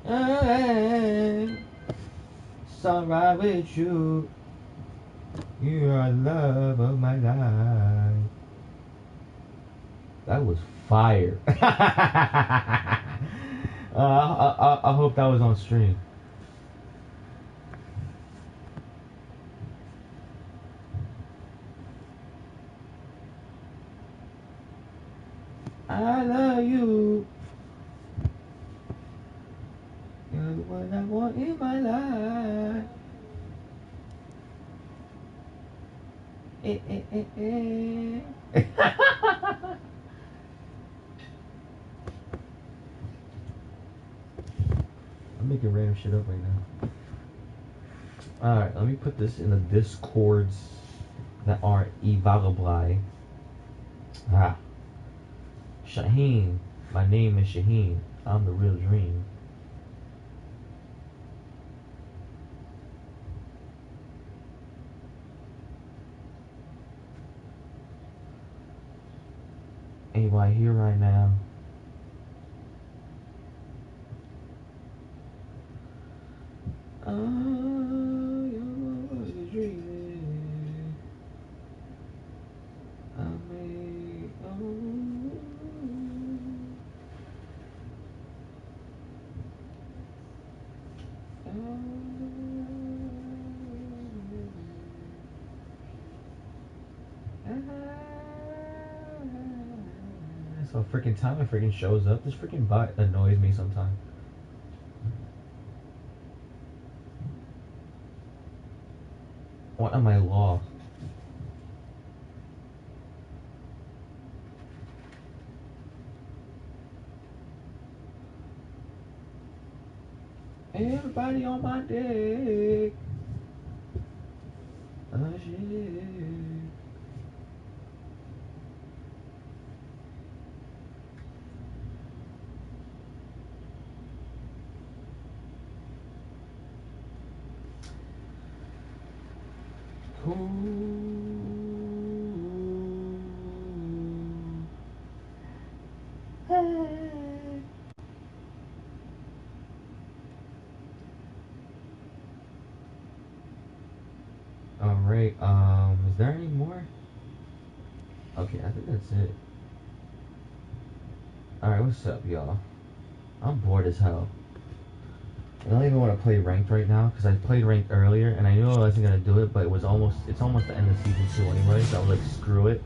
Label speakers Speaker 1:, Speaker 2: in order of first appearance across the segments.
Speaker 1: Hey, sunrise with you. You are the love of my life. That was fire. I hope that was on stream. I love you. You're the one I want in my life. I'm making random shit up right now. Alright, let me put this in the discords that are available. Shaheen. My name is Shaheen. I'm the real dream. Anybody here right now? Oh, you're the dream. I made, So freaking time it freaking shows up. This freaking bot annoys me sometimes. What am I lost? Everybody on my dick. Oh shit. Hey. Alright, is there any more? Okay, I think that's it. Alright, what's up, y'all? I'm bored as hell. I don't even want to play ranked right now because I played ranked earlier and I knew I wasn't gonna do it, but it's almost the end of season 2 anyway, so I'm like, screw it.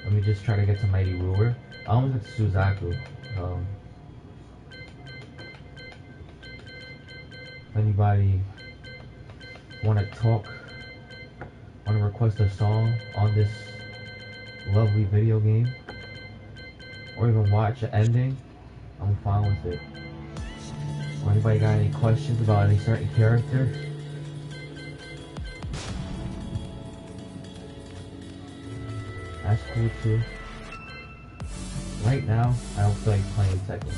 Speaker 1: Let me just try to get to Mighty Ruler. I almost got to Suzaku. If anybody want to talk, want to request a song on this lovely video game, or even watch an ending, I'm fine with it. Or anybody got any questions about any certain character? That's cool too. Right now, I don't feel like playing Tekken.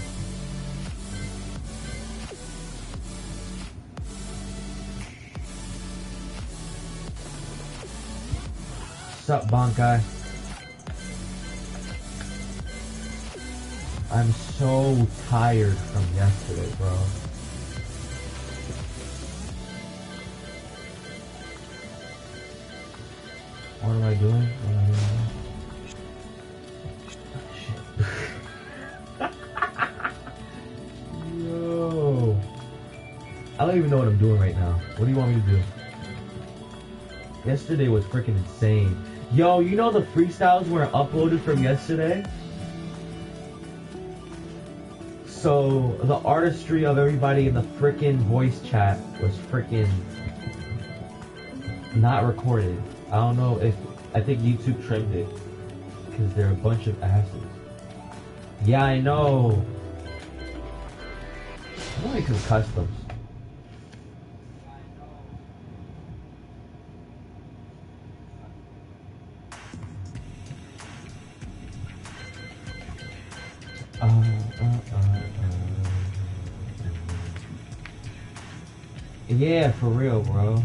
Speaker 1: Sup, Bankai? I'm so tired from yesterday, bro. What am I doing? Oh, shit. Yo. I don't even know what I'm doing right now. What do you want me to do? Yesterday was freaking insane. Yo, you know the freestyles were uploaded from yesterday? So, the artistry of everybody in the freaking voice chat was freaking not recorded. I don't know if, I think YouTube trimmed it. Because they're a bunch of asses. Yeah, I know. I'm gonna make some customs. Yeah, for real, bro.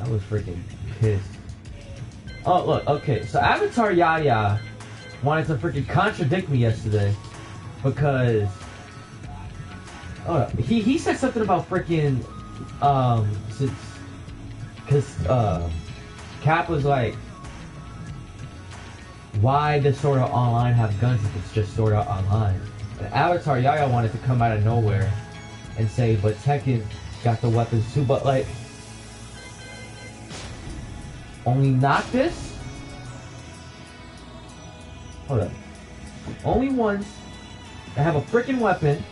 Speaker 1: I was freaking pissed. Oh, look, okay, so Avatar Yaya wanted to freaking contradict me yesterday because Oh, he said something about freaking since because Cap was like, why does Sword Art Online have guns if it's just Sword Art Online? And Avatar Yaya wanted to come out of nowhere and say, but Tekken got the weapons too, but like, only Noctis? Hold up. Only ones that have a freaking weapon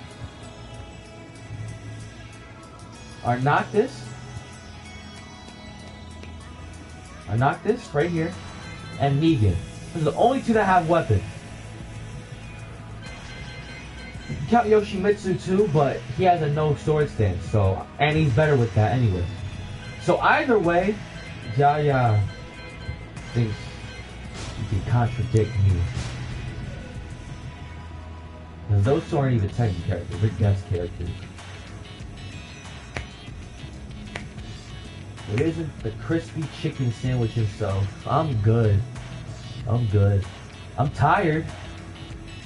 Speaker 1: are Noctis, right here, and Negan. Those are the only two that have weapons. You can count Yoshimitsu too, but he has a no sword stance, so, and he's better with that anyway. So either way, Yaya thinks you can contradict me. Because those two aren't even Tekken characters, they're guest characters. It isn't the crispy chicken sandwich himself. I'm good. I'm tired.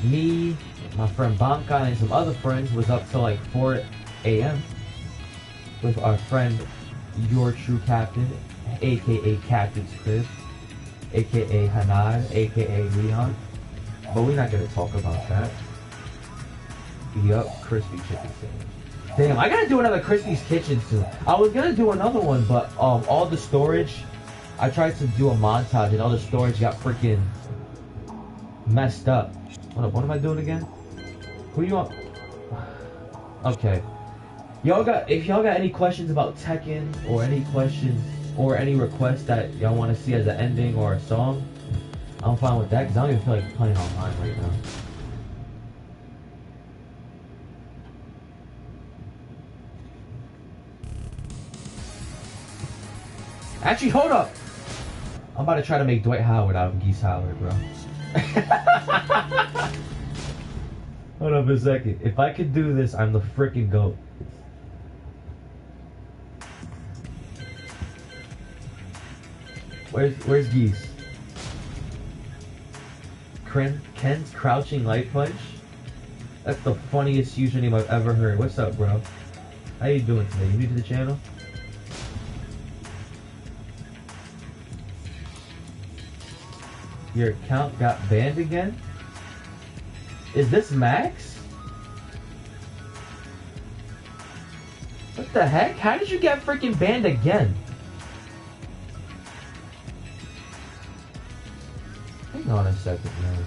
Speaker 1: Me, my friend Banka, and some other friends was up till like 4 a.m. with our friend, your true captain, aka Captain's Crib, aka Hanad, aka Leon. But we're not gonna talk about that. Yup, crispy chicken sandwich. Damn, I gotta do another Crispy's Kitchen soon. I was gonna do another one, but all the storage, I tried to do a montage and all the storage got freaking messed up. Hold up, what am I doing again? Who do you want? Okay. If y'all got any questions about Tekken, or any questions, or any requests that y'all want to see as an ending or a song, I'm fine with that, because I don't even feel like playing online right now. Actually, hold up! I'm about to try to make Dwight Howard out of Geese Howard, bro. Hold up a second. If I could do this, I'm the freaking GOAT. Where's Geese? Ken's Crouching Light Punch? That's the funniest username I've ever heard. What's up, bro? How you doing today? You new to the channel? Your account got banned again? Is this Max? What the heck? How did you get freaking banned again? Hang on a second, man.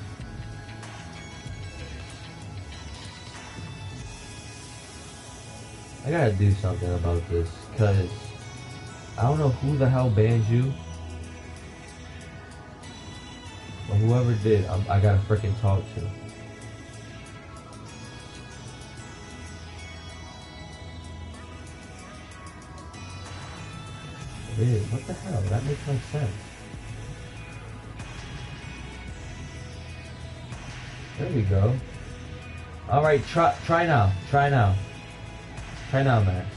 Speaker 1: I gotta do something about this, cause I don't know who the hell banned you. But whoever did, I gotta freaking talk to. It is. What the hell? That makes no sense. There we go. Alright, try now. Try now, Max.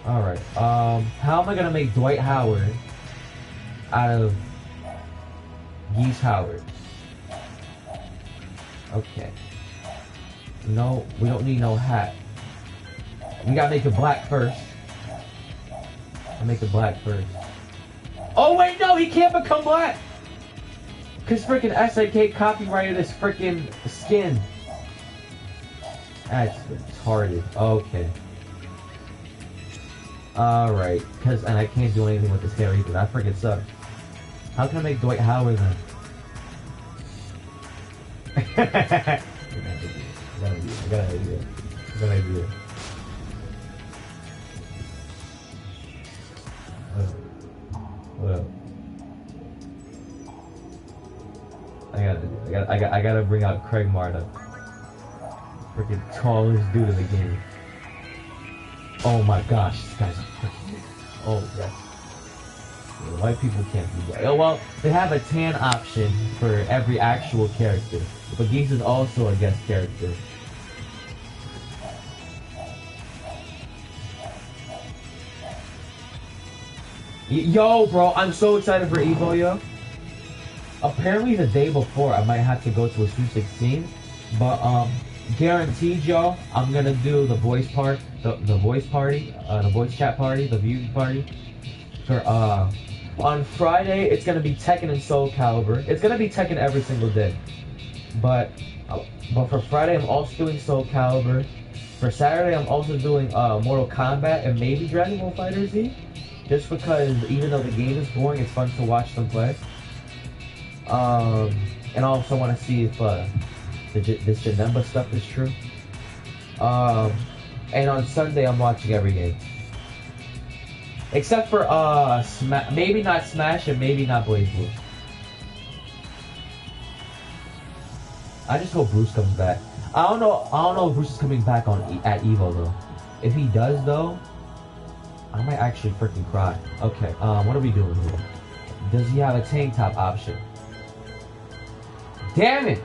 Speaker 1: Alright, how am I gonna make Dwight Howard out of Geese Howard? Okay. No, we don't need no hat. We gotta make it black first. I'll make it black first. Oh wait, no, he can't become black! Cause freaking SAK copyrighted his freaking skin. That's retarded. Okay. Alright, and I can't do anything with this hair either. That freaking sucks. How can I make Dwight Howard then? I got an idea. What up? I gotta bring out Craig Marta. Freaking tallest dude in the game. Oh my gosh, this guy's a freaking... Oh, yeah. White people can't be white. Oh, well, they have a tan option for every actual character. But Geese is also a guest character. Yo, bro, I'm so excited for Evo, yo. Apparently the day before, I might have to go to a Sweet 16. But, guaranteed, y'all, I'm gonna do the voice part, the voice party, the voice chat party, the view party. For on Friday, it's gonna be Tekken and Soul Calibur. It's gonna be Tekken every single day, but for Friday, I'm also doing Soul Calibur. For Saturday, I'm also doing Mortal Kombat and maybe Dragon Ball FighterZ, just because even though the game is boring, it's fun to watch them play. And I also want to see if this Janemba stuff is true. And on Sunday, I'm watching every game. Except for maybe not Smash and maybe not BlazBlue. I just hope Bruce comes back. I don't know if Bruce is coming back at Evo though. If he does though, I might actually freaking cry. Okay, what are we doing here? Does he have a tank top option? Damn it!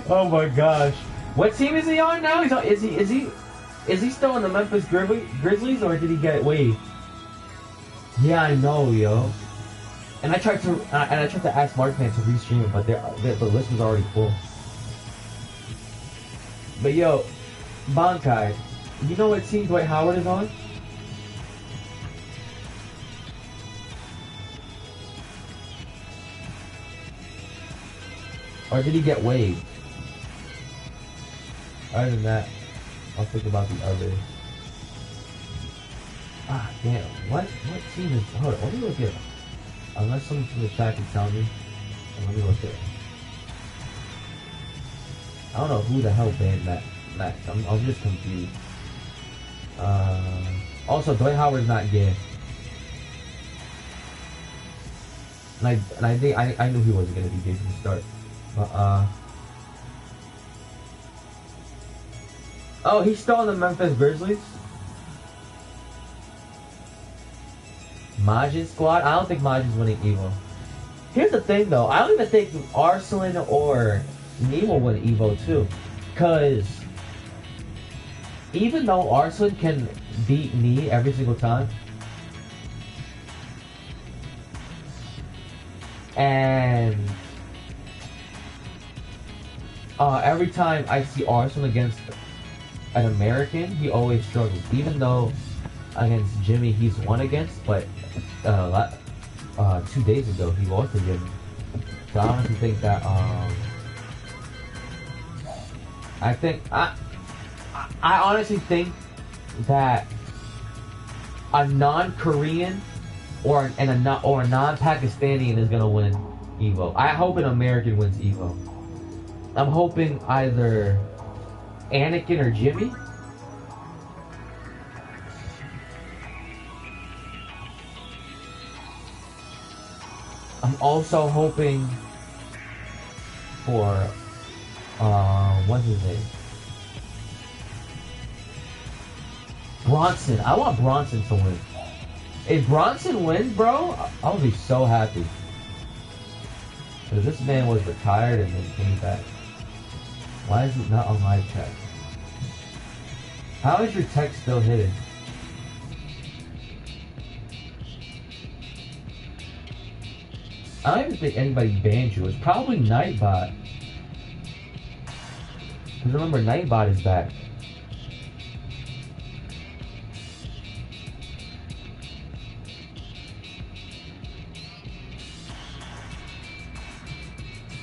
Speaker 1: Oh my gosh! What team is he on now? Is he still on the Memphis Grizzlies or did he get waived? Yeah, I know, yo. And I tried to ask Markman to restream it, but the list was already full. But yo, Bankai, you know what team Dwight Howard is on? Or did he get waived? Other than that, I'll think about the others. Ah, damn. What team is... Hold on, let me look at it. Unless someone from the chat can tell me. Let me look at it. I don't know who the hell banned Max. I'm just confused. Also, Dwight Howard's not gay. And I think I knew he wasn't gonna be gay from the start. But oh, he's still on the Memphis Grizzlies? Majid's squad? I don't think Majid's winning Evo. Here's the thing though, I don't even think Arslan or Nemo win Evo too. Cause even though Arslan can beat me every single time, and every time I see Arslan against an American, he always struggles. Even though against Jimmy he's won against, but 2 days ago he lost to Jimmy. So I honestly think that I honestly think that a non-Korean or a non-Pakistani is gonna win Evo. I hope an American wins Evo. I'm hoping either Anakin or Jimmy. I'm also hoping for what's his name? Bronson. I want Bronson to win. If Bronson wins, bro, I'll be so happy. Because this man was retired and then came back. Why is it not on live chat? How is your text still hidden? I don't even think anybody banned you. It's probably Nightbot. Because remember, Nightbot is back.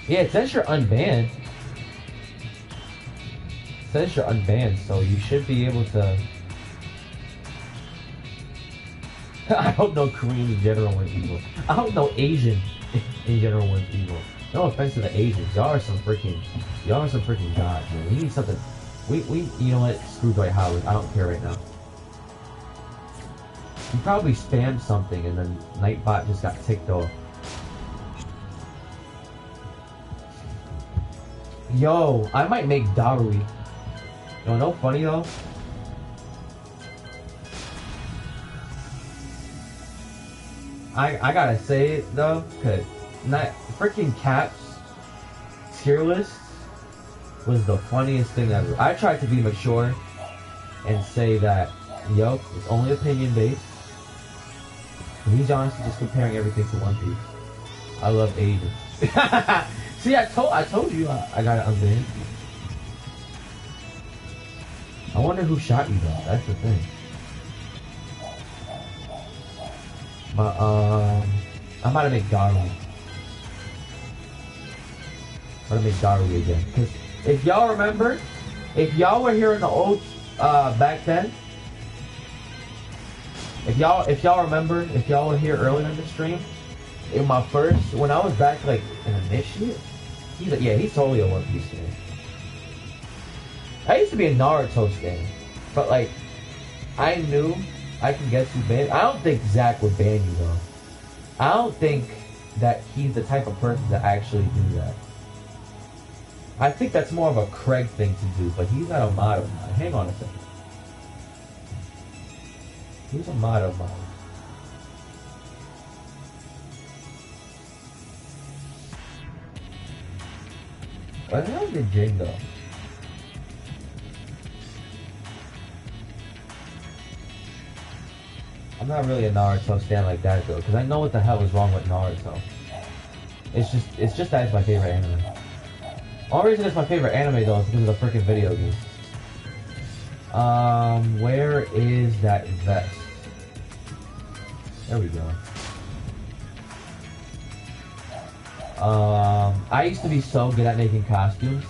Speaker 1: Yeah, it says you're unbanned. It says you're unbanned, so you should be able to... I hope no Korean in general wins Evo. I hope no Asian in general wins Evo. No offense to the Asians. Y'all are some freaking gods, man. We need something. We you know what? Screw Dwight Howard. I don't care right now. He probably spammed something and then Nightbot just got ticked off. Yo, I might make Darui. Yo, no funny though. I gotta say it though, cause freaking Cap's tier list was the funniest thing ever. I tried to be mature and say that Yup, it's only opinion based. And he's honestly just comparing everything to One Piece. I love Asians. See, I told you I got it unbanned. I wonder who shot you though. That's the thing. But I'm about to make Daru. I'm gonna make Daru again. Cause if y'all remember, if y'all were here in the old back then, if y'all remember, if y'all were here earlier in the stream, in my first, when I was back like in initiate, he's totally a One Piece fan. I used to be a Naruto fan, but like, I knew I can get you banned. I don't think Zach would ban you though. I don't think that he's the type of person to actually do that. I think that's more of a Craig thing to do, but he's not a mod of mine. Hang on a second. He's a mod of mine. Where the hell did Jing go? I'm not really a Naruto stan like that though, because I know what the hell is wrong with Naruto. It's just that it's my favorite anime. The only reason it's my favorite anime though is because of the freaking video game. Where is that vest? There we go. I used to be so good at making costumes.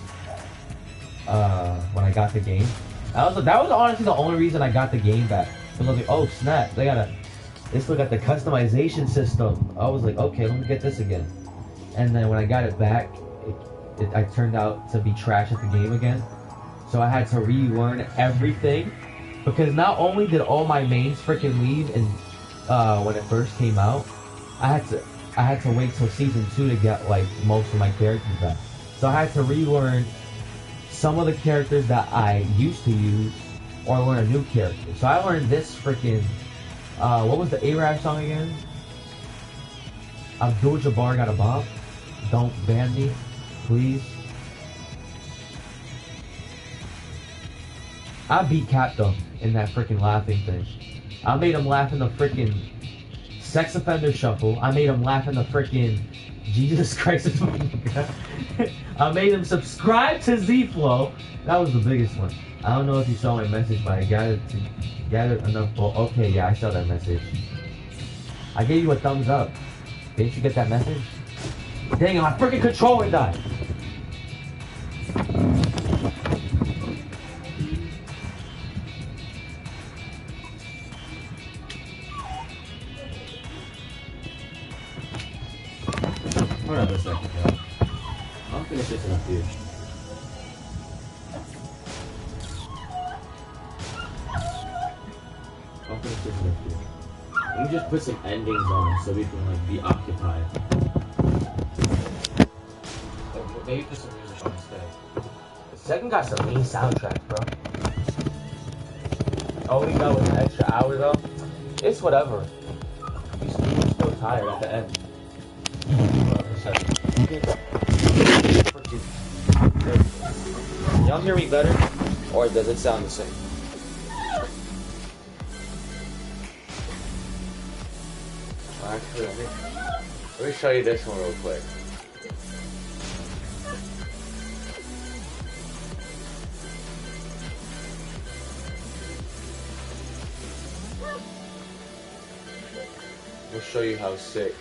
Speaker 1: When I got the game, that was honestly the only reason I got the game back. I was like, oh snap, they still got the customization system. I was like, okay, let me get this again. And then when I got it back, I turned out to be trash at the game again. So I had to relearn everything, because not only did all my mains freaking leave and when it first came out, I had to wait till season 2 to get like most of my characters back. So I had to relearn some of the characters that I used to use, or learn a new character. So I learned this freaking what was the A-Rap song again? Abdul Jabbar got a bop. Don't ban me, please. I beat Cat though in that freaking laughing thing. I made him laugh in the freaking Sex Offender Shuffle. I made him laugh in the freaking Jesus Christ. I made him subscribe to Z-Flow. That was the biggest one. I don't know if you saw my message, but I gathered enough. Okay, yeah, I saw that message. I gave you a thumbs up. Didn't you get that message? Dang it, my freaking controller died. Hold on a second, y'all. I'll finish this enough here. Let me just put some endings on so we can like be occupied. Maybe put some music on instead. The second got some mean soundtrack, bro. All we got was an extra hour though. It's whatever. We were still tired at the end. Y'all hear me better? Or does it sound the same? Actually, let me show you this one real quick. We'll show you how sick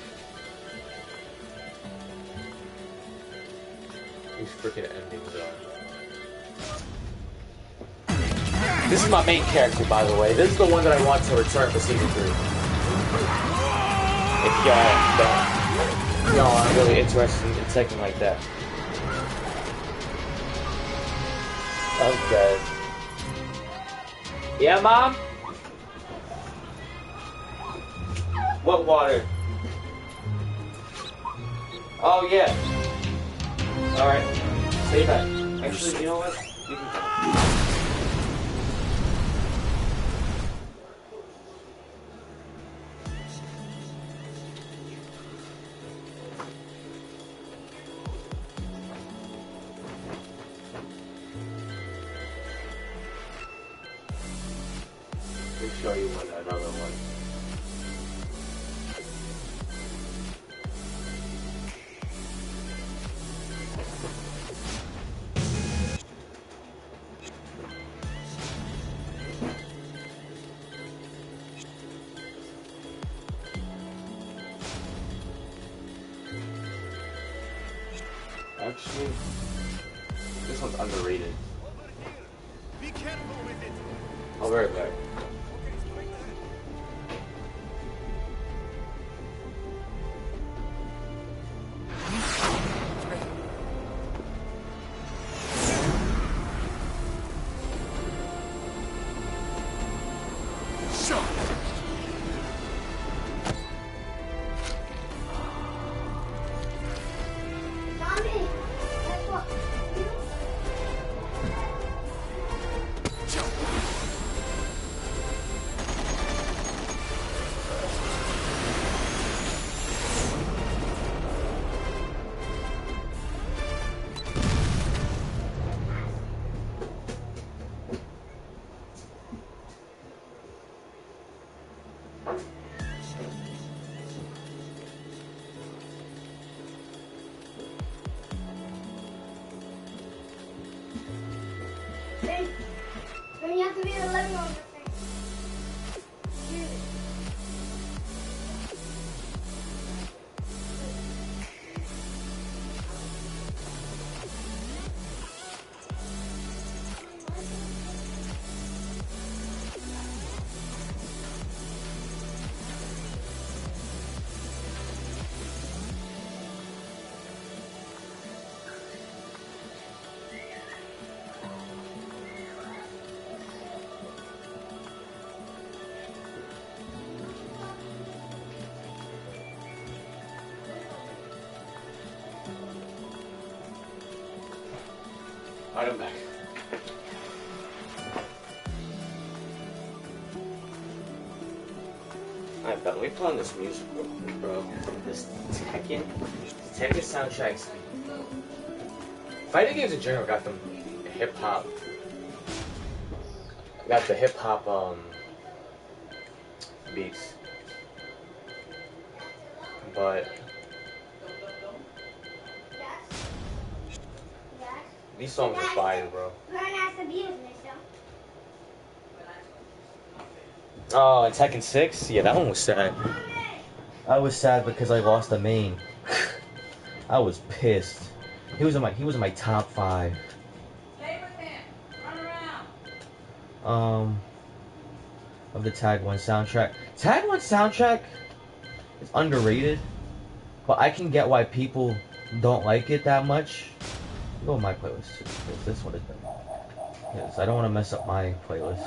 Speaker 1: these freaking endings are. This is my main character, by the way. This is the one that I want to return for season 3. If y'all aren't really interested in taking like that. Okay. Yeah, Mom? What water? Oh, yeah. Alright. Say that. Actually, you know what? You can come. you another one. Actually, this one's underrated.
Speaker 2: Be careful with it.
Speaker 1: I'll be right back.
Speaker 3: Then you have to be the living on the thing.
Speaker 1: Alright, I'm back. Alright, let me put on this music real quick, bro. This Tekken soundtracks. Fighting games in general got them hip hop. Got the hip hop beats. But these songs are fire, bro. Oh, and Tekken 6? Yeah, that one was sad. I was sad because I lost the main. I was pissed. He was in my top 5.
Speaker 4: Stay with him. Run around.
Speaker 1: Of the Tag 1 soundtrack. Tag 1 soundtrack is underrated, but I can get why people don't like it that much. Go on my playlist too, because this one is better. Yes, I don't want to mess up my playlist.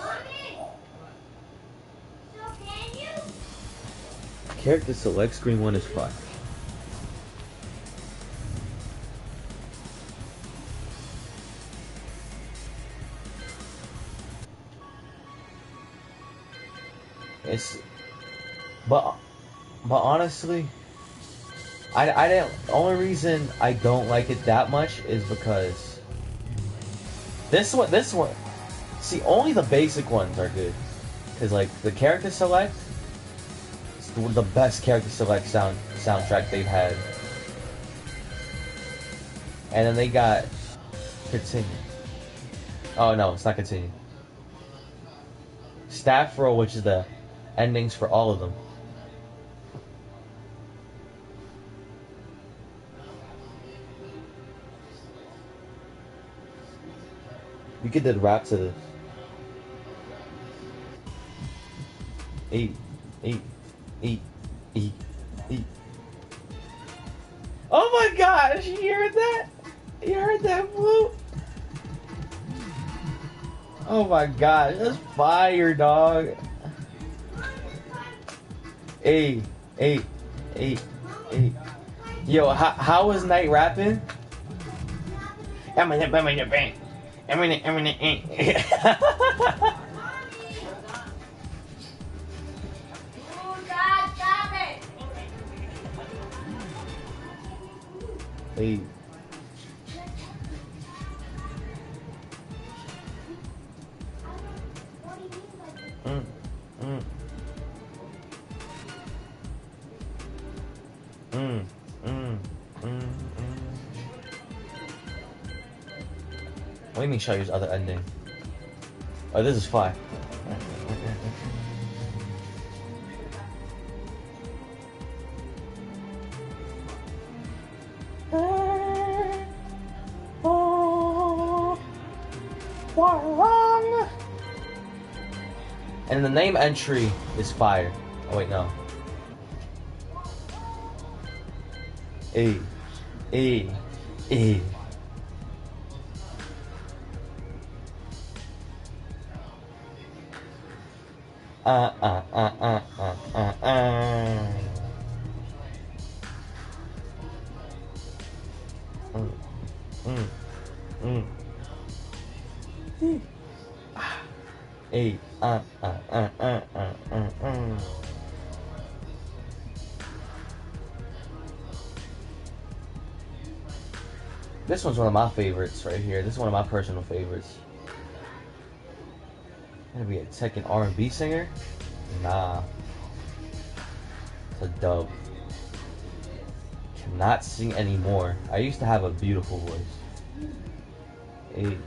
Speaker 1: Character select screen 1 is fine. It's but honestly, I didn't. The only reason I don't like it that much is because this one. See, only the basic ones are good, because like the character select. The best character select soundtrack they've had, and then they got continue. Oh no, it's not continue. Staff roll, which is the endings for all of them. You could do the rap to this. 8. Oh my gosh, you heard that? You heard that, Blue? Oh my gosh, that's fire, dog. 8. Yo, how was Night rapping? Hey. Mm, mm, mm, mm. What do you mean show you his other ending? Oh, this is fine. And the name entry is fire. Oh wait, no. E, E, E. Mm, mm, mm. Hey, This one's one of my favorites right here. This is one of my personal favorites. Gonna be a Tekken R&B singer? Nah. It's a dub. Cannot sing anymore. I used to have a beautiful voice. Hey.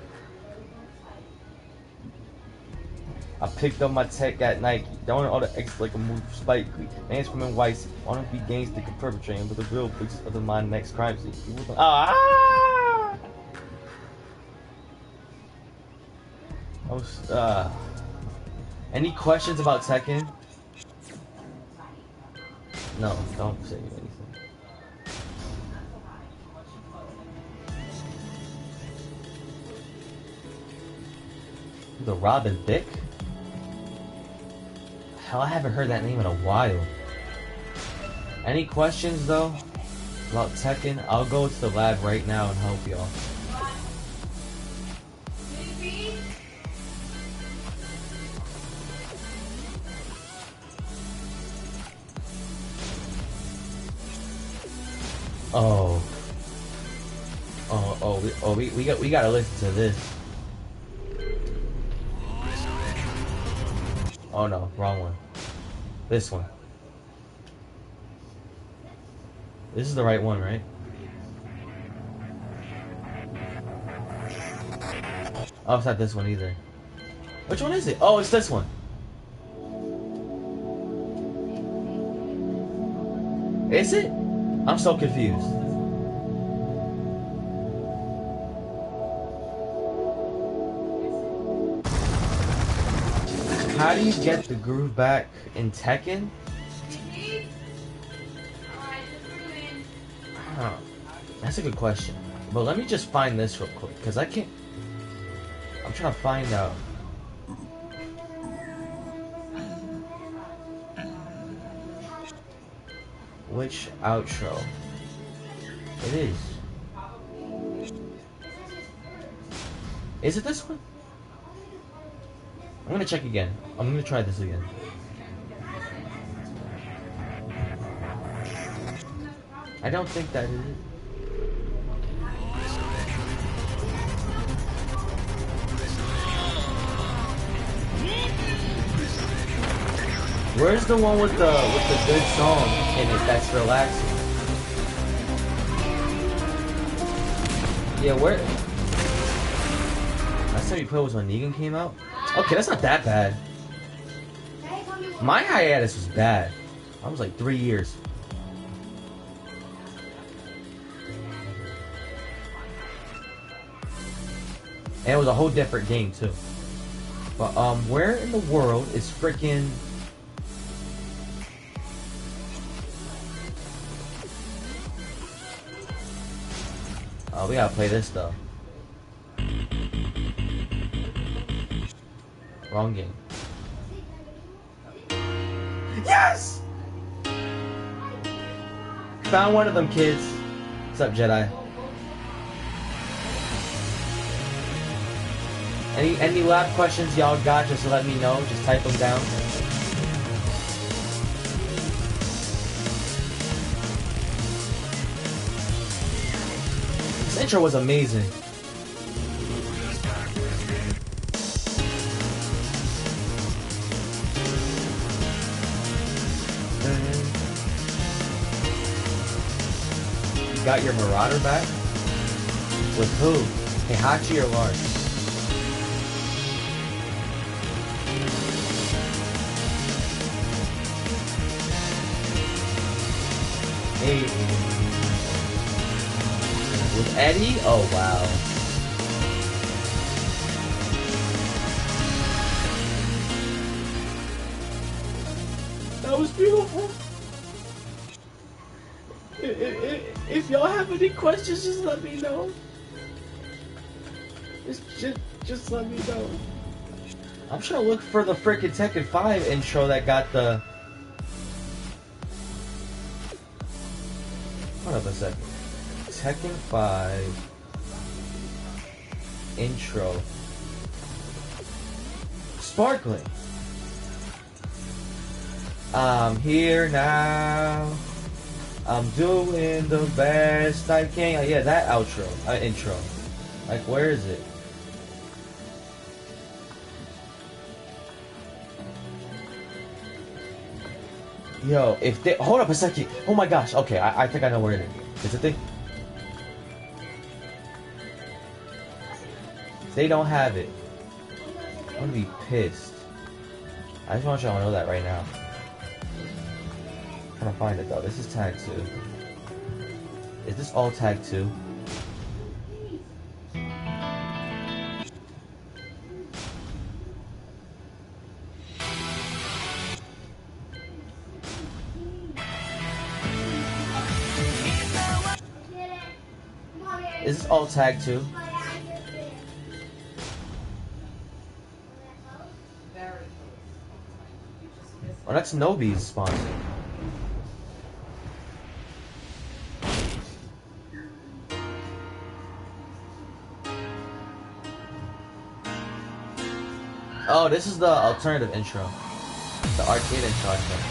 Speaker 1: I picked up my tech at Nike. Don't all the X like a move Spike Lee. Man's from NYC. Wanna be gangster can perpetrating, but the real books of my next crime scene. Any questions about Tekken? No, don't say anything. The Robin Thicke? Hell, I haven't heard that name in a while. Any questions though about Tekken? I'll go to the lab right now and help y'all. We gotta listen to this. Oh no, wrong one. This one. This is the right one, right? Oh, it's not this one either. Which one is it? Oh, it's this one. Is it? I'm so confused. How do you get the groove back in Tekken? Huh. That's a good question. But let me just find this real quick, because I can't... I'm trying to find out. Which outro? It is. Is it this one? I'm gonna check again. I'm gonna try this again. I don't think that is it. Where's the one with the good song in it that's relaxing? Yeah, where? Last time you played was when Negan came out? Okay, that's not that bad. My hiatus was bad. I was like 3 years. And it was a whole different game too. But where in the world is freaking... Oh, we gotta play this though. Wrong game. Yes! Found one of them, kids. What's up, Jedi? Any lab questions y'all got, just let me know. Just type them down. This intro was amazing. got your Marauder back? With who? Heihachi or Lars? Hey. With Eddie? Oh, wow.
Speaker 5: That was beautiful. If y'all have any questions, just let me know. Just let me know.
Speaker 1: I'm trying to look for the frickin' Tekken 5 intro that got the... Hold up a second. Tekken 5 intro. Sparkling. I'm here now. I'm doing the best I can. Yeah, that outro, intro. Like, where is it? Yo, if they hold up a second. Oh my gosh. Okay, I think I know where it is. Is it there? If they don't have it, I'm gonna be pissed. I just want y'all to know that right now. I'm trying to find it though. This is tag 2. Is this all tag 2? Is this all tag 2? Oh, that's Nobi's sponsor. Oh, this is the alternative intro. The arcade intro, I think.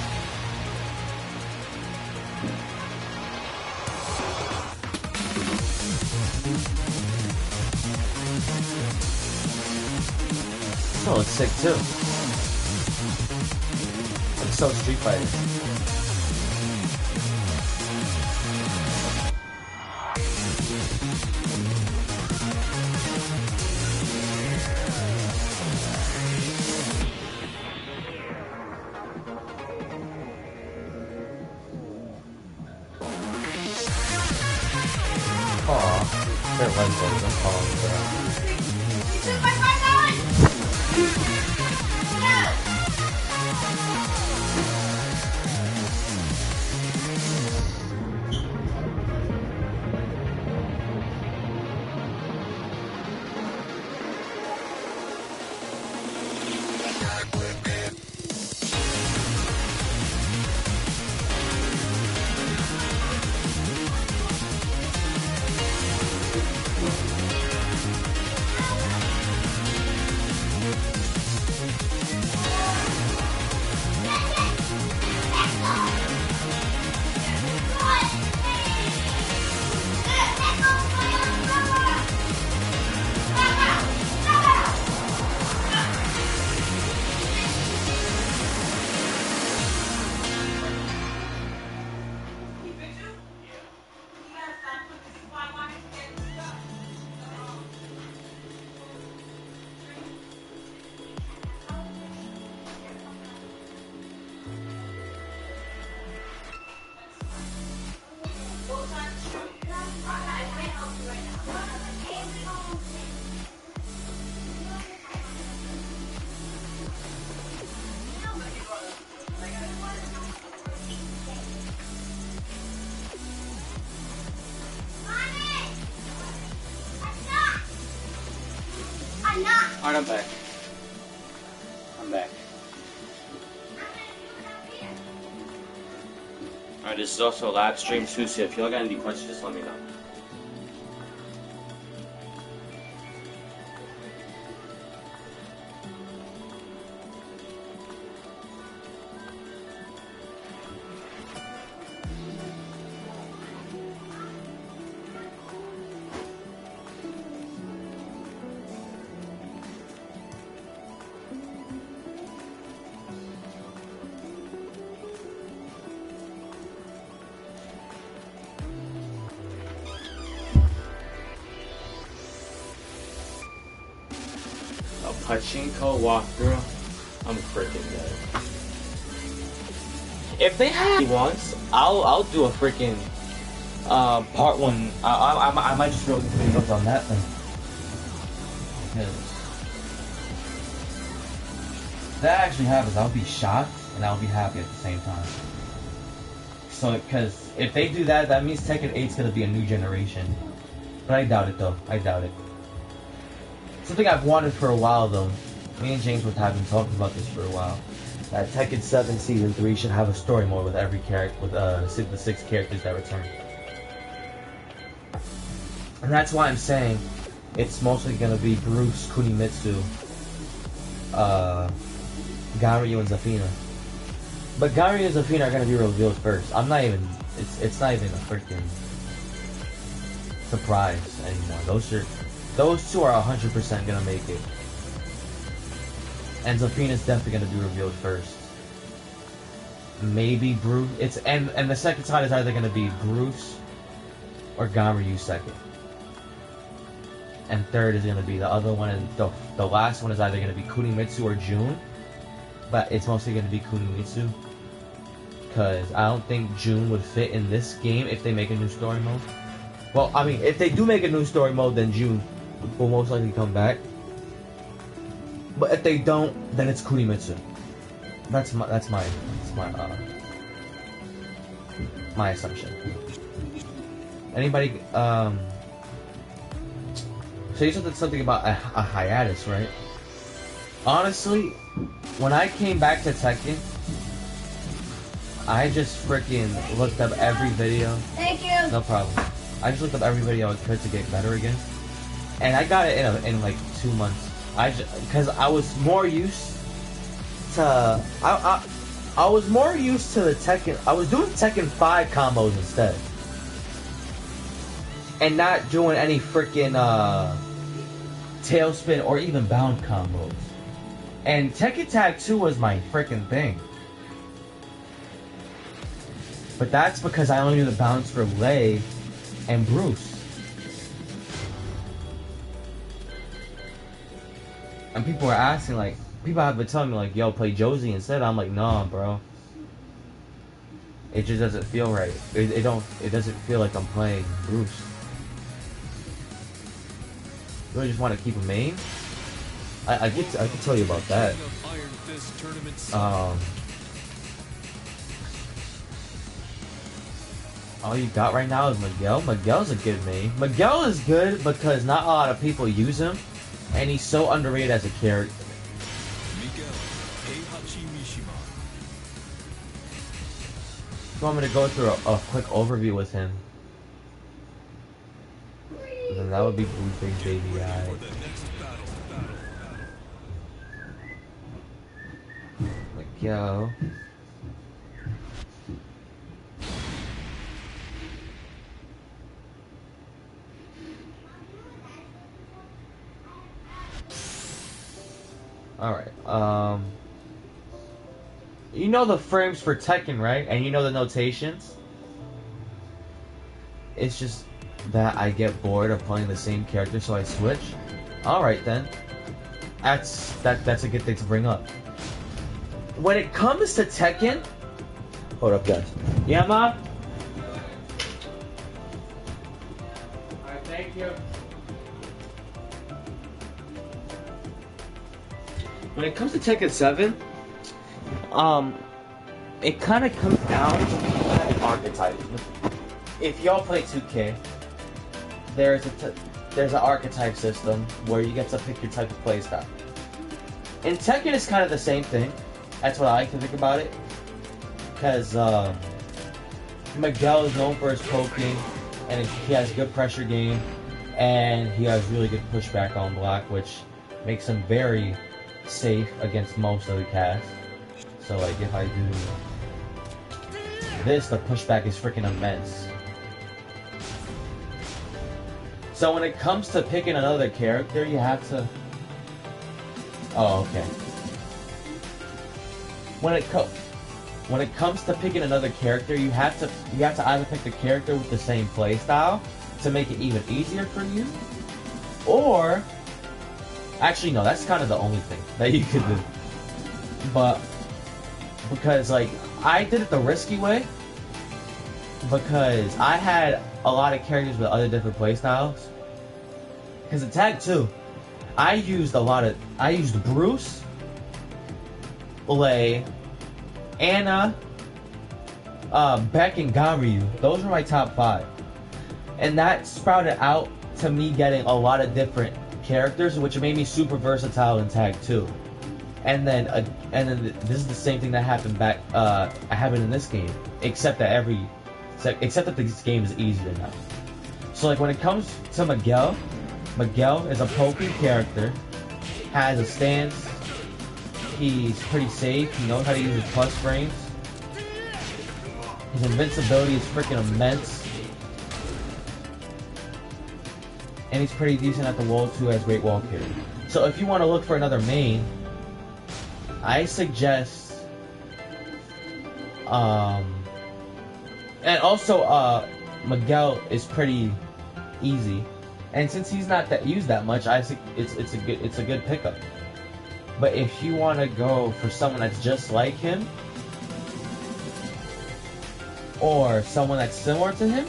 Speaker 1: This one looks sick too. Looks so Street Fighter. Aw, they're lesbians, I'm calling them that.
Speaker 3: You took my $5!
Speaker 5: Alright, I'm back. I'm back. Alright, this is also a live stream too, so if y'all got any questions, just let me know. pachinko walkthrough, I'm freaking dead. If they have once, I'll do a freaking part one. I might just throw videos on that thing. Because if that actually happens, I'll be shocked and I'll be happy at the same time. So, because if they do that, that means Tekken 8 is gonna be a new generation. But I doubt it though. I doubt it. Something I've wanted for a while though. Me and James have been talking about this for a while. That Tekken 7 Season 3 should have a story mode with every character, with the 6 characters that return. And that's why I'm saying it's mostly gonna be Bruce, Kunimitsu, Garyu, and Zafina. But Garyu and Zafina are gonna be revealed first. I'm not even. It's not even a freaking surprise anymore. Those two are 100% gonna make it. And Zafina's definitely gonna be revealed first. Maybe Bruce. And the second side is either gonna be Bruce or Garyu second. And third is gonna be the other one, and the last one is either gonna be Kunimitsu or June. But it's mostly gonna be Kunimitsu. Because I don't think June would fit in this game if they make a new story mode. Well, I mean, if they do make a new story mode, then June will most likely come back. But if they don't, then it's Kunimitsu. That's my assumption. Anybody so you said something about a hiatus, right? Honestly, when I came back to Tekken, I just freaking looked up every video.
Speaker 3: Thank you.
Speaker 5: No problem. I just looked up every video I could to get better again, and I got it in like 2 months. Because I was more used to I was more used to the Tekken. I was doing Tekken 5 combos instead, and not doing any freaking tailspin or even bound combos. And Tekken Tag 2 was my freaking thing. But that's because I only knew the bounce for Lei and Bruce. And people were asking, like, people have been telling me, like, yo, play Josie instead. I'm like, nah, bro. It just doesn't feel right. It doesn't feel like I'm playing Bruce. Do I just want to keep a main? I can tell you about that. All you got right now is Miguel. Miguel's a good main. Miguel is good because not a lot of people use him, and he's so underrated as a character. If you want me to go through a quick overview with him, then that would be Blueface Baby Eye. Miguel. Alright, you know the frames for Tekken, right? And you know the notations? It's just that I get bored of playing the same character, so I switch. Alright then. That's a good thing to bring up. When it comes to Tekken... Hold up, guys. Yeah, Ma? Alright, thank you. When it comes to Tekken 7, it kind of comes down to archetypes. If y'all play 2K, there's an archetype system where you get to pick your type of playstyle. In Tekken, it's kind of the same thing. That's what I like to think about it. Because Miguel is known for his poking, and he has good pressure game, and he has really good pushback on block, which makes him very safe against most of the cast. So like if I do this, the pushback is freaking immense. So when it comes to picking another character, you have to... Oh, okay. When it comes to picking another character, you have to either pick the character with the same playstyle to make it even easier for you, or Actually, no, that's kind of the only thing that you could do. But because like I did it the risky way, because I had a lot of characters with other different playstyles. Because in Tag 2, I used Bruce, Lei, Anna, Beck, and Ganryu. Those were my top 5. And that sprouted out to me getting a lot of different characters, which made me super versatile in Tag 2. And then this is the same thing that happened happened in this game, except that this game is easier now. So like when it comes to Miguel is a poking character, has a stance, he's pretty safe, he knows how to use his plus frames, his invincibility is freaking immense, and he's pretty decent at the wall too, as Great Wall carry. So if you want to look for another main, I suggest and also Miguel is pretty easy, and since he's not used that much, it's a good pickup. But if you want to go for someone that's just like him, or someone that's similar to him,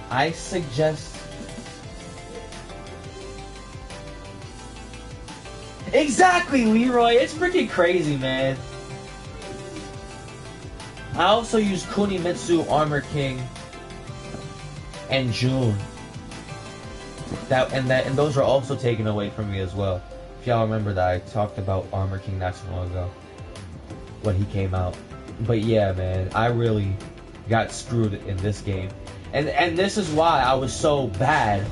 Speaker 5: I suggest exactly Leroy. It's freaking crazy, man. I also use Kunimitsu, Armor King, and June. And those are also taken away from me as well. If y'all remember that I talked about Armor King not so long ago when he came out. But yeah, man, I really got screwed in this game. And this is why I was so bad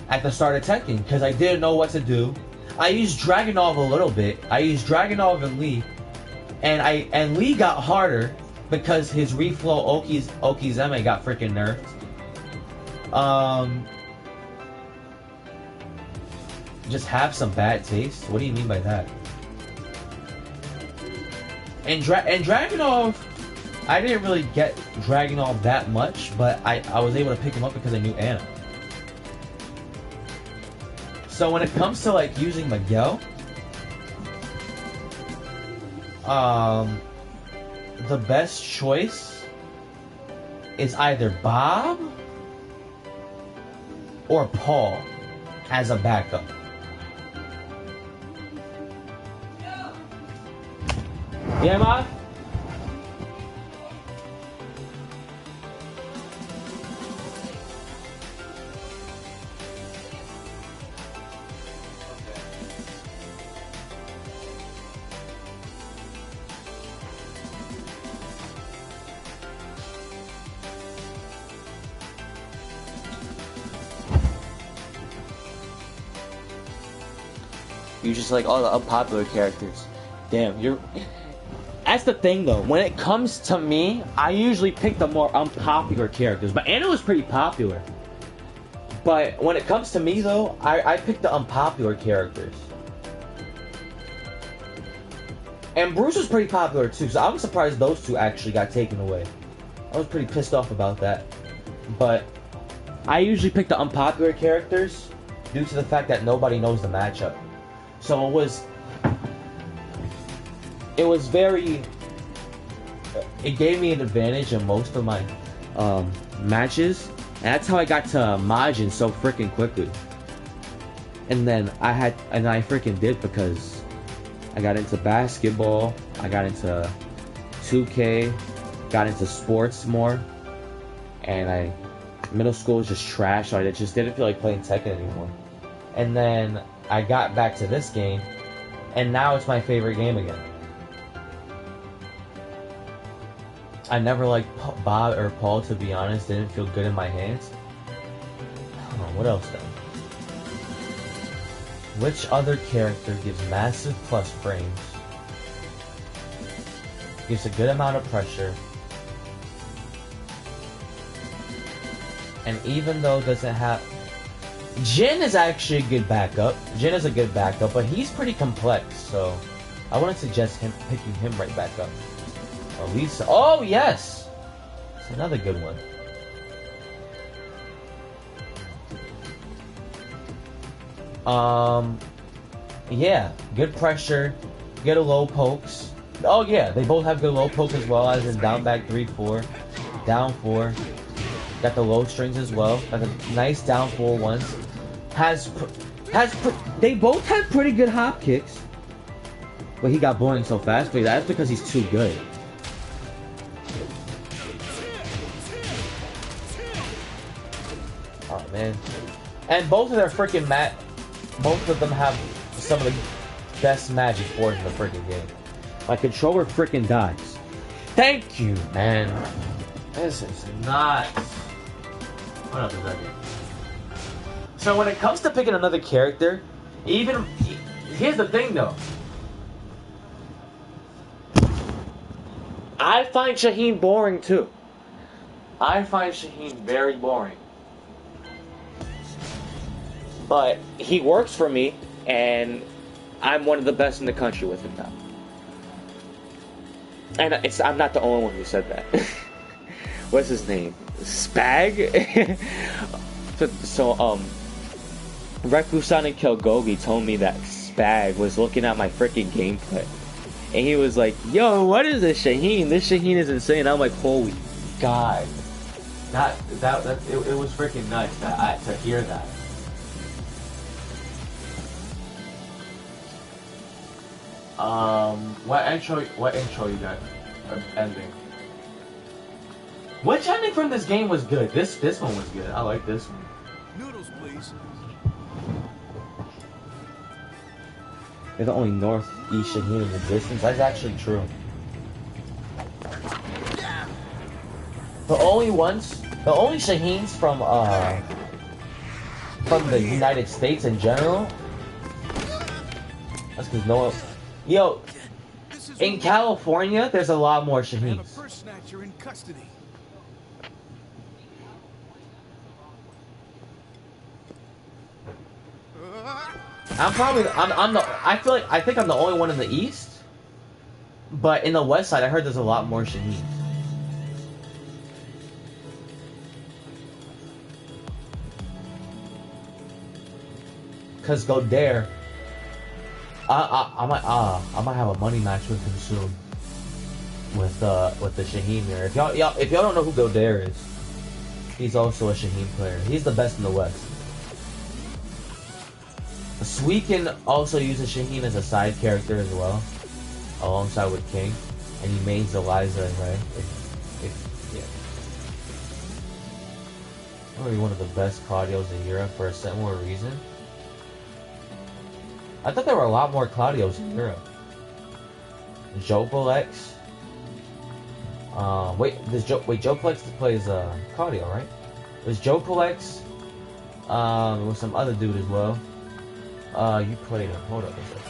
Speaker 5: at the start of Tekken, because I didn't know what to do. I used Dragunov a little bit. I used Dragunov and Lee, and Lee got harder because his reflow Okizeme got freaking nerfed. Just have some bad taste. What do you mean by that? And Dragunov, I didn't really get Dragunov that much, but I was able to pick him up because I knew Anna. So when it comes to like using Miguel, the best choice is either Bob or Paul as a backup. Yeah, Ma? You just like all the unpopular characters. Damn, you're... That's the thing though, when it comes to me, I usually pick the more unpopular characters. But Anna was pretty popular. But when it comes to me though, I pick the unpopular characters. And Bruce was pretty popular too, so I'm surprised those two actually got taken away. I was pretty pissed off about that. But I usually pick the unpopular characters due to the fact that nobody knows the matchup. So it gave me an advantage in most of my matches, and that's how I got to Majin so freaking quickly. And then I freaking did because I got into basketball, I got into 2K, got into sports more, and middle school was just trash, so I just didn't feel like playing Tekken anymore. And then I got back to this game, and now it's my favorite game again. I never liked Bob or Paul, to be honest. They didn't feel good in my hands. I don't know, what else then? Which other character gives massive plus frames? Gives a good amount of pressure. And even though doesn't have... Jin is actually a good backup. Jin is a good backup, but he's pretty complex, so I wouldn't suggest picking him right back up. Or Lisa. Oh, yes! It's another good one. Yeah, good pressure, good low pokes. Oh yeah, they both have good low poke as well as in down back 3-4, down 4. Got the low strings as well. Got the nice down 4 ones. They both had pretty good hop kicks. But he got boring so fast, but that's because he's too good. Oh man. And both of their freaking both of them have some of the best magic boards in the freaking game. My controller freaking dies. Thank you, man. This is nuts. What else is that game? So when it comes to picking another character, here's the thing though. I find Shaheen boring too. I find Shaheen very boring. But he works for me, and I'm one of the best in the country with him now. And I'm not the only one who said that. What's his name? Spag? so, Rekusan and Kilgogi told me that Spag was looking at my freaking gameplay. And he was like, yo, what is this Shaheen? This Shaheen is insane. I'm like, holy God. It was freaking nice to hear that. What intro you got? Ending. Which ending from this game was good? This one was good. I like this one.
Speaker 2: Noodles, please.
Speaker 5: They're the only Northeast Shaheen in existence. That's actually true. The only Shaheens from the United States in general. That's because no one. Yo, in California, there's a lot more Shaheens.
Speaker 2: First snatcher in custody.
Speaker 5: I think I'm the only one in the East. But in the West side, I heard there's a lot more Shaheens. Cause go dare. I might have a money match with him soon. With the Shaheen here. If y'all don't know who Godare is, he's also a Shaheen player. He's the best in the West. Suiken also uses Shaheen as a side character as well, alongside with King, and he mains Eliza, right? Yeah. Probably one of the best Claudios in Europe for a similar reason. I thought there were a lot more Claudios in Europe. Jopolex. Jopolex plays Claudio, right? There's Jopolex. There was some other dude as well. You played him. Hold up a second.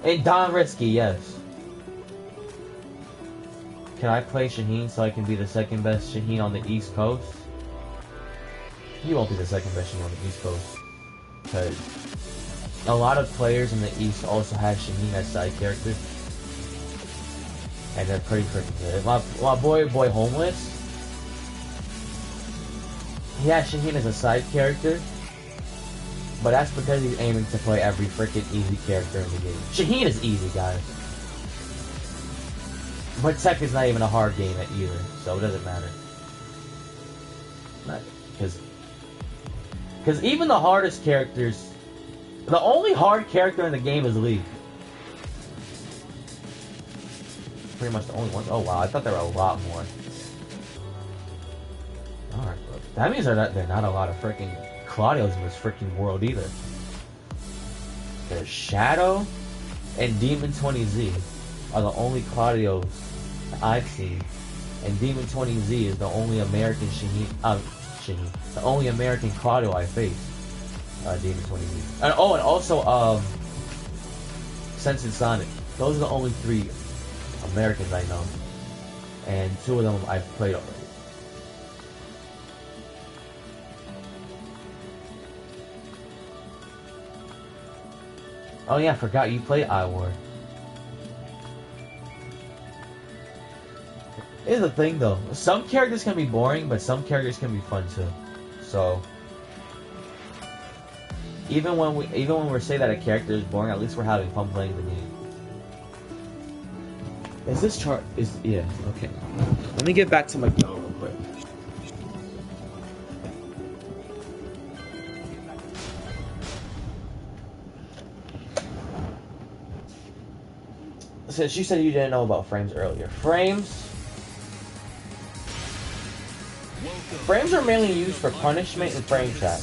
Speaker 5: And Don Risky, yes. Can I play Shaheen so I can be the second best Shaheen on the East Coast? He won't be the second best Shaheen on the East Coast. Because a lot of players in the East also have Shaheen as side characters. And they're pretty freaking good. My boy Homeless, he has Shaheen as a side character. But that's because he's aiming to play every freaking easy character in the game. Shaheen is easy, guys. But Tech is not even a hard game either, so it doesn't matter. Because even the hardest characters, the only hard character in the game is Lee. Pretty much the only one. Oh wow, I thought there were a lot more. Alright, that means there are not a lot of freaking Claudios in this freaking world either. There's Shadow and Demon 20Z are the only Claudios I've seen, and Demon 20Z is the only American the only American Claudio I faced. Demon 20Z. And also Sense and Sonic. Those are the only 3 Americans I know, and 2 of them I've played already. Oh yeah, I forgot you play iWar.
Speaker 1: Here's the thing though, some characters can be boring, but some characters can be fun too. So even when we say that a character is boring, at least we're having fun playing the game. Is this chart yeah, okay. Let me get back to my go real quick. Since you said you didn't know about frames earlier. Frames are mainly used for punishment and frame trap.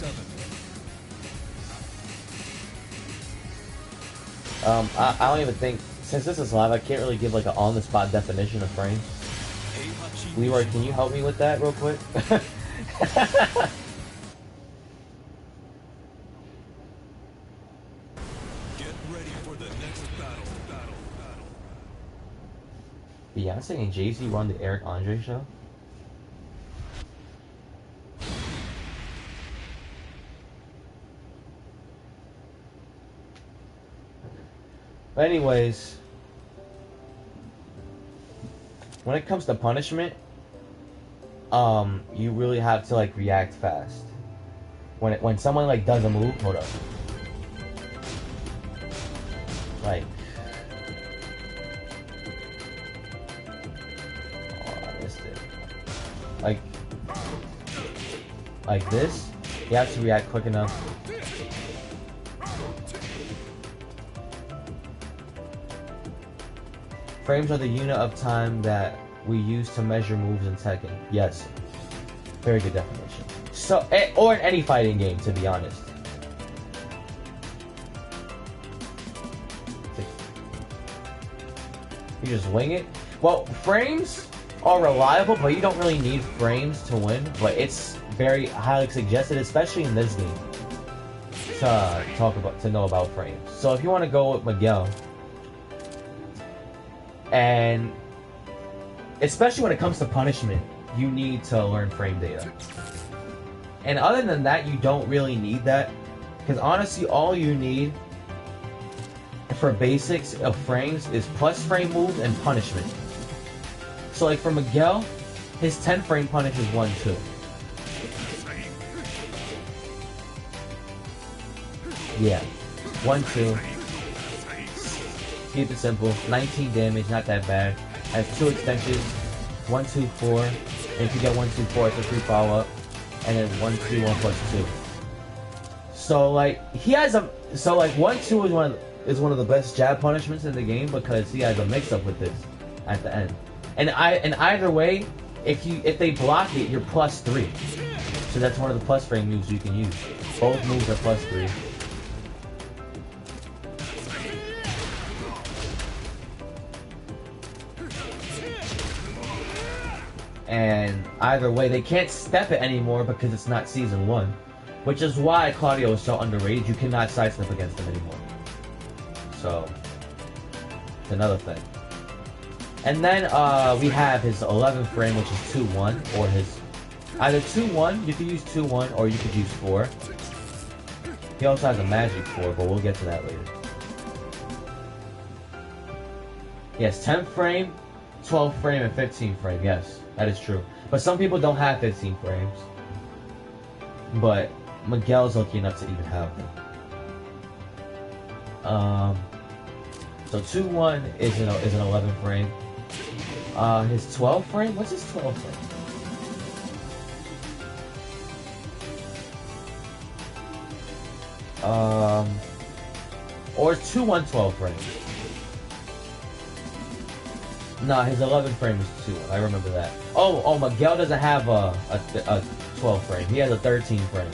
Speaker 1: I don't even think, since this is live, I can't really give like an on-the-spot definition of frames. Leroy, can you help me with that real quick?
Speaker 2: Get ready for the next battle.
Speaker 1: Beyonce and Jay-Z run the Eric Andre show? But anyways, when it comes to punishment, you really have to like react fast. When someone like does a move, hold up. Like, oh, I missed it. Like this, you have to react quick enough. Frames are the unit of time that we use to measure moves in Tekken. Yes. Very good definition. So, or in any fighting game, to be honest. You just wing it. Well, frames are reliable, but you don't really need frames to win. But it's very highly suggested, especially in this game, to know about frames. So if you want to go with Miguel, and especially when it comes to punishment, you need to learn frame data. And other than that, you don't really need that, because honestly, all you need for basics of frames is plus frame moves and punishment. So like for Miguel, his 10 frame punish is 1-2. Yeah, 1-2. Keep it simple. 19 damage, not that bad. Has 2 extensions. 1-2-4. And if you get 1-2-4, it's a 3 follow up. And then 1-2-1 plus 2. So like he has a 1-2 is one of the best jab punishments in the game, because he has a mix up with this at the end. And either way, if they block it, you're plus 3. So that's one of the plus frame moves you can use. Both moves are plus 3. And either way, they can't step it anymore because it's not Season 1. Which is why Claudio is so underrated. You cannot sidestep against him anymore. So, it's another thing. And then we have his 11th frame, which is 2-1. Or his... either 2-1, you could use 2-1, or you could use 4. He also has a magic 4, but we'll get to that later. Yes, 10th frame, 12th frame, and 15th frame, yes. That is true. But some people don't have 15 frames. But Miguel's lucky enough to even have them. So 2-1 is an 11 frame. His 12th frame? What's his 12th frame? Or it's 2-1 12 frame. Nah, his 11 frame is 2-1. I remember that. Oh, Miguel doesn't have a 12 frame. He has a 13 frame.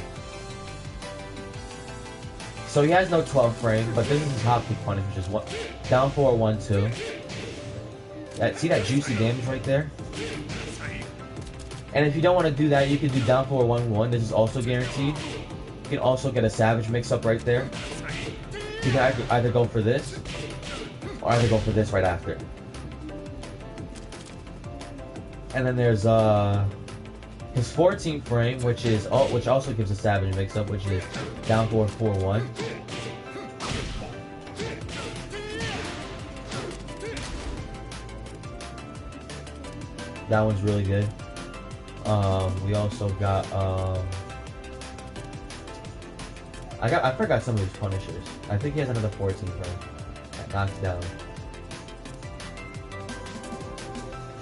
Speaker 1: So he has no 12 frame, but this is his hop kick punish, which is what, down 4, 1-2. See that juicy damage right there? And if you don't want to do that, you can do down 4, 1-1. This is also guaranteed. You can also get a savage mix-up right there. You can either go for this, or either go for this right after. And then there's his 14th frame, which also gives a savage mix-up, which is down 4, 4-1. That one's really good. We also got I forgot some of his punishers. I think he has another 14 frame that knocks down.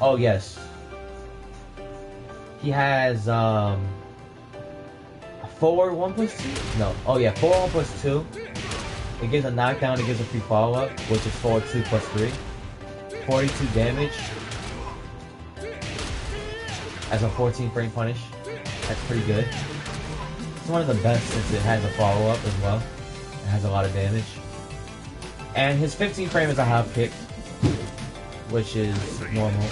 Speaker 1: Oh yes. He has 4 1 plus 2? No. Oh yeah, 4 1 plus 2. It gives a knockdown, it gives a free follow-up, which is 4 2 plus 3. 42 damage. As a 14 frame punish. That's pretty good. It's one of the best since it has a follow-up as well. It has a lot of damage. And his 15 frame is a hop kick, which is normal.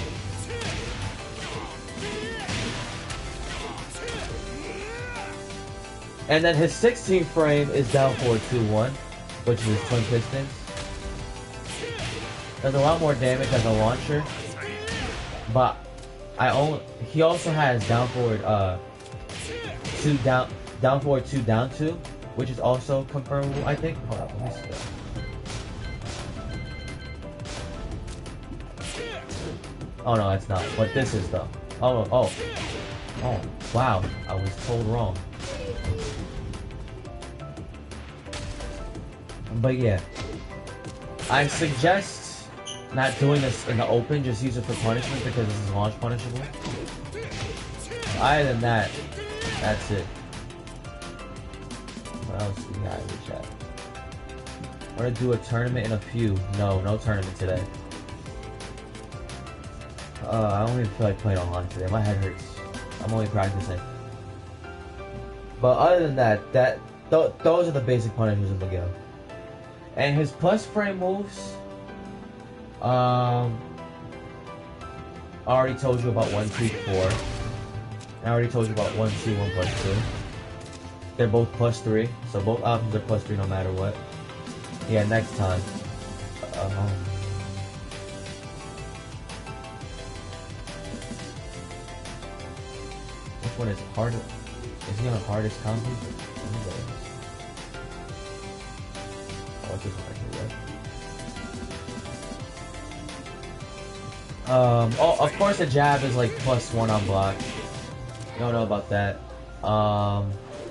Speaker 1: And then his 16 frame is down for 2-1, which is his twin pistons. Does a lot more damage as a launcher, but he also has down forward 2 down forward 2 down 2, which is also confirmable, I think. Hold on, let me see. Oh no, it's not. But this is though. Oh, wow! I was told wrong. But yeah, I suggest not doing this in the open. Just use it for punishment because this is launch punishable. Other than that, that's it. What else do we have in the chat? We're gonna do a tournament in a few. No tournament today. I don't even feel like playing online today. My head hurts. I'm only practicing. But other than that, those are the basic punishers of the game. And his plus frame moves, I already told you about 1, 2, 4. I already told you about 1, 2, 1 plus 2. They're both plus 3, so both options are plus 3 no matter what. Yeah, next time. Which one is harder? Is he on the hardest combo? Oh, this one right here, right? Oh, of course the jab is like plus 1 on block. You don't know about that.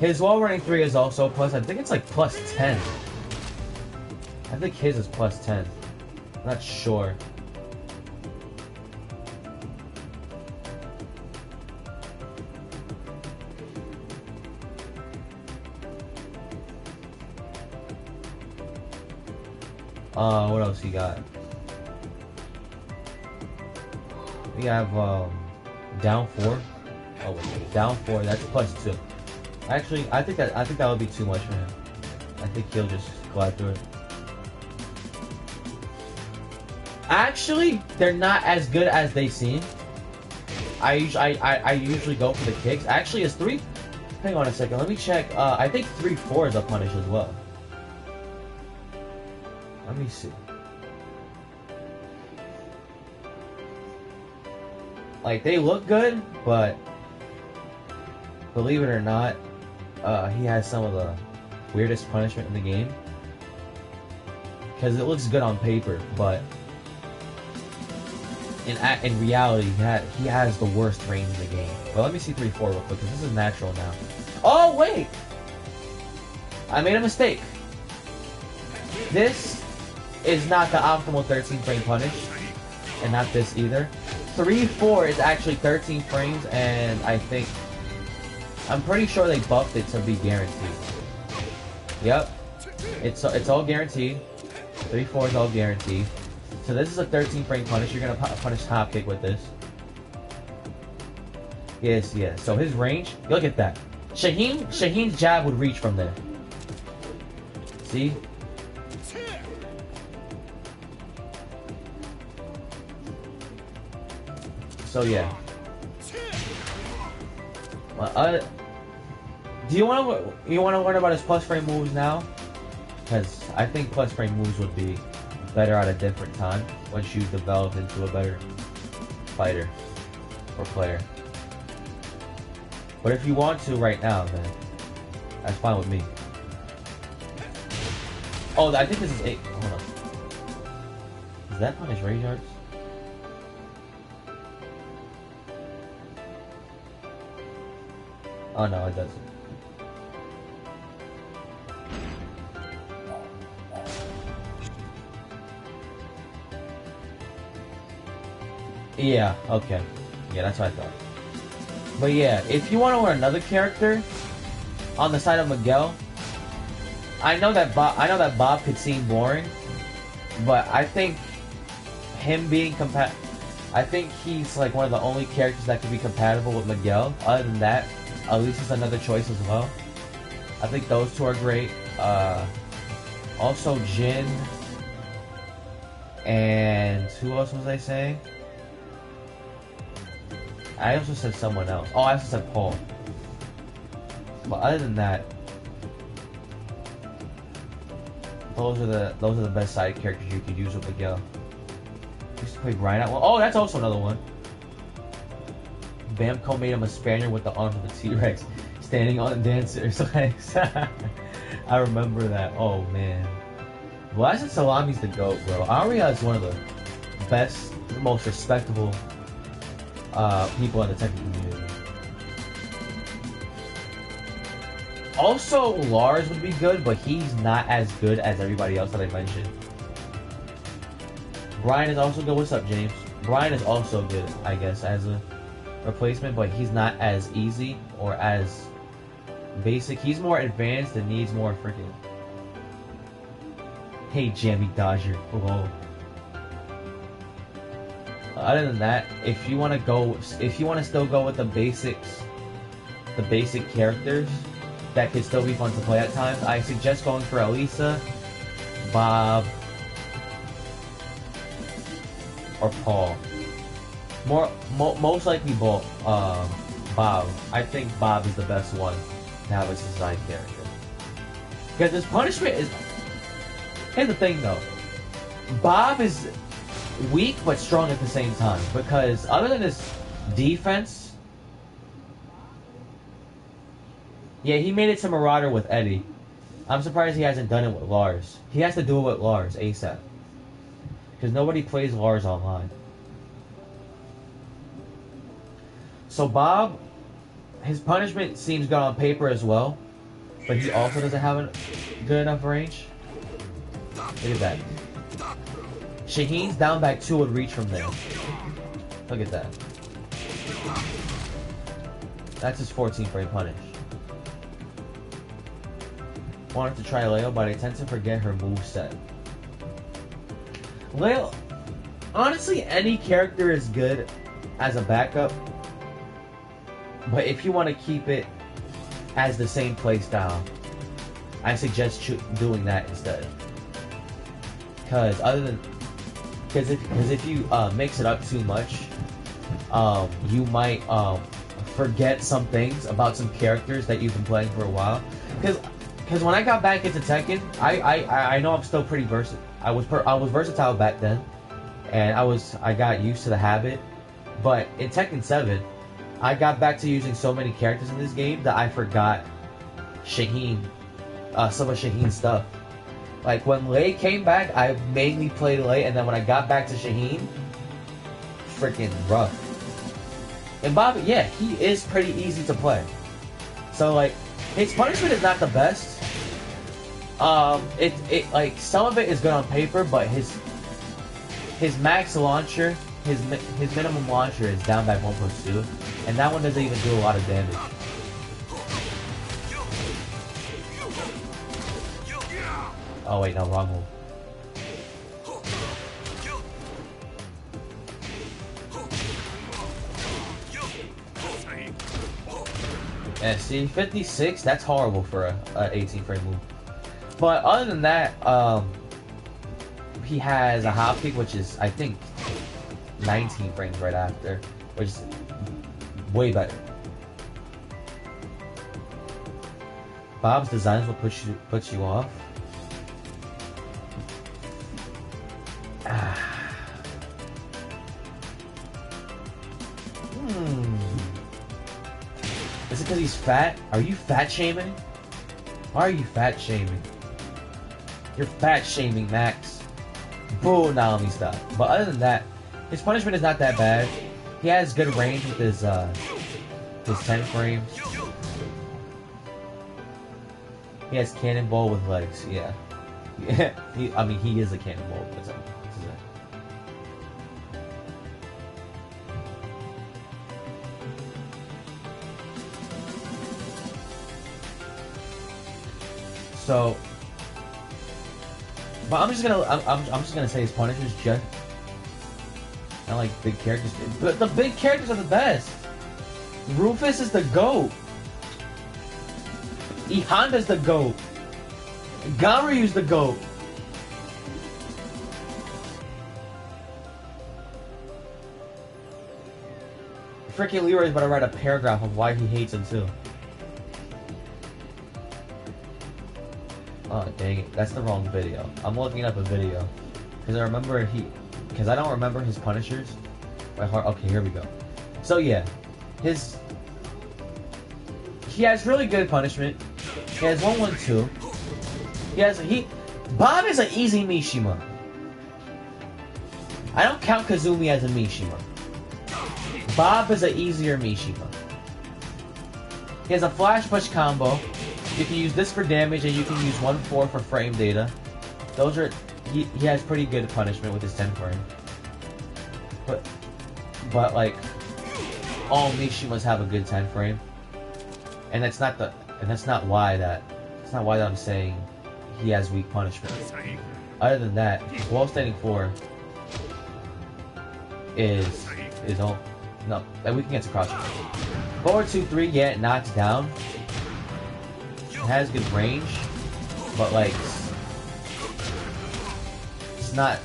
Speaker 1: His wall running 3 is also plus, I think it's like plus 10. I think his is plus 10. I'm not sure. What else you got? We have down 4. Oh wait, down 4. That's plus 2. Actually, I think that would be too much for him. I think he'll just glide through it. Actually, they're not as good as they seem. I usually go for the kicks. Actually, it's 3. Hang on a second. Let me check. I think 3-4 is a punish as well. Let me see. Like, they look good, but believe it or not, he has some of the weirdest punishment in the game. Because it looks good on paper, but in reality, he has the worst range in the game. But let me see 3-4 real quick, because this is natural now. Oh, wait! I made a mistake. This is not the optimal 13 frame punish, and not this either. 3-4 is actually 13 frames, and I'm pretty sure they buffed it to be guaranteed. Yep, it's all guaranteed. 3-4 is all guaranteed. So this is a 13 frame punish. You're gonna punish hop kick with this. Yes. So his range, look at that. Shaheen's jab would reach from there. See? So yeah. Well, do you want to learn about his plus frame moves now? Because I think plus frame moves would be better at a different time once you develop into a better fighter or player. But if you want to right now, then that's fine with me. Oh, I think this is 8. Hold on. Is that on his rage arts?
Speaker 5: Oh no, it doesn't. Yeah, okay. Yeah, that's what I thought. But yeah, if you want to learn another character on the side of Miguel, I know that Bob could seem boring, but I think him being I think he's like one of the only characters that could be compatible with Miguel. Other than that, Elise is another choice as well. I think those two are great. Also Jin, and who else was I saying? I also said someone else. Oh, I also said Paul. But other than that, those are the best side characters you could use with Miguel. Used to play Brian out. Well, oh, that's also another one. Bamco made him a Spaniard with the arms of a T-Rex, standing on Dancer's legs. I remember that. Oh man. Well, I said Salami's the GOAT, bro. Aria is one of the best, most respectable people in the Tekken community. Also, Lars would be good, but he's not as good as everybody else that I mentioned. Brian is also good. What's up, James? Brian is also good, I guess, as a replacement, but he's not as easy or as basic. He's more advanced and needs more freaking. Hey, Jammy Dodger. Whoa. Other than that, if you want to still go with the basic characters that could still be fun to play at times, I suggest going for Elisa, Bob, or Paul. Most likely Bob. I think Bob is the best one to have as a side character. Because his punishment is... Here's the thing though. Bob is weak but strong at the same time. Because other than his defense... Yeah, he made it to Marauder with Eddie. I'm surprised he hasn't done it with Lars. He has to do it with Lars ASAP. Because nobody plays Lars online. So Bob, his punishment seems good on paper as well. But he also doesn't have a good enough range. Look at that. Shaheen's down back 2 would reach from there. Look at that. That's his 14 frame punish. Wanted to try Leo, but I tend to forget her moveset. Leo, honestly, any character is good as a backup. But if you want to keep it as the same playstyle, I suggest doing that instead. Because if you mix it up too much, you might forget some things about some characters that you've been playing for a while. Because when I got back into Tekken, I know I'm still pretty versatile. I was versatile back then, and I got used to the habit. But in Tekken 7, I got back to using so many characters in this game that I forgot Shaheen, some of Shaheen's stuff. Like when Lei came back, I mainly played Lei, and then when I got back to Shaheen, freaking rough. And Bob, yeah, he is pretty easy to play. So like, his punishment is not the best. Like some of it is good on paper, but his max launcher, his minimum launcher is down back 1+2, and that one doesn't even do a lot of damage. Oh wait, no, wrong move. Yeah, see, 56, that's horrible for a 18 frame move. But other than that, he has a hop kick, which is, I think, 19 frames right after, which is way better. Bob's designs will put you off. Is it because he's fat? Are you fat shaming? Why are you fat shaming? You're fat shaming, Max. Boo, now let me stop. But other than that, his punishment is not that bad. He has good range with his 10 frames. He has cannonball with legs. Yeah. Yeah. I mean, he is a cannonball. That's it. So, but I'm just gonna say his Punisher's just not like big characters, but the big characters are the best. Rufus is the GOAT. E Honda's the GOAT. Garyu's the GOAT. Freaking Leroy's about to write a paragraph of why he hates him too. Oh dang it, that's the wrong video. I'm looking up a video. Because I don't remember his Punishers by heart. Okay, here we go. So yeah, he has really good punishment. He has 1-1-2. Bob is an easy Mishima. I don't count Kazumi as a Mishima. Bob is an easier Mishima. He has a flash push combo. You can use this for damage, and you can use 1-4 for frame data. Those are he has pretty good punishment with his 10 frame. But like all Mishimas have a good 10 frame, and that's not why I'm saying he has weak punishment. Other than that, wall standing 4 is all no that we can get across. Forward 2-3, yeah, it knocks down. It has good range, but like it's not.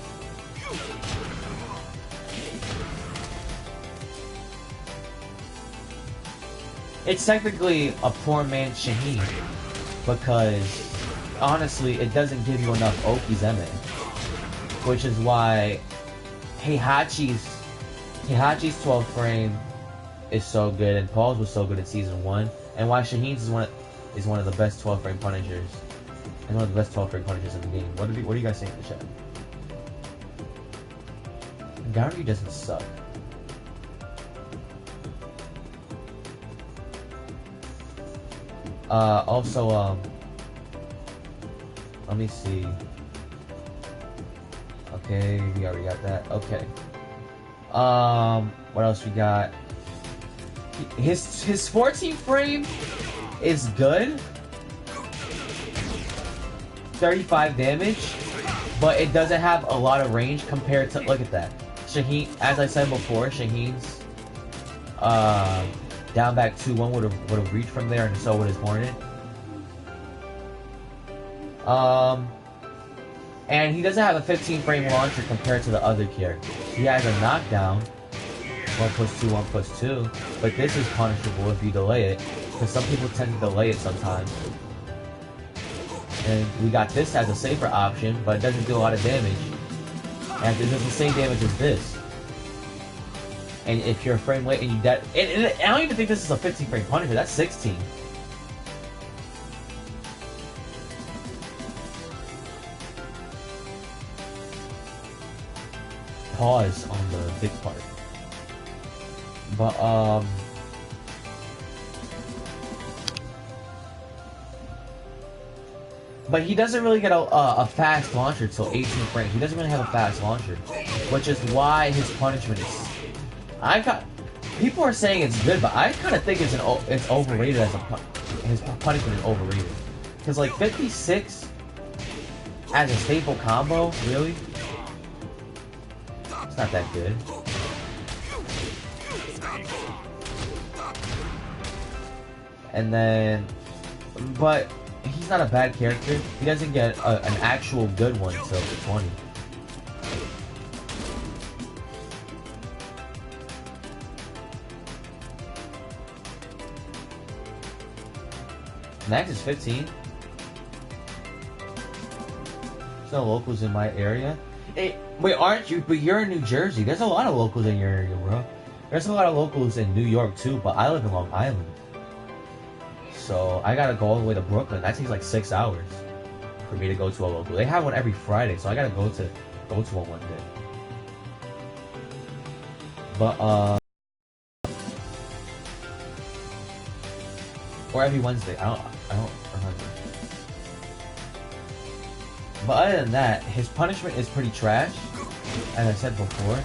Speaker 5: It's technically a poor man's Shaheen, because honestly, it doesn't give you enough Okizeme, which is why Heihachi's 12 frame is so good, and Paul's was so good in season 1, and why Shaheen's is one of the best 12 frame punishers, and one of the best 12 frame punishers in the game. What do you guys think in the chat? Garyu doesn't suck. Also, let me see. Okay, we already got that. Okay. What else we got? His 14 frame is good. 35 damage, but it doesn't have a lot of range compared to, look at that. Shaheen, as I said before, Shaheen's down back 2-1 would have reached from there, and so would his Hornet. And he doesn't have a 15 frame launcher compared to the other characters. He has a knockdown, 1+2, 1+2, but this is punishable if you delay it, because some people tend to delay it sometimes. And we got this as a safer option, but it doesn't do a lot of damage. And it does the same damage as this. And if you're a frame late and you dead, and I don't even think this is a 15 frame punisher, that's 16. Pause on the big part. But he doesn't really get a fast launcher till 18 frames. He doesn't really have a fast launcher, which is why his punishment is. People are saying it's good, but I kind of think it's overrated as his punishment is overrated. Because like 56 as a staple combo, really, it's not that good. And then, but he's not a bad character. He doesn't get an actual good one until the 20. Max is 15. There's no locals in my area. Hey, wait, aren't you? But you're in New Jersey. There's a lot of locals in your area, bro. There's a lot of locals in New York too, but I live in Long Island. So I gotta go all the way to Brooklyn. That takes like 6 hours for me to go to a local. They have one every Friday, so I gotta go to one day. But or every Wednesday. I don't remember. But other than that, his punishment is pretty trash, as I said before.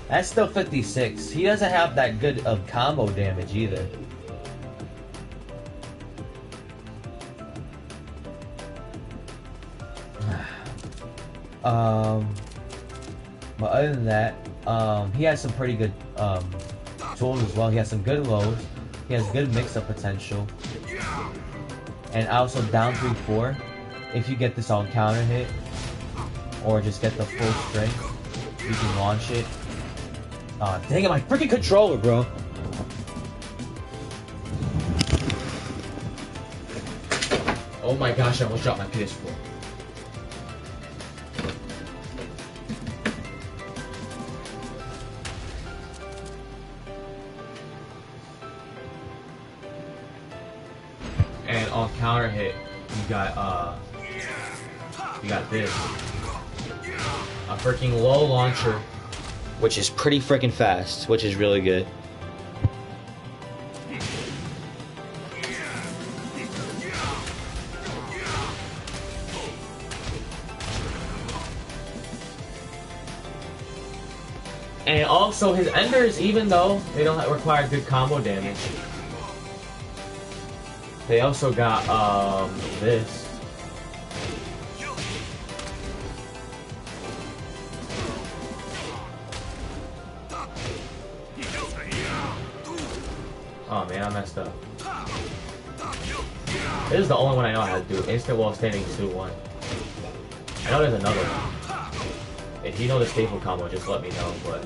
Speaker 5: That's still 56. He doesn't have that good of combo damage either. But other than that, he has some pretty good tools as well. He has some good lows. He has good mix-up potential. And also down 3-4, if you get this on counter hit, or just get the full strength, you can launch it. Dang it, my freaking controller, bro. Oh my gosh, I almost dropped my PS4. And on counter hit, you got this. A freaking low launcher, which is pretty freaking fast, which is really good. And also his enders, even though they don't require good combo damage, they also got this. Oh man, I messed up. This is the only one I know how to do. Instant wall standing 2-1. I know there's another one. If you know the staple combo, just let me know, but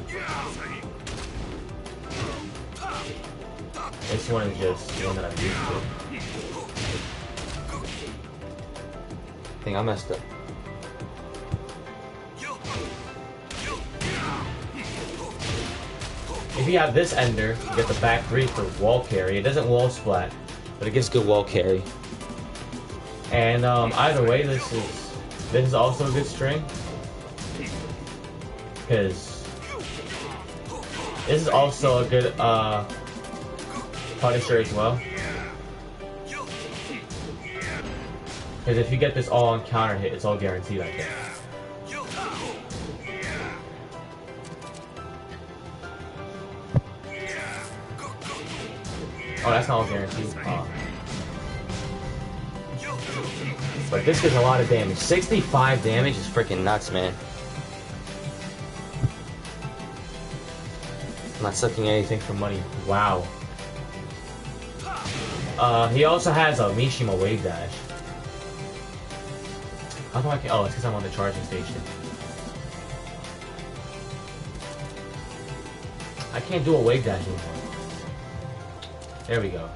Speaker 5: this one is just the one that I'm used to. I think I messed up. If you have this ender, you get the back 3 for wall carry. It doesn't wall splat, but it gives good wall carry. And either way, this is also a good string, because this is also a good Punisher as well. Because if you get this all on counter hit, it's all guaranteed, I think. Oh, that's not all guaranteed. But this does a lot of damage. 65 damage is freaking nuts, man. I'm not sucking anything for money. Wow. He also has a Mishima Wave Dash. How do I get? Oh, it's because I'm on the charging station. I can't do a Wave Dash anymore. There we go.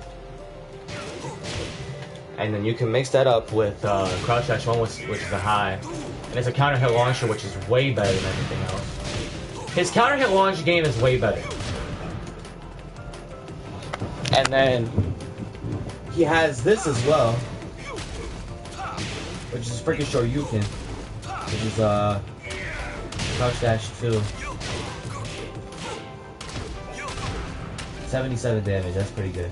Speaker 5: And then you can mix that up with Crouch Dash 1, which is a high. And it's a counter hit launcher, which is way better than everything else. His counter hit launch game is way better. And then he has this as well, which is freaking Shoryuken, which is Crouch Dash 2. 77 damage, that's pretty good.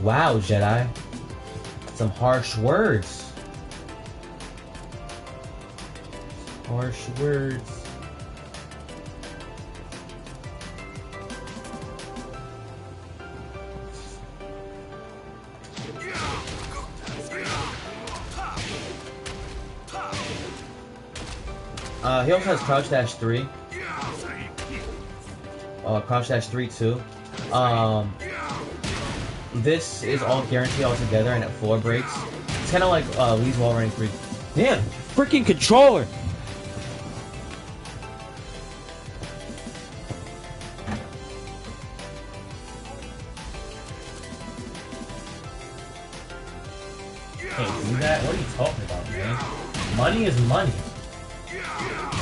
Speaker 5: Wow, Jedi. Some harsh words. Harsh words. He also has Crouch Dash 3. Crouch Dash 3 too. This is all guaranteed altogether, and it floor breaks. It's kind of like Lee's Wall Running 3. Damn, freaking controller! Can't do that? What are you talking about, man? Money is money.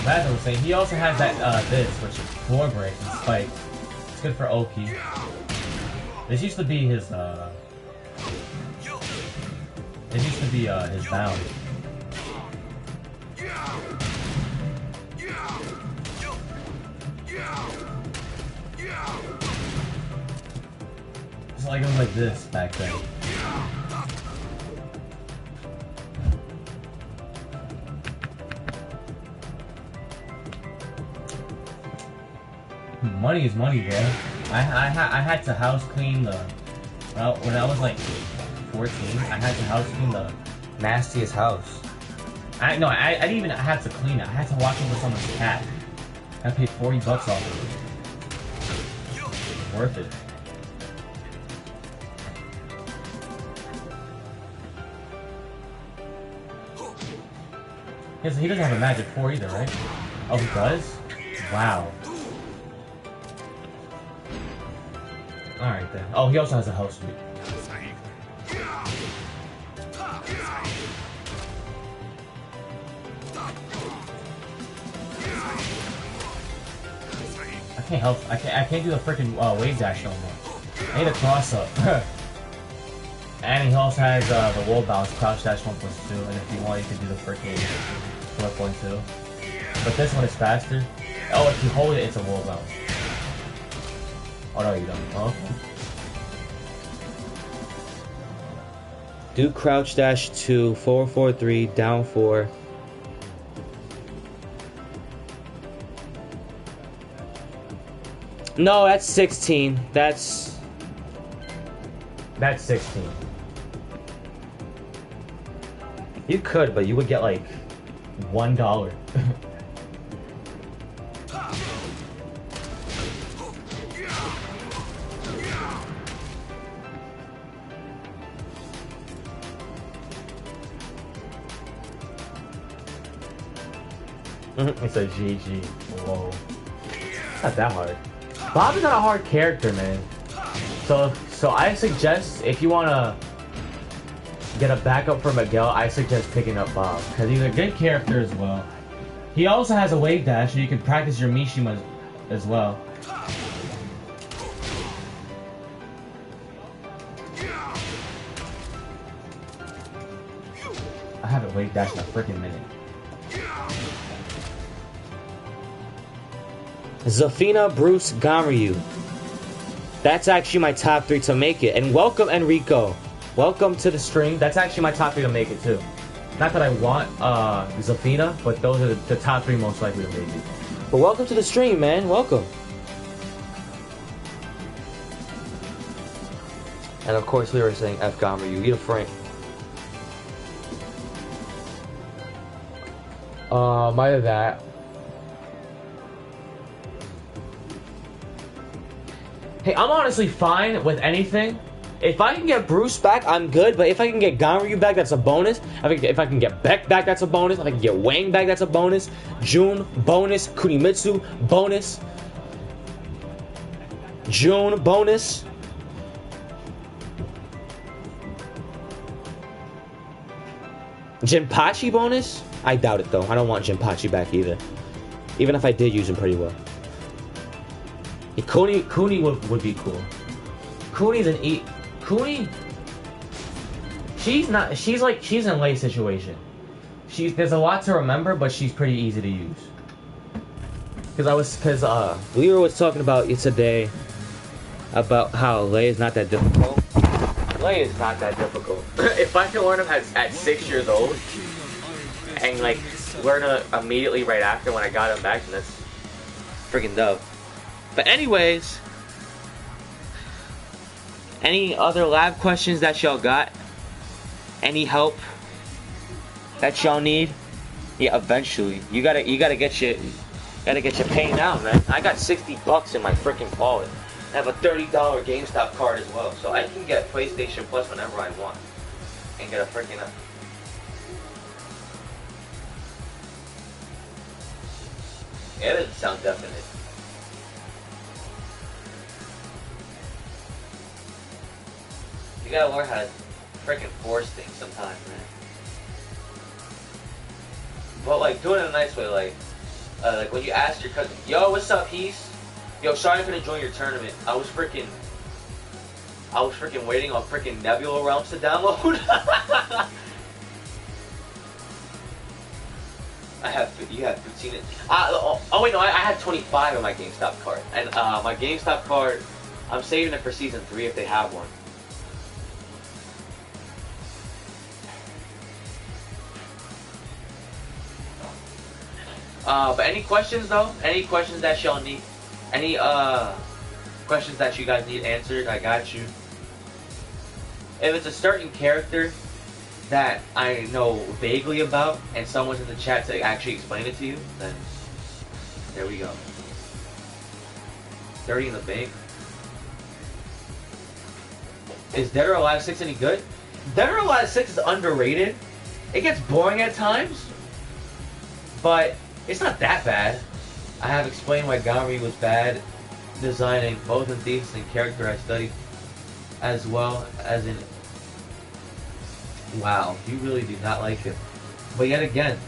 Speaker 5: That's what I'm saying. He also has that this, which is floor break and spike. It's good for Oki. This used to be his
Speaker 1: It used to be his bound. It's like it was like this back then. Money is money, bro. I had to house clean the when I was like 14. I had to house clean the nastiest house. I didn't even have to clean it. I had to watch over someone's cat. I paid $40 off of it. Worth it. He doesn't have a magic 4 either, right? Oh, he does? Wow. Alright then. Oh, he also has a house suite. I can't do the freaking wave dash no more. I need a cross up. And he also has the wall bounce, crouch dash 1+2, and if you want you can do the freaking 4.2. But this one is faster. Oh, if you hold it, it's a wall bounce. Oh no, you don't. Oh, okay. Do crouch dash 2, 4-4-3, down 4. No, that's 16. That's 16. You could, but you would get like $1. It's a GG. Whoa. It's not that hard. Bob is not a hard character, man. So I suggest if you wanna get a backup for Miguel, I suggest picking up Bob because he's a good character as well. He also has a wave dash, so you can practice your Mishima as well. I haven't wave dashed in a freaking minute. Zafina, Bruce, Gamaryu. That's actually my top 3 to make it. And welcome, Enrico. Welcome to the stream. That's actually my top 3 to make it, too. Not that I want Zafina, but those are the top 3 most likely to make it. But welcome to the stream, man. Welcome. And of course, we were saying F Gamaryu. Eat a Frank. Either that. Hey, I'm honestly fine with anything. If I can get Bruce back, I'm good. But if I can get Gamaryu back, that's a bonus. If I can get Beck back, that's a bonus. If I can get Wang back, that's a bonus. June, bonus. Kunimitsu, bonus. June, bonus. Jinpachi bonus? I doubt it, though. I don't want Jinpachi back either. Even if I did use him pretty well. Kuni would be cool. Kuni's an eat. Kuni. She's in a late situation. There's a lot to remember, but she's pretty easy to use. Because Leroy was talking about it today about how Lei is not that difficult. Lei is not that difficult. If I can learn him at 6 years old and like learn him immediately right after when I got him back, then that's freaking dope. But anyways, any other lab questions that y'all got? Any help that y'all need? Yeah, eventually. You gotta get your pay now, man. I got $60 in my freaking wallet. I have a $30 GameStop card as well, so I can get PlayStation Plus whenever I want and get a freaking. Yeah, that doesn't sound definite. You gotta learn how to freaking force things sometimes, man. But like, do it in a nice way, like when you ask your cousin, "Yo, what's up, Heath? Yo, sorry I couldn't join your tournament. I was
Speaker 5: I was freaking waiting on freaking Nebula Realms to download. You have 15 it. Oh wait, no, I had 25 in my GameStop card, and my GameStop card, I'm saving it for season 3 if they have one. But any questions though? Any questions that y'all need? Any questions that you guys need answered? I got you. If it's a certain character that I know vaguely about, and someone's in the chat to actually explain it to you, then there we go. 30 in the bank. Is Dead or Alive 6 any good? Dead or Alive 6 is underrated. It gets boring at times, but it's not that bad. I have explained why Ganryu was bad designing, both in themes and character I studied, as well as in... Wow, you really do not like him. But yet again,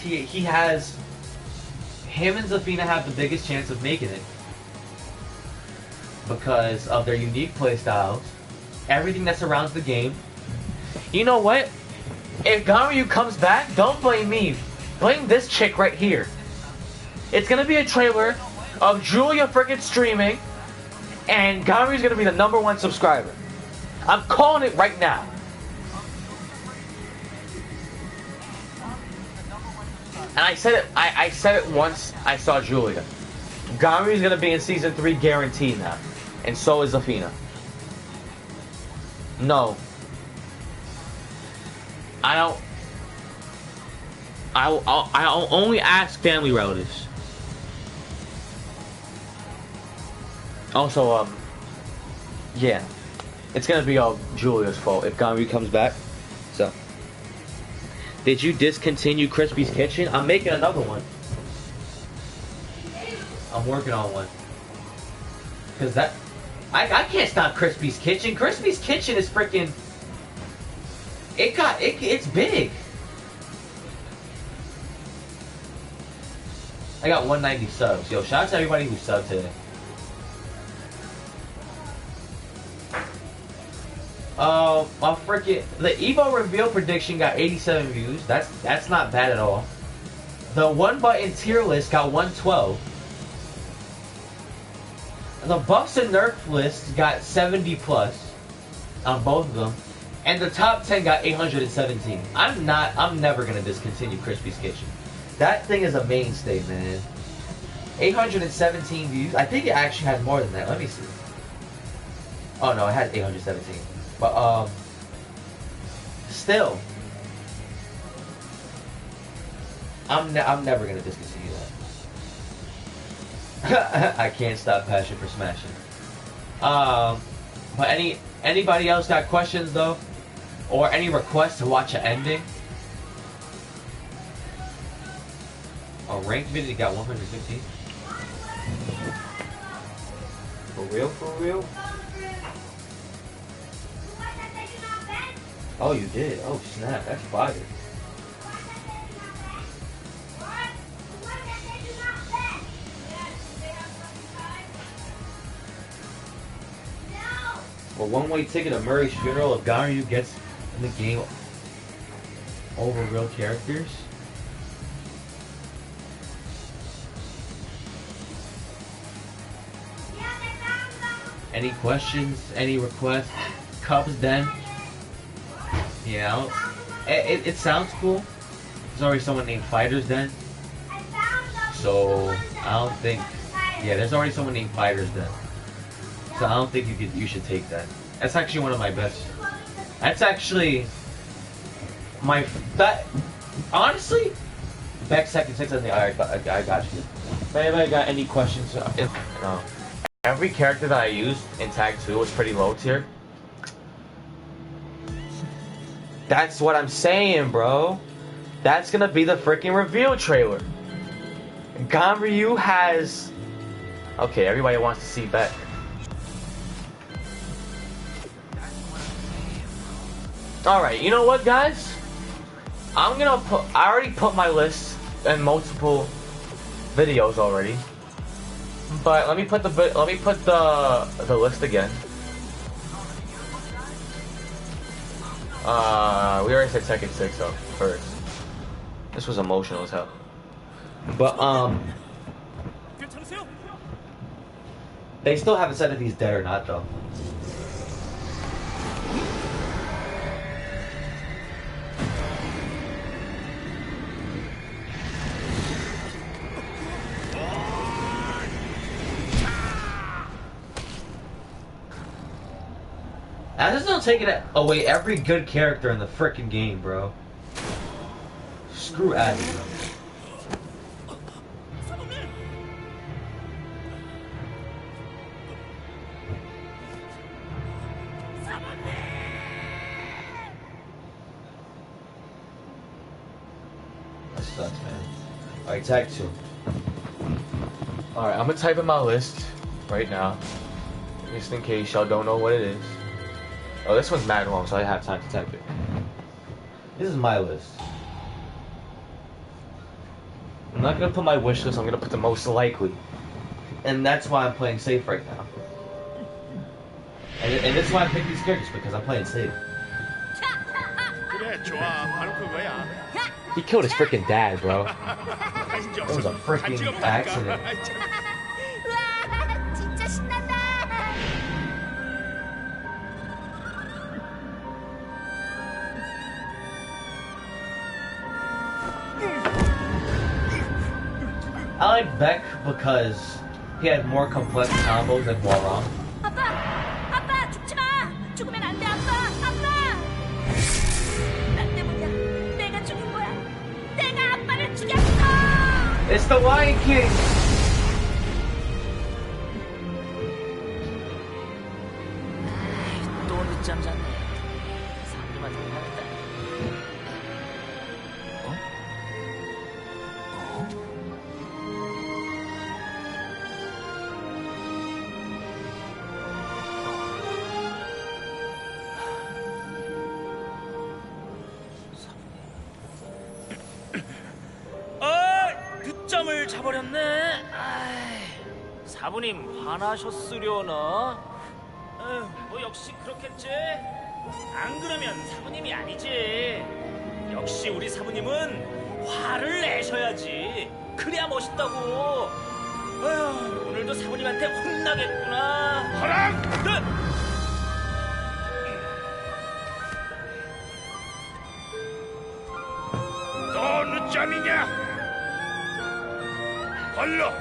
Speaker 5: he has... Him and Zafina have the biggest chance of making it, because of their unique playstyles, everything that surrounds the game. You know what? If Ganryu comes back, don't blame me. Blame this chick right here. It's gonna be a trailer of Julia freaking streaming, and Ganryu's gonna be the #1 subscriber. I'm calling it right now. And I said it. I said it once I saw Julia. Ganryu's gonna be in season 3 guaranteed now, and so is Zafina. No, I don't. I'll only ask family relatives. Also, yeah, it's gonna be all Julia's fault if Ganryu comes back. So, did you discontinue Crispy's Kitchen? I'm making another one. I'm working on one. Cause that, I can't stop Crispy's Kitchen. Crispy's Kitchen is freaking. It's big. I got 190 subs. Yo, shout out to everybody who subbed today. My freaking the Evo reveal prediction got 87 views. That's not bad at all. The one button tier list got 112. The buffs and nerf list got 70 plus on both of them, and the top 10 got 817. I'm never gonna discontinue Crispy's Kitchen. That thing is a mainstay, man. 817 views. I think it actually has more than that. Let me see. Oh no, it has 817. But still, I'm never gonna discontinue that. I can't stop passion for smashing. But anybody else got questions though, or any requests to watch an ending? A ranked video got 115. For real? For real? Oh, you did? Oh, snap. That's fire. For one-way ticket to Murray's funeral, if Ganryu gets in the game over real characters. Any questions? Any requests? Cubs Den? Yeah, it sounds cool. There's already someone named Fighters Den. So, I don't think... Yeah, there's already someone named Fighters Den. So I don't think you should take that. That's actually one of my best. That's actually... Honestly... Back second, 6, I got you. If anybody got any questions... Every character that I used in Tag 2 was pretty low tier. That's what I'm saying, bro. That's gonna be the freaking reveal trailer. Ganryu has... Okay, everybody wants to see Beck. Alright, you know what, guys? I already put my list in multiple videos already. But let me put the list again.
Speaker 6: We already said Tekken 6 though, first. This was emotional as hell.
Speaker 5: But they still haven't said if he's dead or not though. I just don't take it away every good character in the frickin' game, bro. Screw Abby, bro. That sucks, man. Alright, tag 2.
Speaker 6: Alright, I'm gonna type in my list right now. Just in case y'all don't know what it is. Oh, this one's mad long, so I have time to type it.
Speaker 5: This is my list. I'm not gonna put my wish list, I'm gonna put the most likely. And that's why I'm playing safe right now. And that's why I picked these characters, because I'm playing safe.
Speaker 6: He killed his freaking dad, bro.
Speaker 5: It was a freaking accident.
Speaker 3: 와, 진짜 신난다.
Speaker 5: I like Beck because he had more complex combos than Warong.
Speaker 3: 아빠, 아빠 죽지 마. 죽으면 안 돼, 아빠, 아빠. 나 때문이야. 내가 죽인 거야. 내가 아빠를 죽였어.
Speaker 5: It's the Lion King!
Speaker 7: 또 늦잠 잤네. 사람들만 당하겠다. 늦잠을 자버렸네. 사부님 화나셨으려나? 뭐 역시 그렇겠지. 안 그러면 사부님이 아니지. 역시 우리 사부님은 화를 내셔야지. 그래야 멋있다고. 오늘도 사부님한테 혼나겠구나. 허락!
Speaker 8: 또 늦잠이냐? 걸러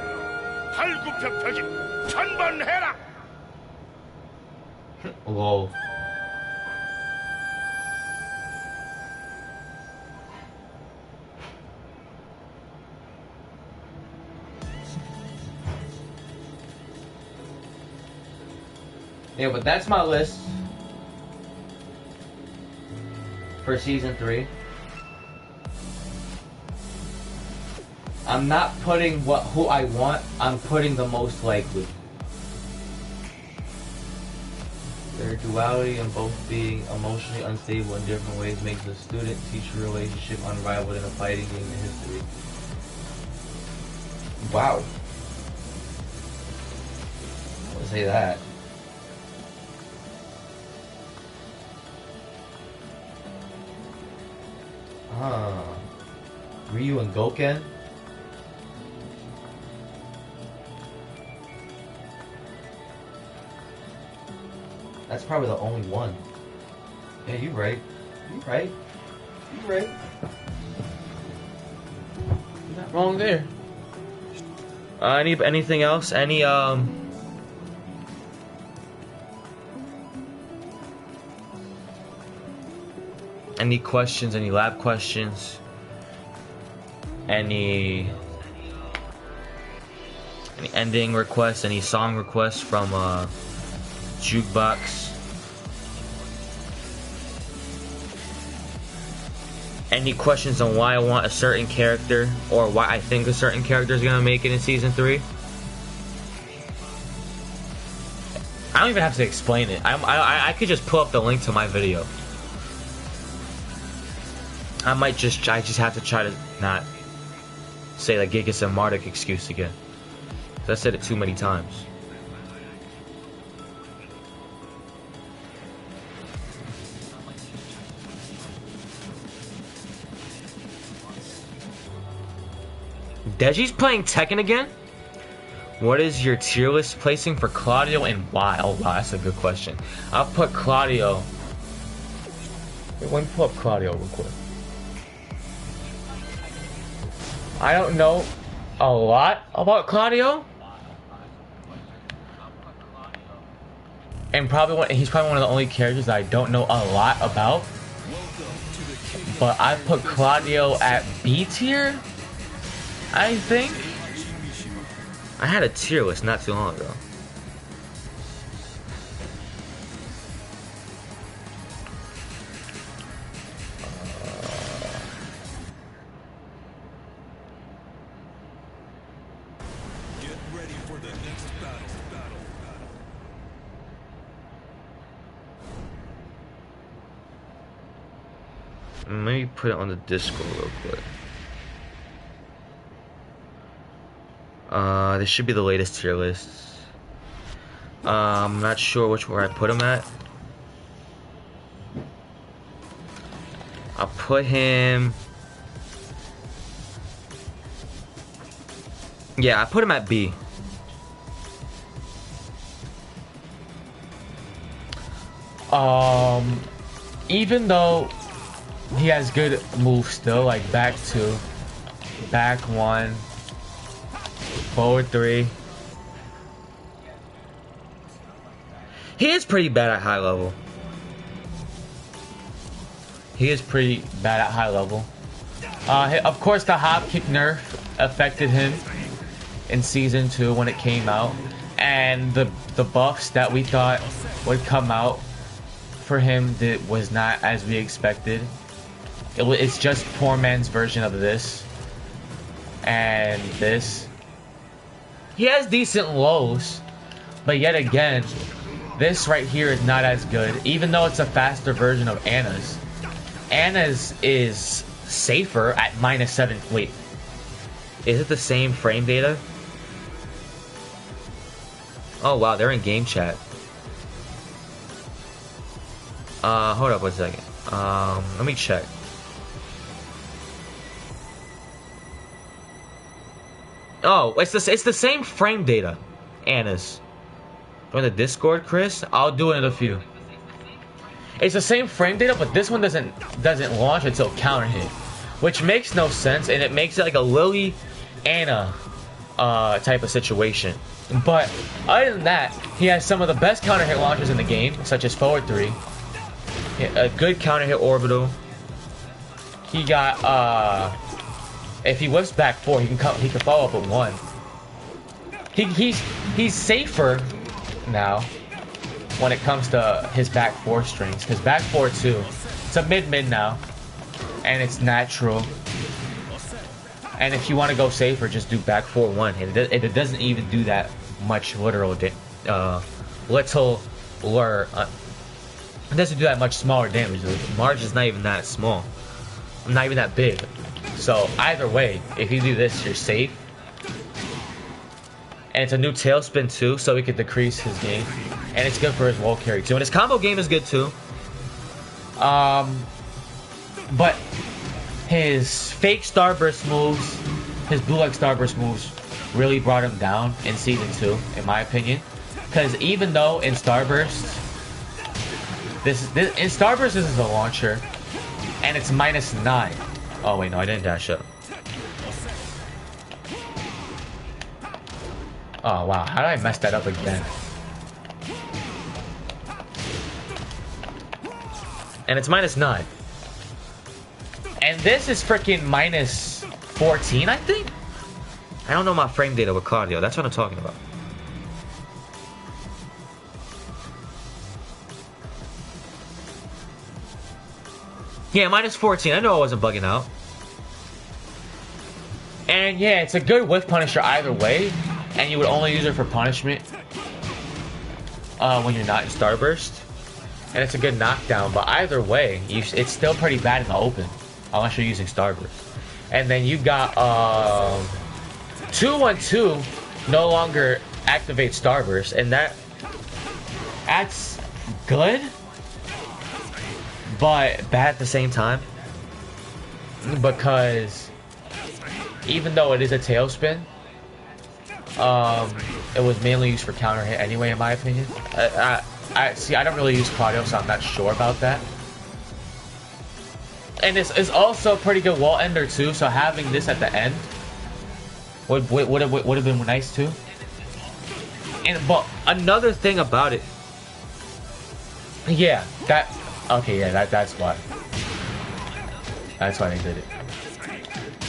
Speaker 8: 팔굽혀펴기 1000번 해라.
Speaker 5: Whoa. Yeah, but that's my list for season 3. I'm not putting who I want, I'm putting the most likely. Their duality in both being emotionally unstable in different ways makes the student-teacher relationship unrivaled in a fighting game in history. Wow. I would say that. Ryu and Goken? That's probably the only one. Yeah, you're right. You're right. You're right. You're not wrong there. Anything else? Any questions? Any lab questions? Any ending requests? Any song requests from Jukebox? Any questions on why I want a certain character or why I think a certain character is gonna make it in season 3? I don't even have to explain it. I could just pull up the link to my video. I just have to try to not say the Gigas and Marduk excuse again. 'Cause I said it too many times.
Speaker 6: Deji's playing Tekken again? What is your tier list placing for Claudio and why? Oh wow, that's a good question. I'll put Claudio. Wait, let me pull up Claudio real quick. I don't know a lot about Claudio. And he's probably one of the only characters that I don't know a lot about. But I put Claudio at B tier, I think. I had a tier list not too long ago.
Speaker 2: Get ready for the next battle.
Speaker 6: Let me put it on the Discord real quick. This should be the latest tier list. I'm not sure where I put him at. I'll put him. Yeah, I put him at B. Even though he has good moves still, like back 2, back 1, forward 3. He is pretty bad at high level. Of course, the hop kick nerf affected him in season 2 when it came out, and the buffs that we thought would come out for him was not as we expected. It's just poor man's version of this and this. He has decent lows, but yet again, this right here is not as good, even though it's a faster version of Anna's. Anna's is safer at -7. Wait, is it the same frame data? Oh wow, they're in game chat. Hold up 1 second. Let me check. Oh, it's the same frame data. Anna's. Join the Discord, Chris. I'll do it in a few. It's the same frame data, but this one doesn't launch until counter hit, which makes no sense, and it makes it like a Lily Anna type of situation. But other than that, he has some of the best counter hit launchers in the game, such as forward 3, a good counter hit orbital. He got if he whips back 4, he can follow up with 1. He's safer now when it comes to his back 4 strings, because back 4 too, it's a mid now, and it's natural. And if you want to go safer, just do back 4-1. It doesn't even do that much literal it doesn't do that much smaller damage. The margin is not even that small, not even that big. So either way, if you do this, you're safe. And it's a new tailspin too, so he could decrease his game. And it's good for his wall carry too. And his combo game is good too. But his fake starburst moves, his blue like starburst moves, really brought him down in season 2, in my opinion. Because even though in starburst, this is a launcher, and it's -9. Oh wait, no, I didn't dash up. Oh wow, how did I mess that up again? And it's -9. And this is freaking -14, I think? I don't know my frame data with Claudio. That's what I'm talking about. Yeah, -14. I know I wasn't bugging out. And yeah, it's a good whiff punisher either way. And you would only use it for punishment when you're not in Starburst. And it's a good knockdown, but either way, it's still pretty bad in the open. Unless you're using Starburst. And then you got 212 no longer activates Starburst, and that's good, but bad at the same time, because even though it is a tailspin, it was mainly used for counter hit anyway, in my opinion. I see. I don't really use Claudio, so I'm not sure about that. And it's also a pretty good wall ender too. So having this at the end would have been nice too. But another thing about it, yeah, that's why. That's why they did it.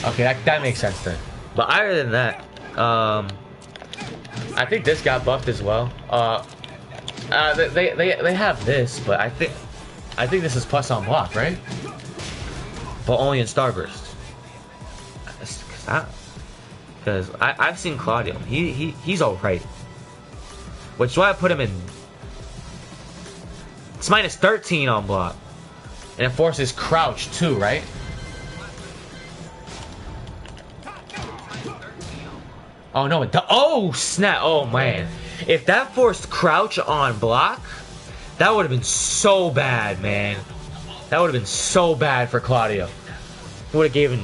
Speaker 6: Okay, that makes sense then. But other than that, I think this got buffed as well. They have this, but I think this is plus on block, right? But only in Starburst. Because I've seen Claudio. He's alright. Which is why I put him in. It's minus 13 on block. And it forces crouch too, right? Oh no, oh snap, oh man. If that forced crouch on block, that would have been so bad, man. That would have been so bad for Claudio. It would have given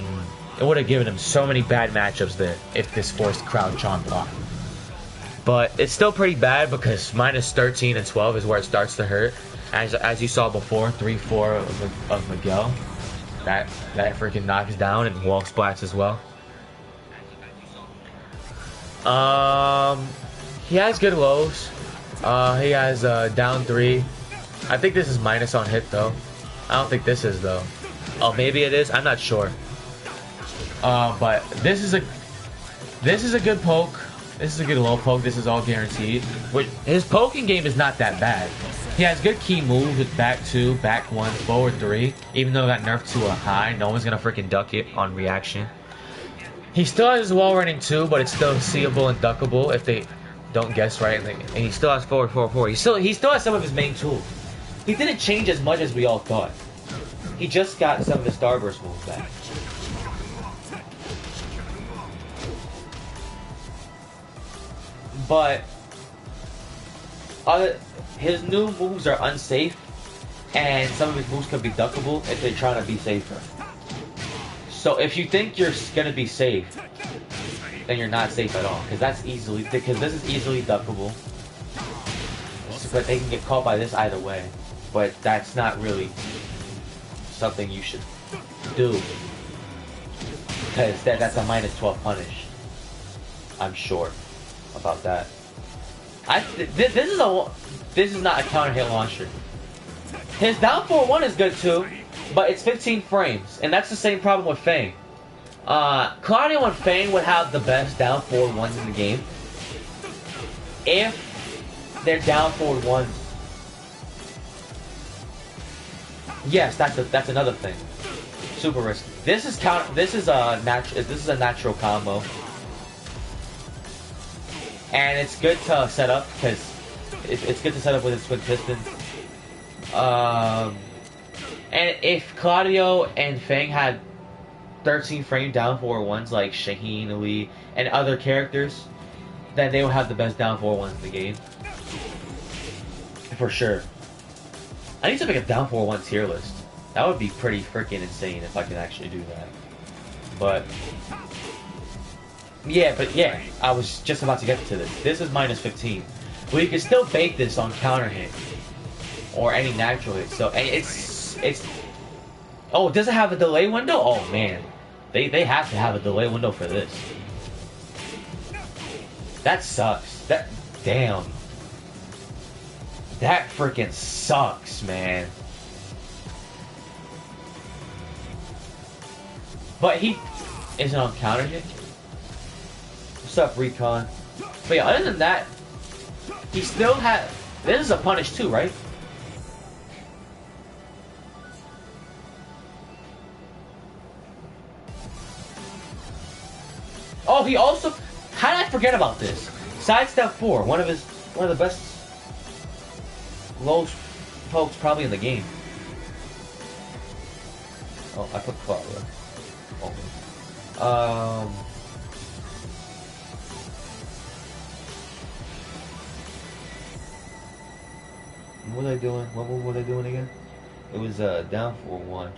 Speaker 6: him so many bad matchups there if this forced crouch on block. But it's still pretty bad because minus 13 and 12 is where it starts to hurt. As you saw before, 3-4 of Miguel. That freaking knocks down and wall splats as well. He has good lows. He has down 3. I think this is minus on hit though. I don't think this is though. Oh, maybe it is. I'm not sure. But this is a good poke. This is a good low poke. This is all guaranteed. His poking game is not that bad. He has good key moves with back 2, back 1, forward 3. Even though it got nerfed to a high, no one's gonna freaking duck it on reaction. He still has his wall running too, but it's still seeable and duckable if they don't guess right. And he still has forward 4-4. He still has some of his main tools. He didn't change as much as we all thought. He just got some of his Starburst moves back. But his new moves are unsafe, and some of his moves could be duckable if they're trying to be safer. So if you think you're gonna be safe, then you're not safe at all, because this is easily duckable. But they can get caught by this either way. But that's not really something you should do, because that's a minus 12 punish. I'm sure about that. This is not a counter hit launcher. His down 4-1 is good too, but it's 15 frames, and that's the same problem with Fang. Claudio and Fang would have the best down 4-1s in the game if they're down 4-1s. Yes, that's another thing. Super risky. This is a natural combo. And it's good to set up because it's good to set up with a twin piston. And if Claudio and Fang had 13 frame down 4-1s like Shaheen, Ali, and other characters, then they would have the best down 4-1s in the game. For sure. I need to make a down 4-1 tier list. That would be pretty freaking insane if I could actually do that. But yeah, I was just about to get to this. This is minus 15. But you can still bait this on counter hit. Or any natural hit. So it's oh, does it have a delay window? Oh man. They have to have a delay window for this. That sucks. Damn. That freaking sucks, man. But he isn't on counter hit. What's up, Recon? But yeah, other than that, he still had. This is a punish too, right? Oh, he also. How did I forget about this? Sidestep 4, one of the best low pokes probably in the game. Oh, I put Claudio. Oh. What was I doing? What was I doing again? It was down 4-1.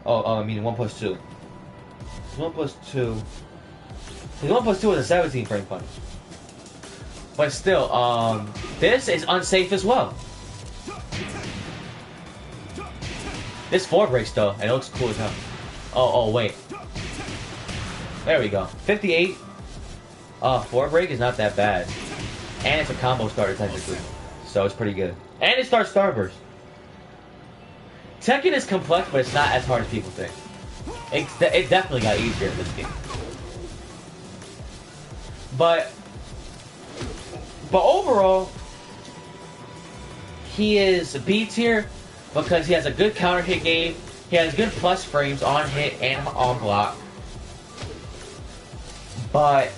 Speaker 6: I mean 1 plus 2. 1 plus 2. 1 plus 2 is a 17 frame punch. But still, this is unsafe as well. This 4 breaks though, and it looks cool as hell. Oh, wait. There we go. 58. 4 break is not that bad. And it's a combo starter technically. So it's pretty good. And it starts Starburst. Tekken is complex, but it's not as hard as people think. It definitely got easier in this game. But overall, he is B tier because he has a good counter hit game. He has good plus frames on hit and on block. But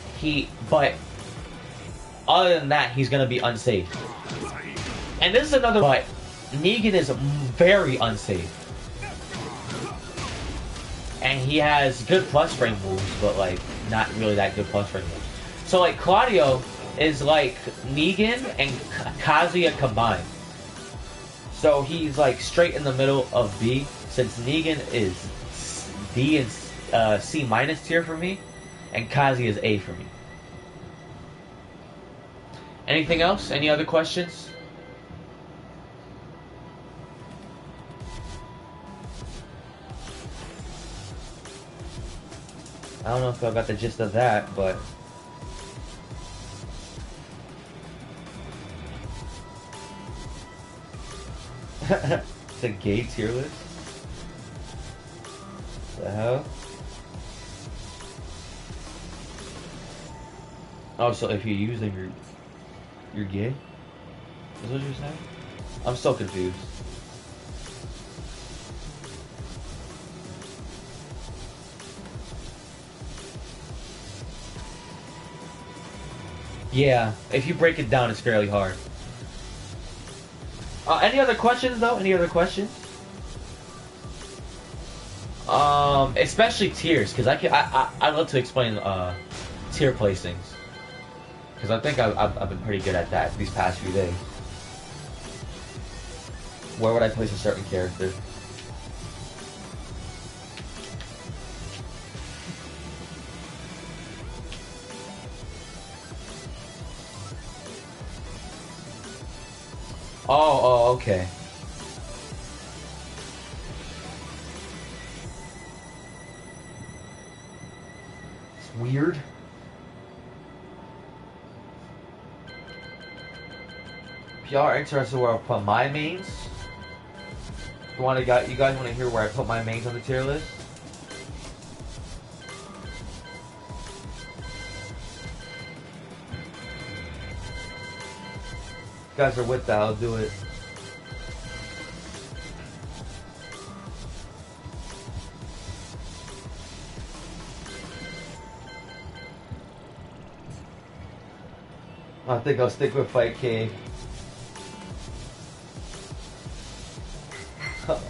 Speaker 6: other than that, he's gonna be unsafe. And this is another. But Negan is very unsafe. And he has good plus frame moves, but like not really that good plus frame moves. So like Claudio is like Negan and Kazuya combined. So he's like straight in the middle of B, since Negan is D and C minus tier for me, and Kazuya is A for me. Anything else? Any other questions? I don't know if I got the gist of that, but it's a gay tier list? What the hell? Oh, so if you use them, you're gay? Is what you're saying? I'm so confused. Yeah, if you break it down, it's fairly hard. Any other questions though? Any other questions? Especially tiers, because I love to explain tier placings, because I think I've been pretty good at that these past few days. Where would I place a certain character? Oh, okay. It's weird. If y'all are interested where I put my mains, you guys want to hear where I put my mains on the tier list? If you guys are with that, I'll do it. I think I'll stick with Fight K. I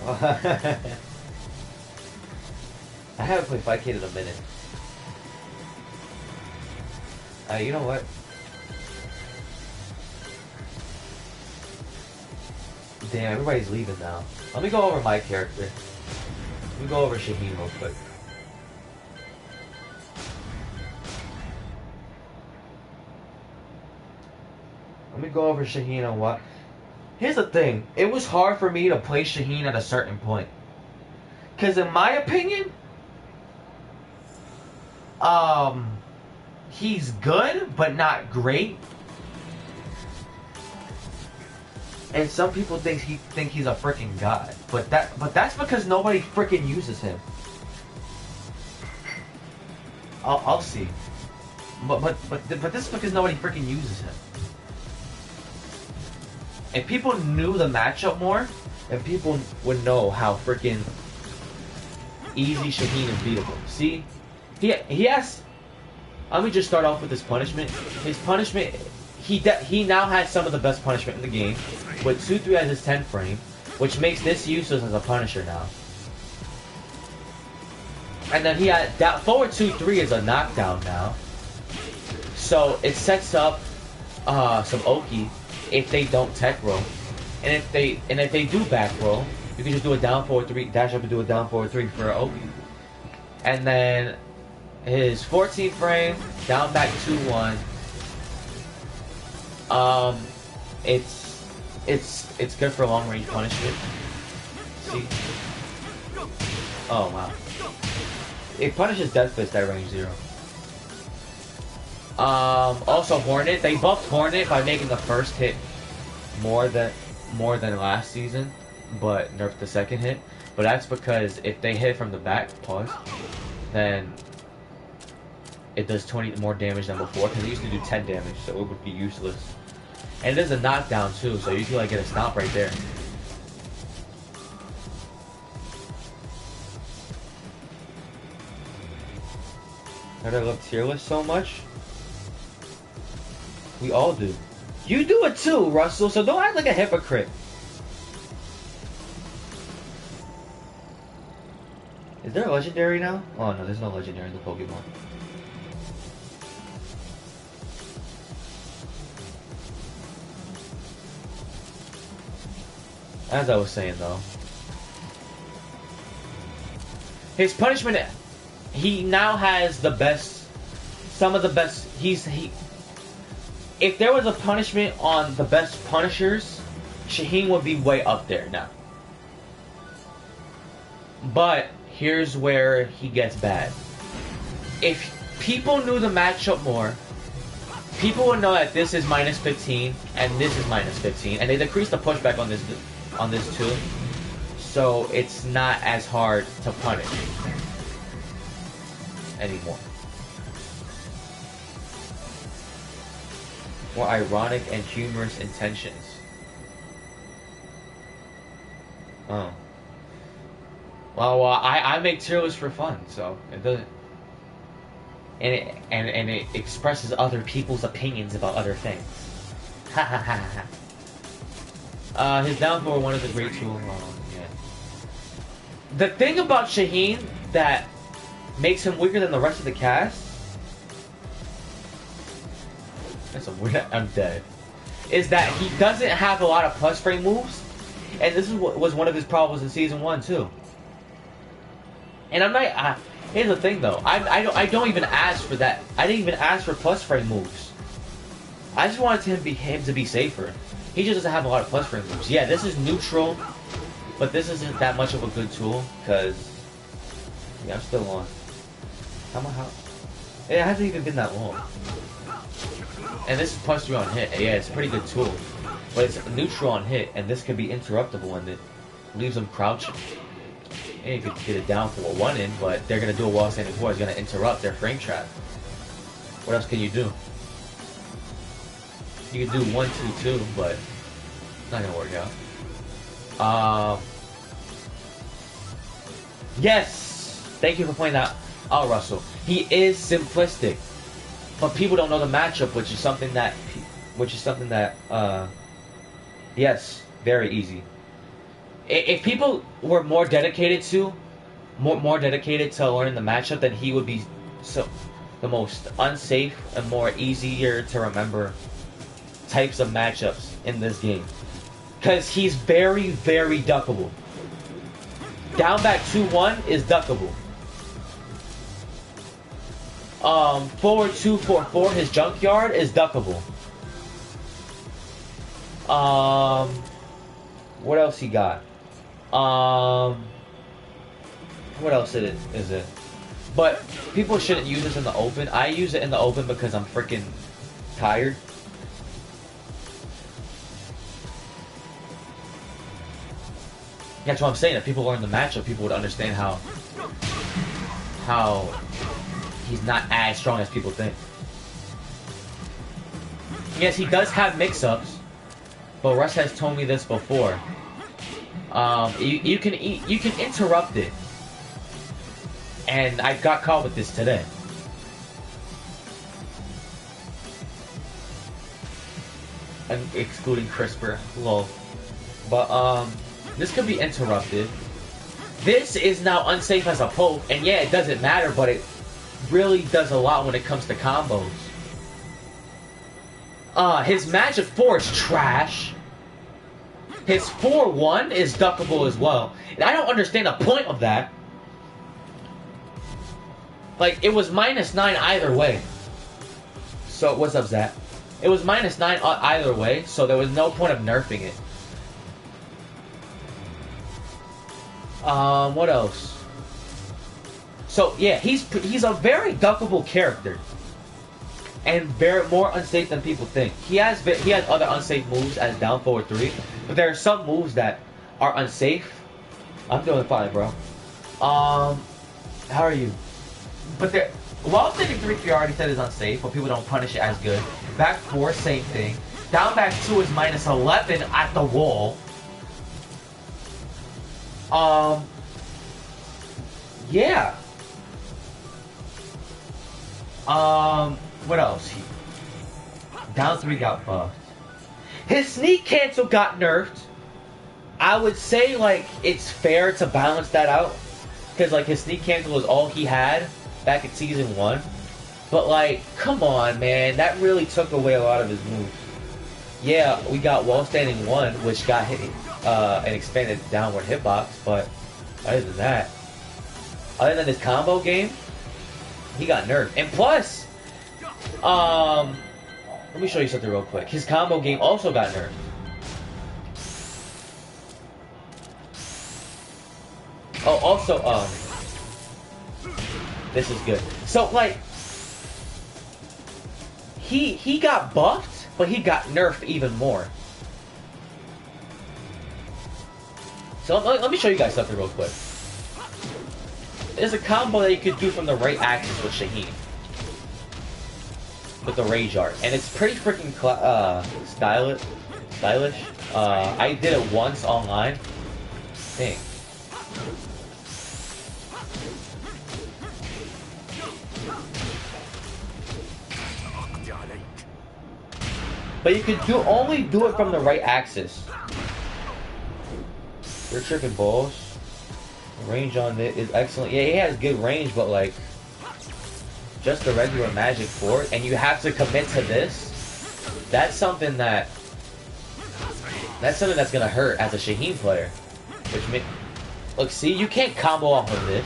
Speaker 6: haven't played Fight K in a minute. You know what? Damn, everybody's leaving now. Let me go over my character. Let me go over Shaheen real quick. Let me go over Shaheen and what. Here's the thing. It was hard for me to play Shaheen at a certain point. Because in my opinion, he's good, but not great. And some people think he's a freaking god. But that's because nobody freaking uses him. I'll see. But this is because nobody freaking uses him. If people knew the matchup more, then people would know how freaking easy Shaheen is beatable. See? He has... Let me just start off with his punishment. His punishment... He now has some of the best punishment in the game. With 2-3 as his 10th frame, which makes this useless as a punisher now. And then he had forward 2-3 is a knockdown now. So it sets up some Oki if they don't tech roll. And if they do back roll, You can just do a down forward 3, dash up and do a down forward 3 for OP. And then his 14 frame, down back 2-1. It's good for long range punishment. See? Oh wow. It punishes Death Fist at range 0. Also Hornet. They buffed Hornet by making the first hit more than last season, but nerfed the second hit. But that's because if they hit from the back, then it does 20 more damage than before, because it used to do 10 damage, so it would be useless. And it is a knockdown too, so you can like get a stomp right there. Why do I love tier list so much? We all do. You do it too, Russell, so don't act like a hypocrite. Is there a legendary now? Oh no, there's no legendary in the Pokemon. As I was saying though, his punishment, he now has the best, some of the best. If there was a punishment on the best punishers, Shaheen would be way up there now. But here's where he gets bad. If people knew the matchup more, people would know that this is minus 15 and this is minus 15, and they decreased the pushback on this too, so it's not as hard to punish anymore. More ironic and humorous intentions. Oh. Well, I make tier lists for fun, so it doesn't. And it expresses other people's opinions about other things. Ha ha ha ha. His down forward 1 is a great tool. Yeah. The thing about Shaheen that makes him weaker than the rest of the cast. That's a weird. I'm dead. Is that he doesn't have a lot of plus frame moves, and this is what was one of his problems in season 1 too. And I'm not. Here's the thing though. I don't even ask for that. I didn't even ask for plus frame moves. I just wanted him to be safer. He just doesn't have a lot of plus frame moves. Yeah, this is neutral, but this isn't that much of a good tool because yeah, I'm still on. How? It hasn't even been that long. And this is plus 3 on hit. Yeah, it's a pretty good tool, but it's neutral on hit, and this could be interruptible, and it leaves them crouching. And you could get it down for a 1 in, but they're gonna do a wall standing 4. It's gonna interrupt their frame trap. What else can you do? You can do 1-2-2, but it's not gonna work out. Yes! Thank you for pointing that out, Russell. He is simplistic, but people don't know the matchup, which is something that, yes, very easy. If people were more dedicated to learning the matchup, then he would be the most unsafe and more easier to remember types of matchups in this game. Because he's very, very duckable. Down back 2-1 is duckable. Forward 2-4-4, his junkyard is duckable. What else he got? What else is it? But people shouldn't use this in the open. I use it in the open because I'm freaking tired. That's what I'm saying. If people learn the matchup, people would understand how he's not as strong as people think. Yes, he does have mix-ups, but Russ has told me this before. You can interrupt it, and I got caught with this today. I'm excluding CRISPR, lol. But this could be interrupted. This is now unsafe as a poke, and yeah, it doesn't matter, but it really does a lot when it comes to combos. His Magic 4 is trash. His 4-1 is duckable as well. And I don't understand the point of that. Like, it was -9 either way. So, what's up, Zach? It was -9 either way, so there was no point of nerfing it. What else? So, yeah, he's a very duckable character. And very more unsafe than people think. He has other unsafe moves as down forward 3, but there are some moves that are unsafe. I'm doing fine, bro. How are you? But there, while taking 3 we already said is unsafe, but people don't punish it as good. Back 4, same thing. Down back 2 is -11 at the wall. Yeah. What else? Down 3 got buffed. His sneak cancel got nerfed. I would say, like, it's fair to balance that out. Because, like, his sneak cancel was all he had back in Season 1. But, like, come on, man. That really took away a lot of his moves. Yeah, we got Wall Standing 1, which got hit, an expanded downward hitbox. But, other than that, other than this combo game, he got nerfed. And plus, let me show you something real quick. His combo game also got nerfed. Oh, also, this is good. So, like, he got buffed, but he got nerfed even more. So let me show you guys something real quick. There's a combo that you could do from the right axis with Shaheen. With the Rage Art. And it's pretty freaking stylish. I did it once online. Dang. But you could only do it from the right axis. You're tripping balls. Range on it is excellent. Yeah, he has good range, but like just the regular Magic 4, and you have to commit to this. That's something that's gonna hurt as a Shaheen player. Which look, see, you can't combo off of this,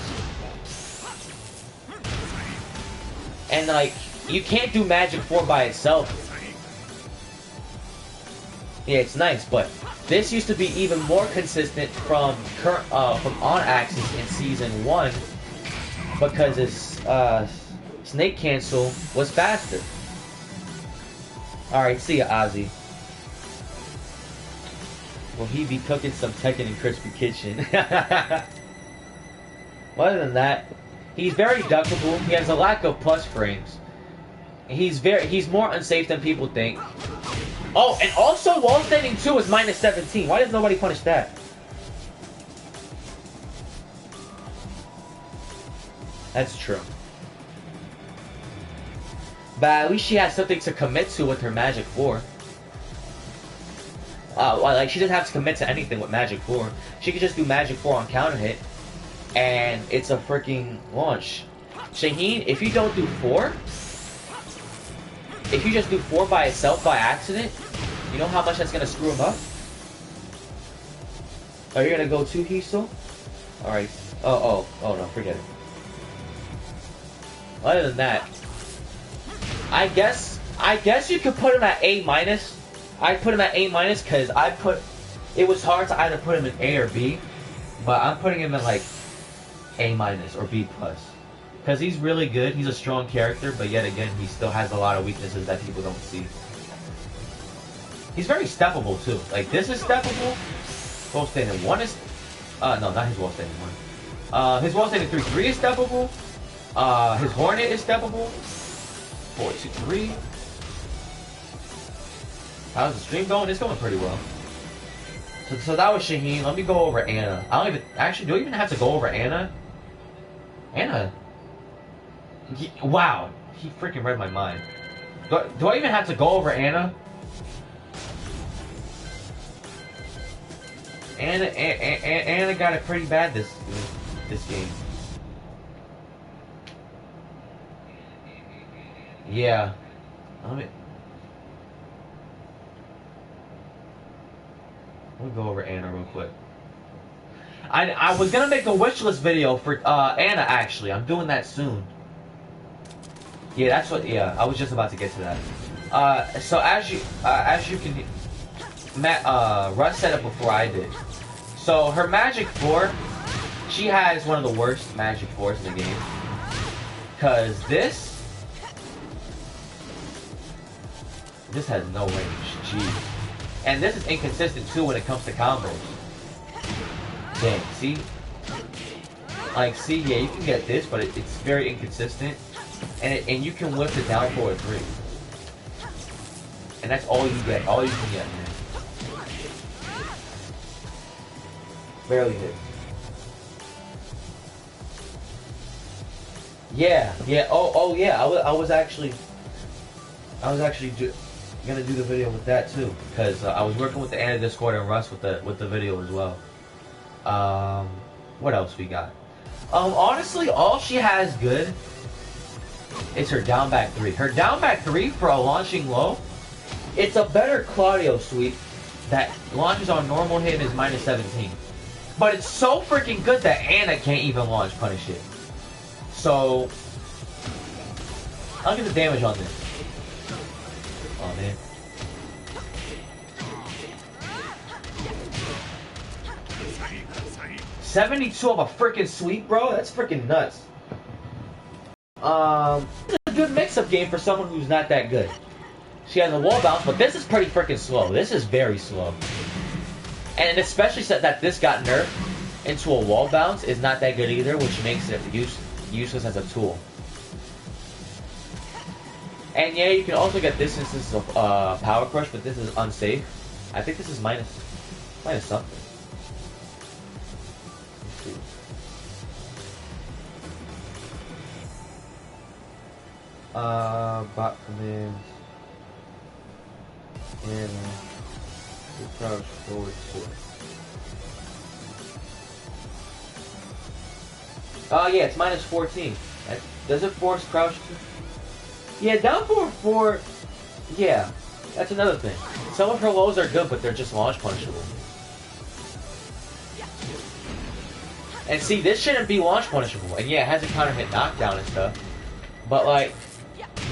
Speaker 6: and like you can't do Magic 4 by itself. Yeah, it's nice, but this used to be even more consistent from on axis in Season 1 because his snake cancel was faster. Alright, see ya, Ozzy. Will he be cooking some Tekken in Crispy Kitchen? Other than that, he's very duckable. He has a lack of plus frames. He's more unsafe than people think. Oh, and also Wall Standing 2 is -17. Why does nobody punish that? That's true. But at least she has something to commit to with her Magic 4. Like, she doesn't have to commit to anything with Magic 4. She could just do Magic 4 on counter hit, and it's a freaking launch. Shaheen, if you don't do 4, if you just do 4 by itself by accident, you know how much that's gonna screw him up? Are you gonna go to Hiso? Alright. Oh no, forget it. Other than that, I guess you could put him at A-. I put him at A- because it was hard to either put him in A or B, but I'm putting him in like A- or B+. Because he's really good, he's a strong character, but yet again, he still has a lot of weaknesses that people don't see. He's very steppable too. Like, this is steppable. Wall Standing 1 is... no, not his Wall Standing 1. His Wall Standing 3 is steppable. His Hornet is steppable. 4, 2, 3. How's the stream going? It's going pretty well. So that was Shaheen. Let me go over Anna. I don't even... Actually, do I even have to go over Anna? Anna... wow. He freaking read my mind. Do I even have to go over Anna? Anna got it pretty bad this game. Yeah. We'll go over Anna real quick. I was gonna make a wish list video for Anna actually. I'm doing that soon. Yeah, that's what. Yeah, I was just about to get to that. So as you can, Russ said it before I did. So her Magic 4, she has one of the worst Magic 4s in the game. Cause this has no range. Jeez. And this is inconsistent too when it comes to combos. Dang, see? Like, see, yeah, you can get this, but it's very inconsistent. And you can whip it down for a 3. And that's all you get. All you can get, man. Barely hit. Yeah. Oh, yeah. I was actually gonna do the video with that too, because I was working with the Anna Discord and Russ with the video as well. What else we got? Honestly, all she has good is her down back 3. Her down back 3 for a launching low, it's a better Claudio sweep that launches on normal hit and is minus 17. But it's so freaking good that Anna can't even launch punish it. So, I'll get the damage on this. Oh man. $72 of a freaking sweep, bro? That's freaking nuts. It's a good mix-up game for someone who's not that good. She has a wall bounce, but this is pretty freaking slow. This is very slow. And especially since that this got nerfed into a wall bounce is not that good either, which makes it useless as a tool. And yeah, you can also get this instance of Power Crush, but this is unsafe. I think this is minus something. Let's see. Bot commands. And crouch forward sword. Oh yeah, it's minus 14. Does it force crouch? Yeah, down 4. Yeah, that's another thing. Some of her lows are good, but they're just launch punishable. And see, this shouldn't be launch punishable. And yeah, it has a counter hit knockdown and stuff. But like,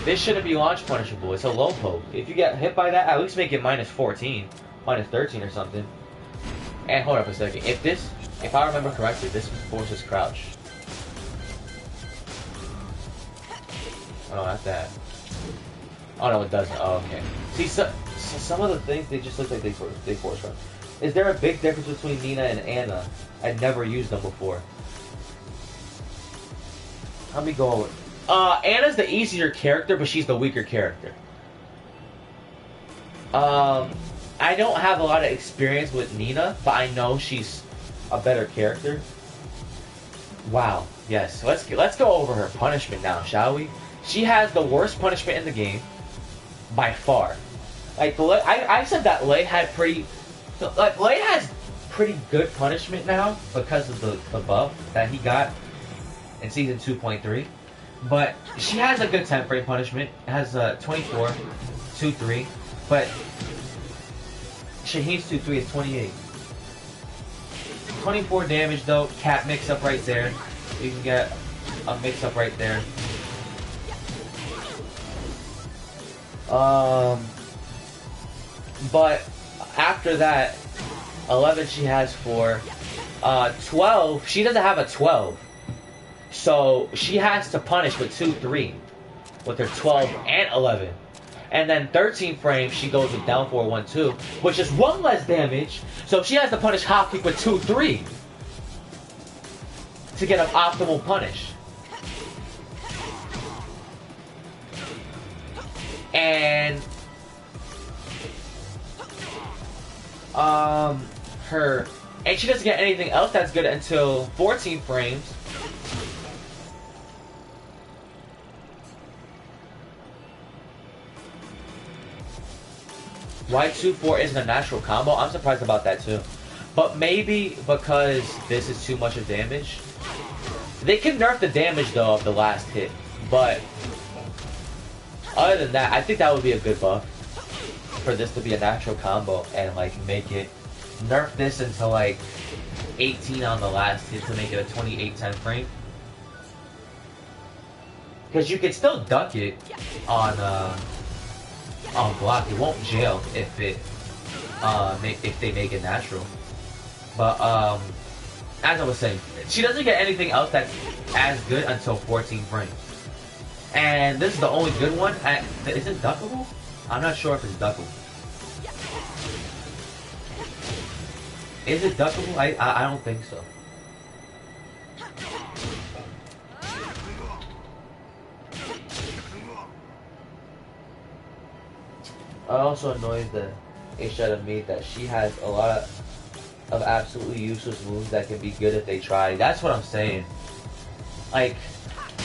Speaker 6: this shouldn't be launch punishable. It's a low poke. If you get hit by that, at least make it minus 14, minus 13 or something. And hold up a second. If I remember correctly, this forces crouch. Oh, not that. Oh no, it doesn't. Oh, okay. See, so some of the things, they just look like they force crouch. Is there a big difference between Nina and Anna? I've never used them before. Let me go over. Anna's the easier character, but she's the weaker character. I don't have a lot of experience with Nina, but I know she's a better character. Wow. Yes. Let's go over her punishment now, shall we? She has the worst punishment in the game, by far. Like I said that Lei had Lei has pretty good punishment now because of the buff that he got in season 2.3. But she has a good 10 frame punishment. It has 24, 2-3, but Shaheen's 2-3 is 28. 24 damage though. Cat mix up right there. You can get a mix up right there. But after that, 11 she has 4. 12, she doesn't have a 12. So she has to punish with 2-3 with her 12 and 11. And then 13 frames, she goes with down 4, 1-2, which is 1 less damage. So she has to punish hop kick with 2-3 to get an optimal punish. And and she doesn't get anything else that's good until 14 frames. Why 2-4 isn't a natural combo? I'm surprised about that too. But maybe because this is too much of damage. They can nerf the damage though of the last hit. But other than that, I think that would be a good buff for this to be a natural combo and like make it
Speaker 1: nerf this into like 18 on the last hit to make it a 28-10 frame. Because you can still duck it on block. It won't jail if it if they make it natural. But as I was saying, she doesn't get anything else that's as good until 14 frames. And this is the only good one. Is it duckable? I'm not sure if it's duckable. Is it duckable? I don't think so. It also annoys the ish out of me that she has a lot of absolutely useless moves that can be good if they try. That's what I'm saying. Like,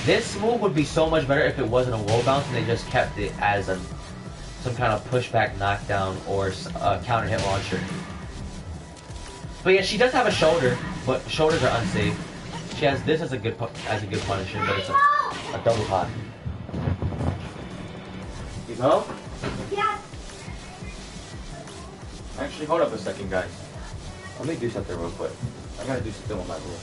Speaker 1: this move would be so much better if it wasn't a wall bounce and they just kept it as some kind of pushback knockdown or counter hit launcher. But yeah, she does have a shoulder, but shoulders are unsafe. She has this as a good punisher, but it's a double hot. You know?
Speaker 3: Yes.
Speaker 1: Actually, hold up a second, guys. Let me do something real quick. I gotta do something with my rule.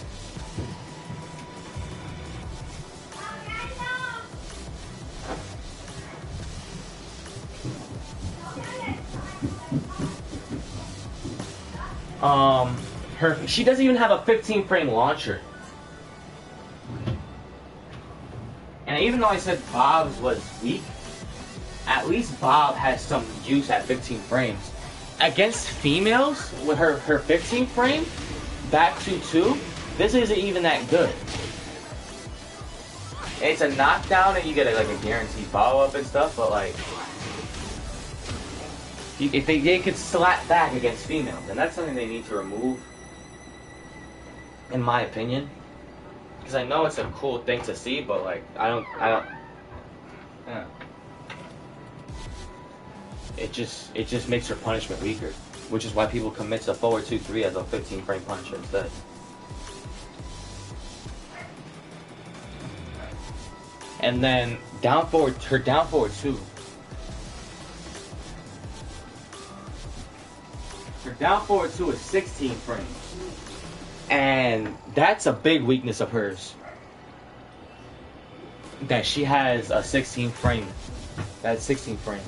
Speaker 1: She doesn't even have a 15 frame launcher. And even though I said Bob's was weak, at least Bob has some use at 15 frames. Against females, with her 15 frame, back 2-2, this isn't even that good. It's a knockdown and you get like a guaranteed follow-up and stuff, but like, if they could slap back against females, and that's something they need to remove, in my opinion. Because I know it's a cool thing to see, but like, I don't, yeah. It just makes her punishment weaker, which is why people commit to forward 2-3 as a 15 frame punisher instead. And then down forward 2. Her down forward 2 is 16 frames. And that's a big weakness of hers. That she has a 16 frame. That's 16 frames.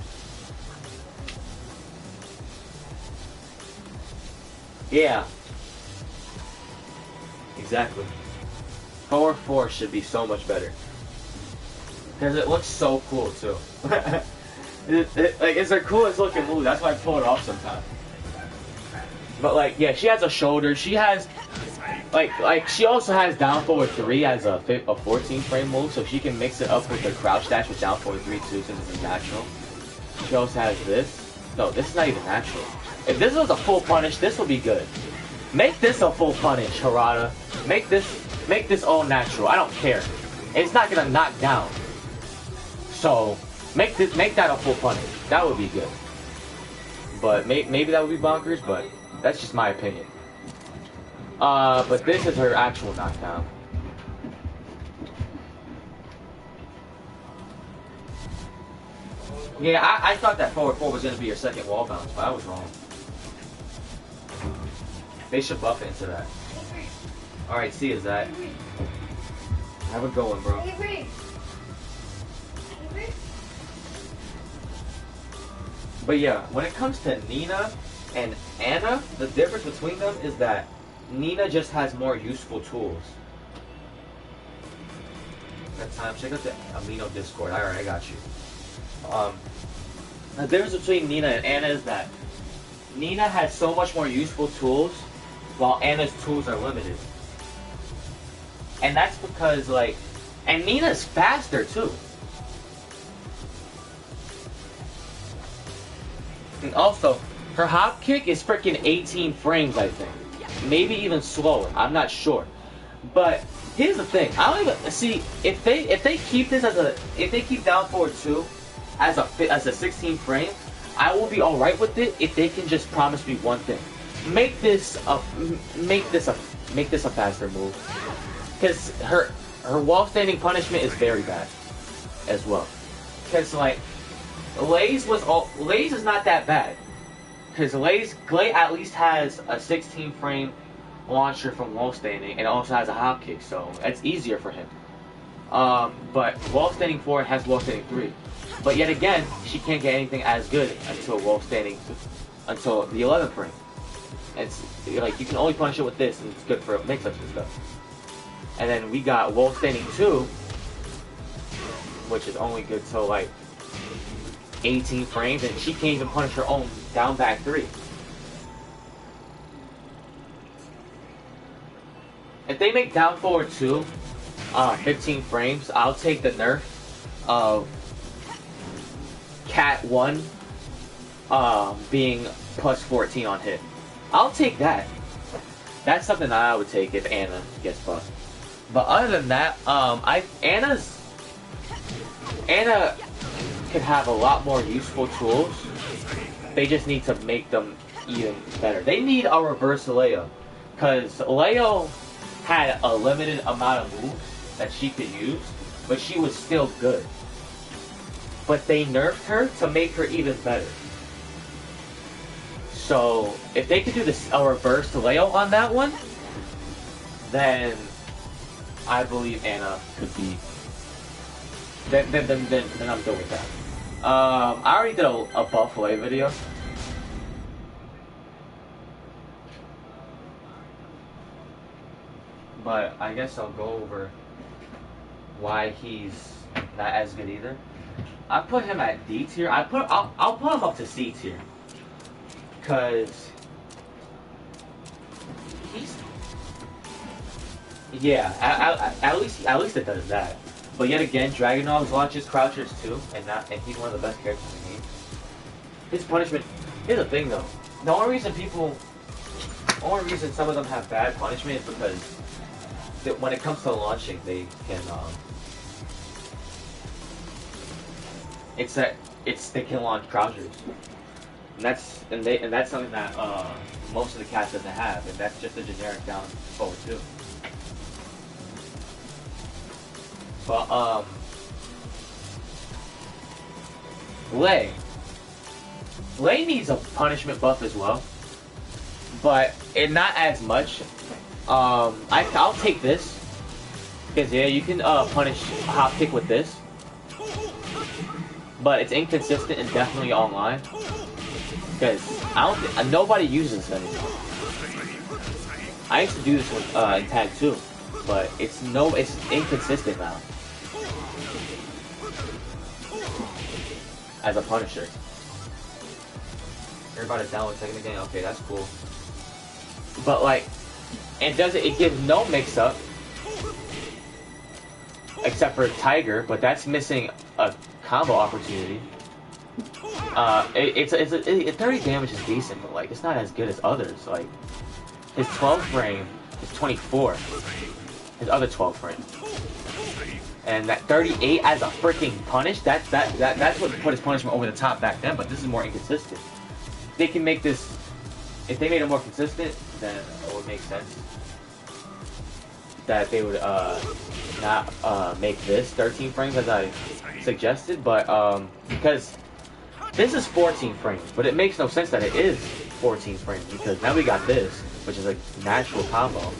Speaker 1: Yeah. Exactly. Forward 4 should be so much better. Because it looks so cool too. Like, it's her coolest looking move. That's why I pull it off sometimes. But like, yeah, she has a shoulder. She has, like she also has down forward 3 as a 14 frame move, so she can mix it up with the crouch dash with down forward 3 too, since it's natural. She also has this. No, this is not even natural. If this was a full punish, this would be good. Make this a full punish, Harada. Make this all natural. I don't care. It's not gonna knock down. So make that a full punish. That would be good. But maybe that would be bonkers, but that's just my opinion. But this is her actual knockdown. Yeah, I thought that forward 4 was gonna be your second wall bounce, but I was wrong. They should buff into that. Alright, see you, Zach. Have a good one, bro. But yeah, when it comes to Nina and Anna, the difference between them is that Nina just has more useful tools. That time, check out the Amino Discord. Alright, I got you. The difference between Nina and Anna is that Nina has so much more useful tools, while Anna's tools are limited. And that's because, like, and Nina's faster too. And also, her hop kick is freaking 18 frames, I think. Maybe even slower. I'm not sure. But here's the thing. I don't even see if they keep this if they keep down forward 2 as a 16 frame, I will be all right with it if they can just promise me one thing. Make this a faster move. Because her wall standing punishment is very bad as well. Because like Lays is not that bad.
Speaker 6: because Glay at least has a 16 frame launcher from wall standing, and also has a hop kick, so it's easier for him. But wall standing 4 has wall standing 3. But yet again, she can't get anything as good until until the 11th frame. It's like you can only punish it with this, and it's good for mix-ups and stuff. And then we got wall standing 2, which is only good till like 18 frames, and she can't even punish her own down back 3. If they make down forward 2, 15 frames, I'll take the nerf of Cat 1 being plus 14 on hit. I'll take that. That's something that I would take if Anna gets buffed. But other than that, Anna could have a lot more useful tools. They just need to make them even better. They need a reverse Leo, because Leo had a limited amount of moves that she could use, but she was still good. But they nerfed her to make her even better. So if they could do a reverse Leo on that one, then I believe Anna could be. Then I'm good with that. I already did a buff Leo video. But I guess I'll go over why he's not as good either. I put him at D tier. I'll put him up to C tier, cause he's at least it does that. But yet again, Dragunov's launches crouchers too, and he's one of the best characters in the game. His punishment. Here's the thing though. The only reason some of them have bad punishment is because when it comes to launching, they can they can launch crouchers, and that's something that most of the cats doesn't have, and that's just a generic down forward too. But Lei needs a punishment buff as well, but not as much. I'll take this, because yeah, you can punish hop kick with this, but it's inconsistent and definitely online, because nobody uses this anymore. I used to do this with in Tag 2, but it's inconsistent now as a punisher. Everybody's down with taking the game. Okay, that's cool. But like, it gives no mix-up except for Tiger, but that's missing a combo opportunity. 30 damage is decent, but like it's not as good as others. Like his 12 frame is 24. His other 12 frame, and that 38 as a freaking punish. That's what put his punishment over the top back then. But this is more inconsistent. They can make this. If they made it more consistent, then it would make sense that they would not make this 13 frames as I suggested, but because this is 14 frames, but it makes no sense that it is 14 frames, because now we got this, which is a natural combo,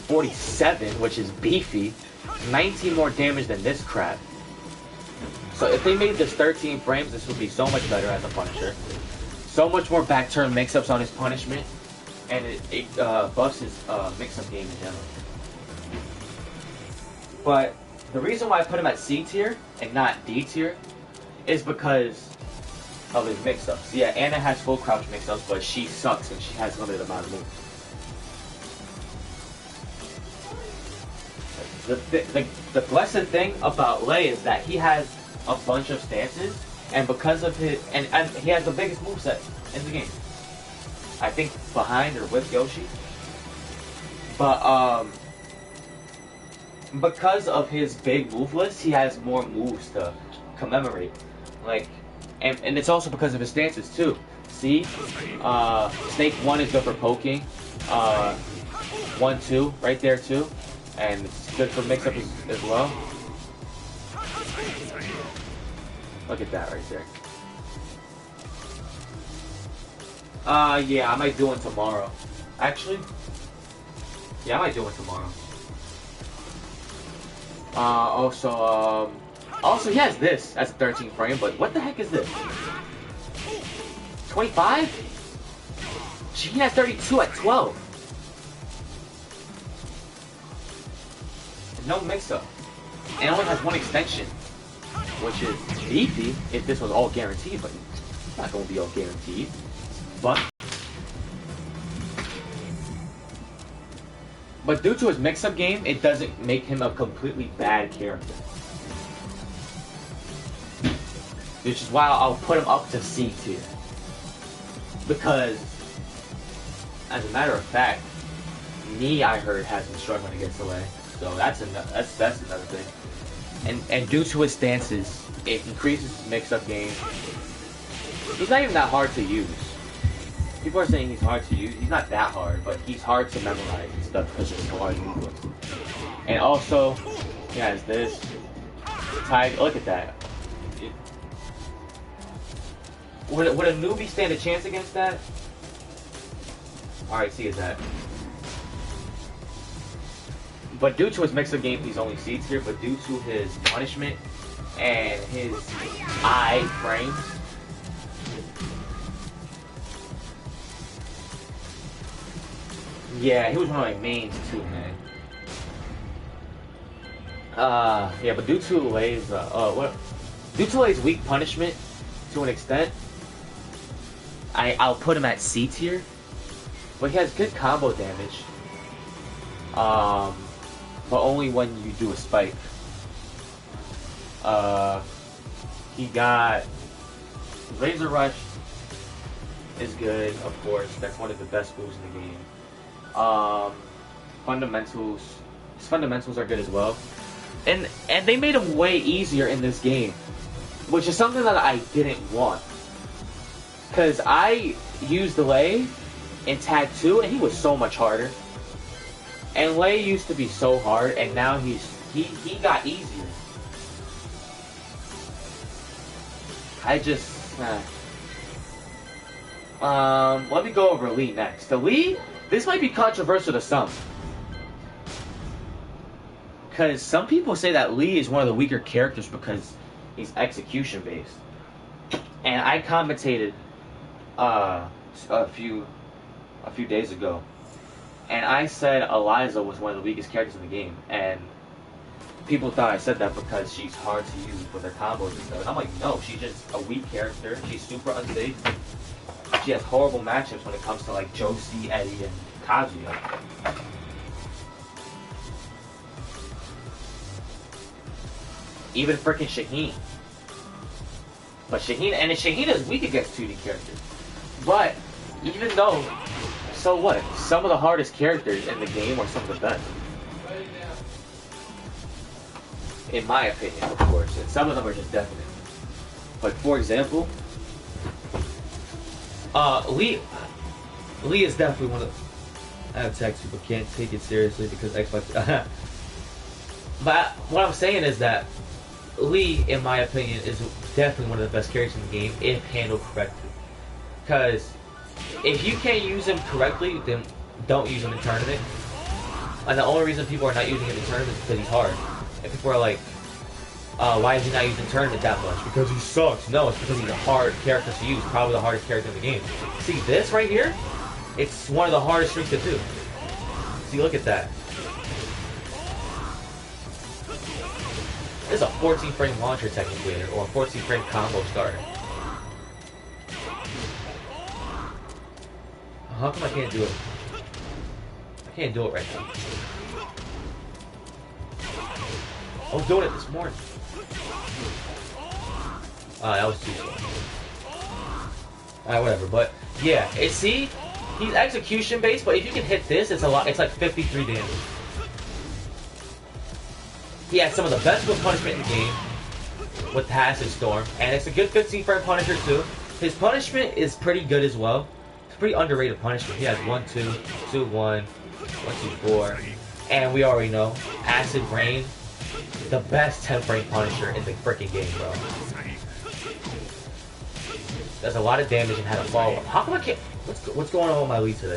Speaker 6: 47, which is beefy, 19 more damage than this crap. So if they made this 13 frames, this would be so much better as a Punisher. So much more back turn mix-ups on his punishment, and it buffs his mix-up game in general. But the reason why I put him at C tier and not D tier is because of his mix-ups. Yeah, Anna has full crouch mix-ups, but she sucks and she has a limited amount of moves. The blessed thing about Lei is that he has a bunch of stances, and because of his and he has the biggest moveset in the game. I think behind or with Yoshi. But because of his big move list, he has more moves to commemorate. Like, and it's also because of his stances too. See, Snake 1 is good for poking. 1, 2, right there too, and it's good for mix-up as well. Look at that right there. Yeah, I might do one tomorrow. Actually, yeah, I might do one tomorrow. Also, he has this as 13 frame, but what the heck is this? 25? She has 32 at 12. No mix-up. And only has one extension, which is beefy if this was all guaranteed, but it's not going to be all guaranteed. But due to his mix-up game, it doesn't make him a completely bad character. Which is why I'll put him up to C tier. Because, as a matter of fact, I heard, has been struggling against LA. So that's another thing. And due to his stances, it increases his mix-up game. He's not even that hard to use. People are saying he's hard to use. He's not that hard, but he's hard to memorize and stuff because of so hard to use. And also, he has this. Look at that. Would a newbie stand a chance against that? Alright, see is that. But due to his mix-up game, he's only C tier, but due to his punishment and his eye frames, yeah, he was one of my mains too, man. Yeah, but due to Lei's weak punishment, to an extent, I'll put him at C tier. But he has good combo damage. But only when you do a spike. He got Razor Rush is good, of course. That's one of the best moves in the game. Fundamentals. His fundamentals are good as well. And they made him way easier in this game, which is something that I didn't want. Cause I used Lei in Tag 2 and he was so much harder. And Lei used to be so hard, and now he got easier. Let me go over Lee next. The Lee, this might be controversial to some. Because some people say that Lee is one of the weaker characters because he's execution based. And I commentated a few days ago. And I said Eliza was one of the weakest characters in the game. And people thought I said that because she's hard to use with her combos and stuff. And I'm like, no, she's just a weak character. She's super unsafe. She has horrible matchups when it comes to like Josie, Eddie, and Kazuya. Even freaking Shaheen. But Shaheen is weak against 2D characters. But even though, so what? Some of the hardest characters in the game are some of the best. In my opinion, of course. And some of them are just definite. Like, for example, Lee is definitely one of... I have text people can't take it seriously because Xbox... But what I'm saying is that Lee, in my opinion, is definitely one of the best characters in the game if handled correctly. Because if you can't use him correctly, then don't use him in tournament. And the only reason people are not using him in tournament is because he's hard. And people are like, why is he not used in tournament that much? Because he sucks. No, it's because he's a hard character to use. Probably the hardest character in the game. See this right here? It's one of the hardest streaks to do. See, look at that. This is a 14 frame launcher technically, or a 14 frame combo starter. How come I can't do it? I can't do it right now. I was doing it this morning. That was too slow. Alright, whatever. But yeah, see, he's execution based, but if you can hit this, it's a lot. It's like 53 damage. He has some of the best whip punishment in the game with Acid Storm, and it's a good 15 frame Punisher too. His punishment is pretty good as well. It's a pretty underrated punishment. He has 1, 2, 2, 1, 1, 2, 4, and we already know Acid Rain, the best 10 frame Punisher in the freaking game, bro. Does a lot of damage and had a follow up. How come I can't?
Speaker 5: What's going on with my lead today?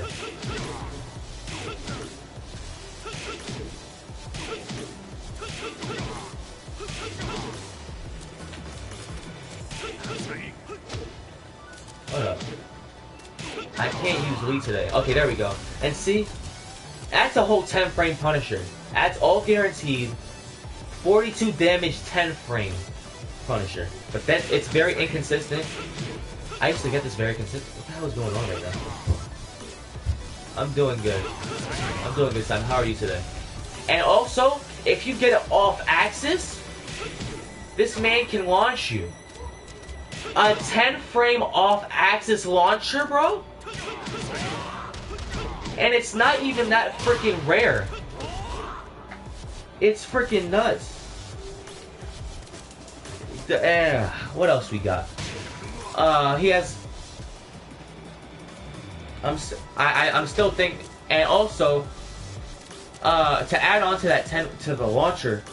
Speaker 5: Hold up. I can't use lead today. Okay, there we go. And see, that's a whole 10 frame Punisher. That's all guaranteed. 42 damage, 10 frame Punisher. But then it's very inconsistent. I used to get this very consistent. What the hell is going on right now? I'm doing good. I'm doing good, Sam. How are you today? And also, if you get it off axis, this man can launch you. A 10 frame off axis launcher, bro? And it's not even that freaking rare. It's freaking nuts. What else we got? He has. I'm still thinking, and also, to add on to that 10 to the launcher,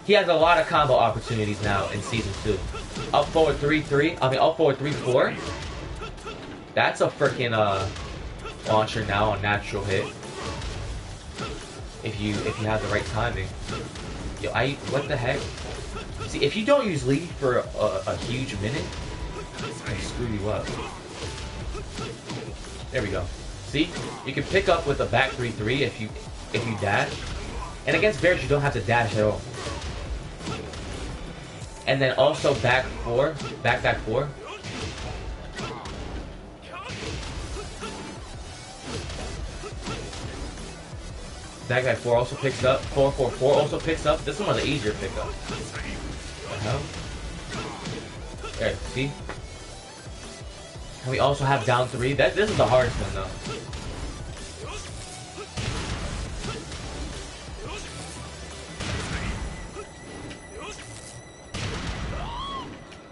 Speaker 5: he has a lot of combo opportunities now in season 2. Up forward 3-3. I mean up forward 3-4. That's a freaking launcher now on natural hit. If you have the right timing. Yo, what the heck? See, if you don't use lead for a huge minute, I screw you up. There we go. See, you can pick up with a back 3-3 if you dash, and against bears you don't have to dash at all. And then also back 4, back 4. Back 4 also picks up. 4-4-4 also picks up. This is one of the easier pickups. What the hell? There, see? And we also have down 3. This is the hardest one though.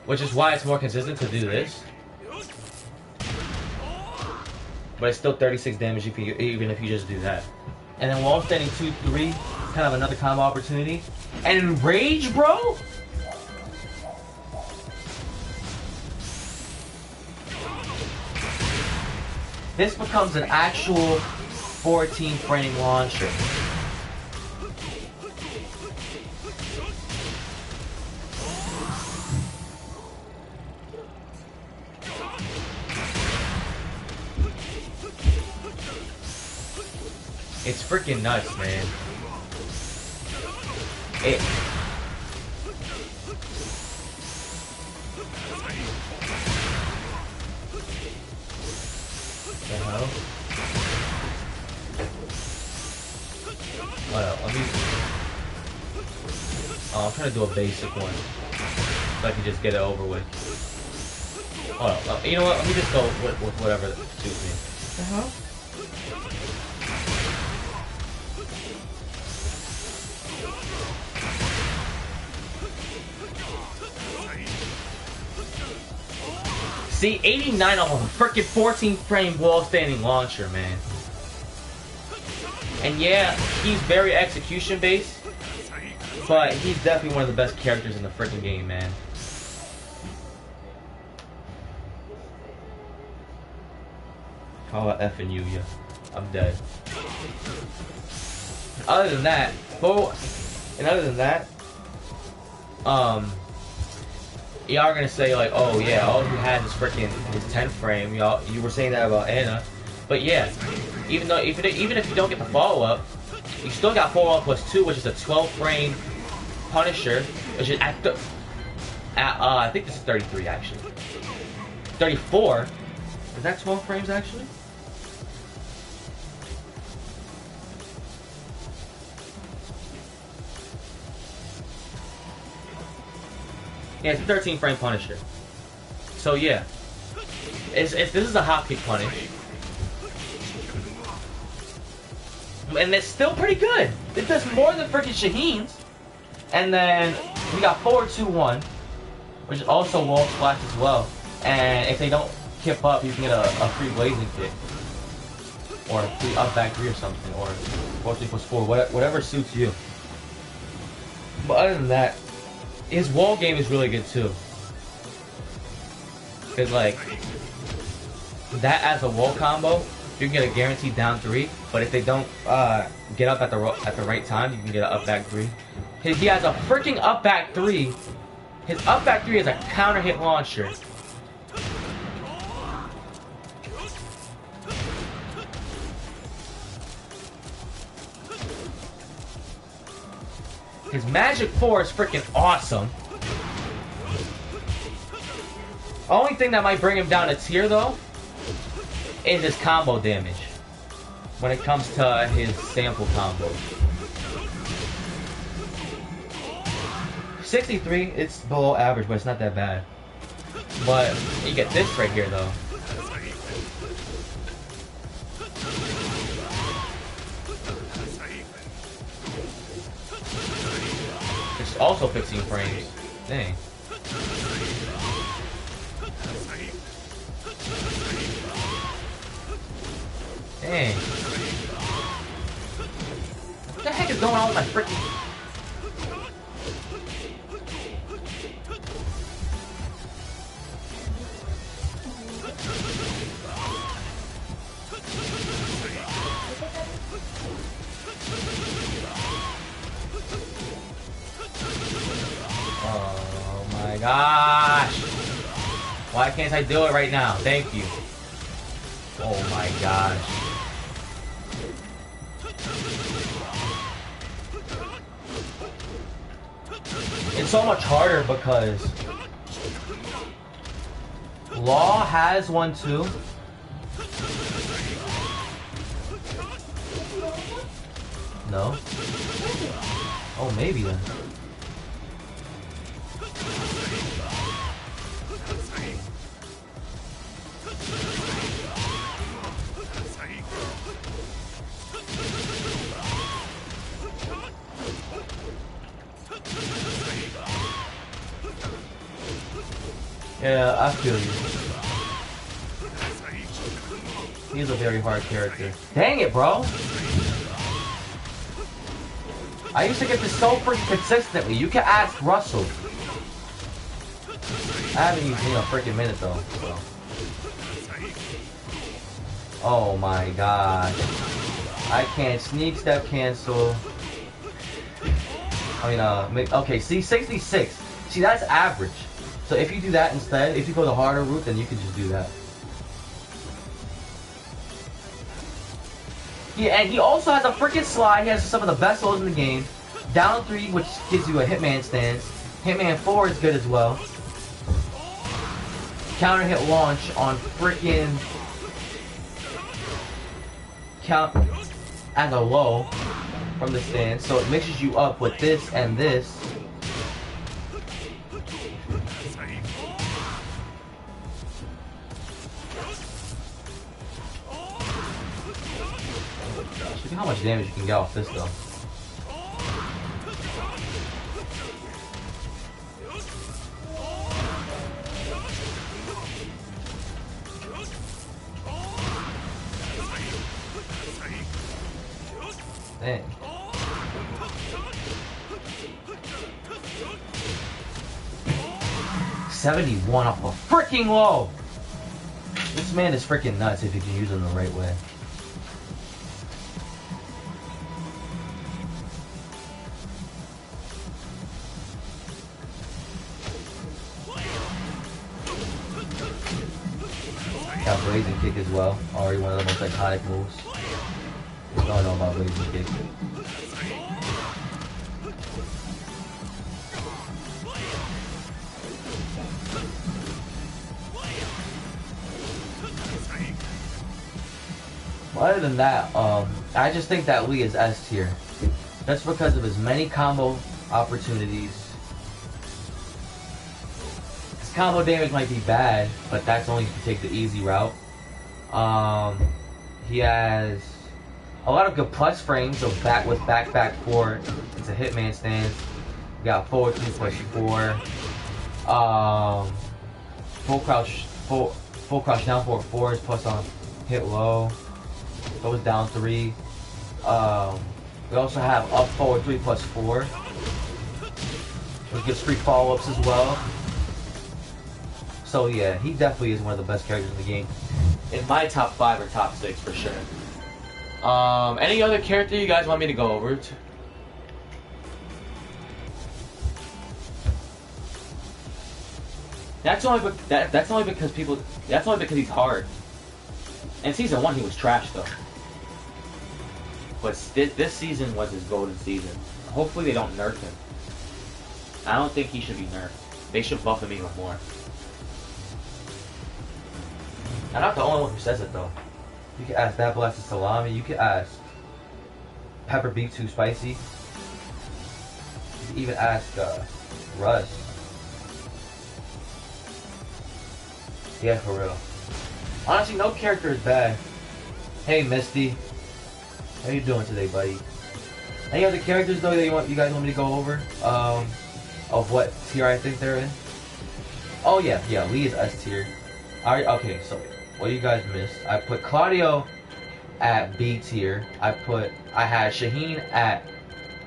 Speaker 5: Which is why it's more consistent to do this. But it's still 36 damage even if you just do that. And then wall standing 2-3, kind of another combo opportunity. And rage, bro? This becomes an actual 14 frame launcher. It's freaking nuts, man. It. The hell? Well, let me. Oh, I'm trying to do a basic one, so I can just get it over with. Oh, you know what? Let me just go with whatever suits me. The hell? See, 89 on a freaking 14 frame wall standing launcher, man. And yeah, he's very execution based, but he's definitely one of the best characters in the freaking game, man. How about F and you, yeah. I'm dead. Other than that, y'all are gonna say like, oh yeah, all he had is freaking his 10 frame. You were saying that about Anna, but yeah, even if you don't get the follow up, you still got 4-1+2, which is a 12 frame Punisher, which is I think this is 33 actually. 34. Is that 12 frames actually? Yeah, it's a 13 frame Punisher. So yeah, this is a hop kick punish, and it's still pretty good. It does more than freaking Shaheen's. And then we got 4-2-1, which is also wall splash as well. And if they don't kip up, you can get a free blazing kick, or a free up back 3 or something, or 4-3+4, whatever suits you. But other than that, his wall game is really good too. Cause like,
Speaker 6: that as a wall combo, you can get a guaranteed down 3. But if they don't get up at the right time, you can get an up back 3. He has a freaking up back 3. His up back 3 is a counter hit launcher. His Magic 4 is freaking awesome. Only thing that might bring him down a tier though is his combo damage when it comes to his sample combo. 63, it's below average, but it's not that bad. But you get this right here though. It's also 15 frames. Dang. Dang. What the heck is going on with my freaking... Oh my gosh! Why can't I do it right now? Thank you. Oh my gosh. It's so much harder because Law has one too. No? Oh, maybe then. Yeah, I feel you. He's a very hard character. Dang it, bro! I used to get this so freaking consistently. You can ask Russell. I haven't used him in a freaking minute though. So. Oh my god. I can't sneak step cancel. I mean, okay, see, 66. See, that's average. So if you do that instead, if you go the harder route, then you can just do that. Yeah, and he also has a freaking slide. He has some of the best lows in the game. Down 3, which gives you a Hitman stance. Hitman 4 is good as well. Counter hit launch on freaking count as a low from the stance. So it mixes you up with this and this. Look at how much damage you can get off this though. Dang. $71 off a freaking low. This man is freaking nuts if you can use him the right way. Got Blazing Kick as well. Already one of the most iconic moves. You don't know about Blazing Kick. Other than that, I just think that Lee is S tier. That's because of his many combo opportunities. His combo damage might be bad, but that's only if you take the easy route. He has a lot of good plus frames, so back 4. It's a Hitman stance. We got forward 2 plus 4. Full crouch down forward 4 is plus on hit low. Goes down 3. We also have up forward 3 plus 4. Which gives free follow-ups as well. So yeah, he definitely is one of the best characters in the game. in my top 5 or top 6 for sure. Any other character you guys want me to go over? That's only because people. That's only because he's hard. In season 1, he was trash though. But this season was his golden season. Hopefully they don't nerf him. I don't think he should be nerfed. They should buff him even more. I'm not the only one who says it though.
Speaker 1: You can ask that blasted salami. You can ask pepper beef too spicy. You can even ask Russ. Yeah, for real. Honestly, no character is bad. Hey, Misty. How you doing today, buddy? Any other characters though that you guys want me to go over? Of what tier I think they're in? Oh yeah, Lee is S tier. Okay, so what you guys missed? I put Claudio at B tier. I had Shaheen at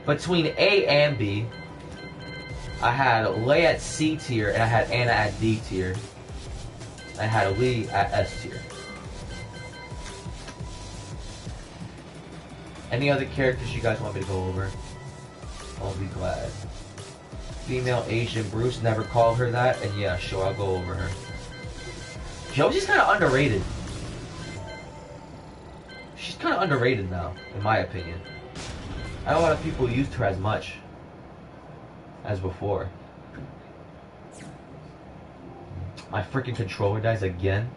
Speaker 1: between A and B. I had Lei at C tier, and I had Anna at D tier. I had Lee at S tier. Any other characters you guys want me to go over? I'll be glad. Female Asian, Bruce never called her that, and yeah, sure, I'll go over her. Josie's kind of underrated. She's kind of underrated now, in my opinion. I know a lot of people used her as much as before. My freaking controller dies again.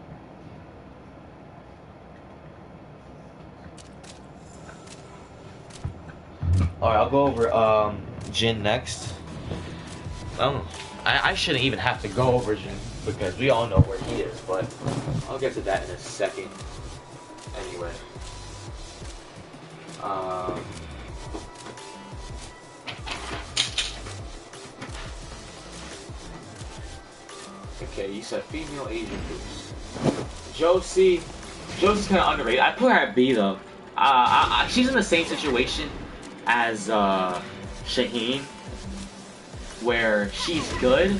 Speaker 6: Alright, I'll go over Jin next. I shouldn't even have to go over Jin because we all know where he is, but I'll get to that in a second. Anyway. Okay, you said female Asian Bruce. Josie's kind of underrated. I put her at B though. She's in the same situation as Shaheen, where she's good,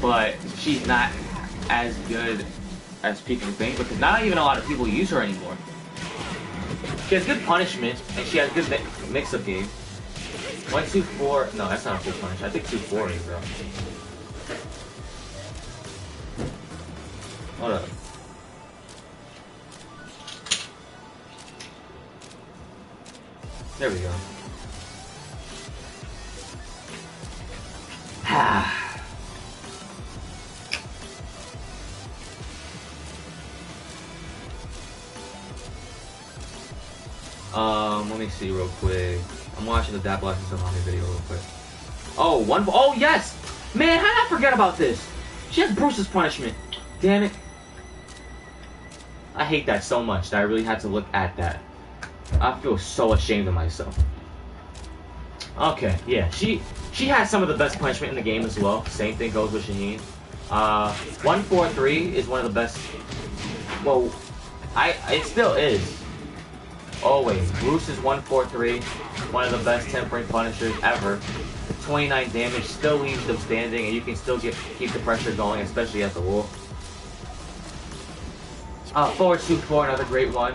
Speaker 6: but she's not as good as people think, because not even a lot of people use her anymore. She has good punishment, and she has good mix-up game. 1, 2, 4. No, that's not a full punish. I think 2, 4 is though. Hold up. There we go. Let me see real quick. I'm watching the Dad Blocking Salami video real quick. Oh, yes! Man, how did I forget about this? She has Bruce's punishment. Damn it. I hate that so much that I really had to look at that. I feel so ashamed of myself. Okay, yeah, she has some of the best punishment in the game as well. Same thing goes with Shaheen. 143 is one of the best. Well, it still is. Always. Bruce is 143, one of the best 10-point punishers ever. 29 damage still leaves them standing, and you can still keep the pressure going, especially at the wolf. Forward 2-4, another great one.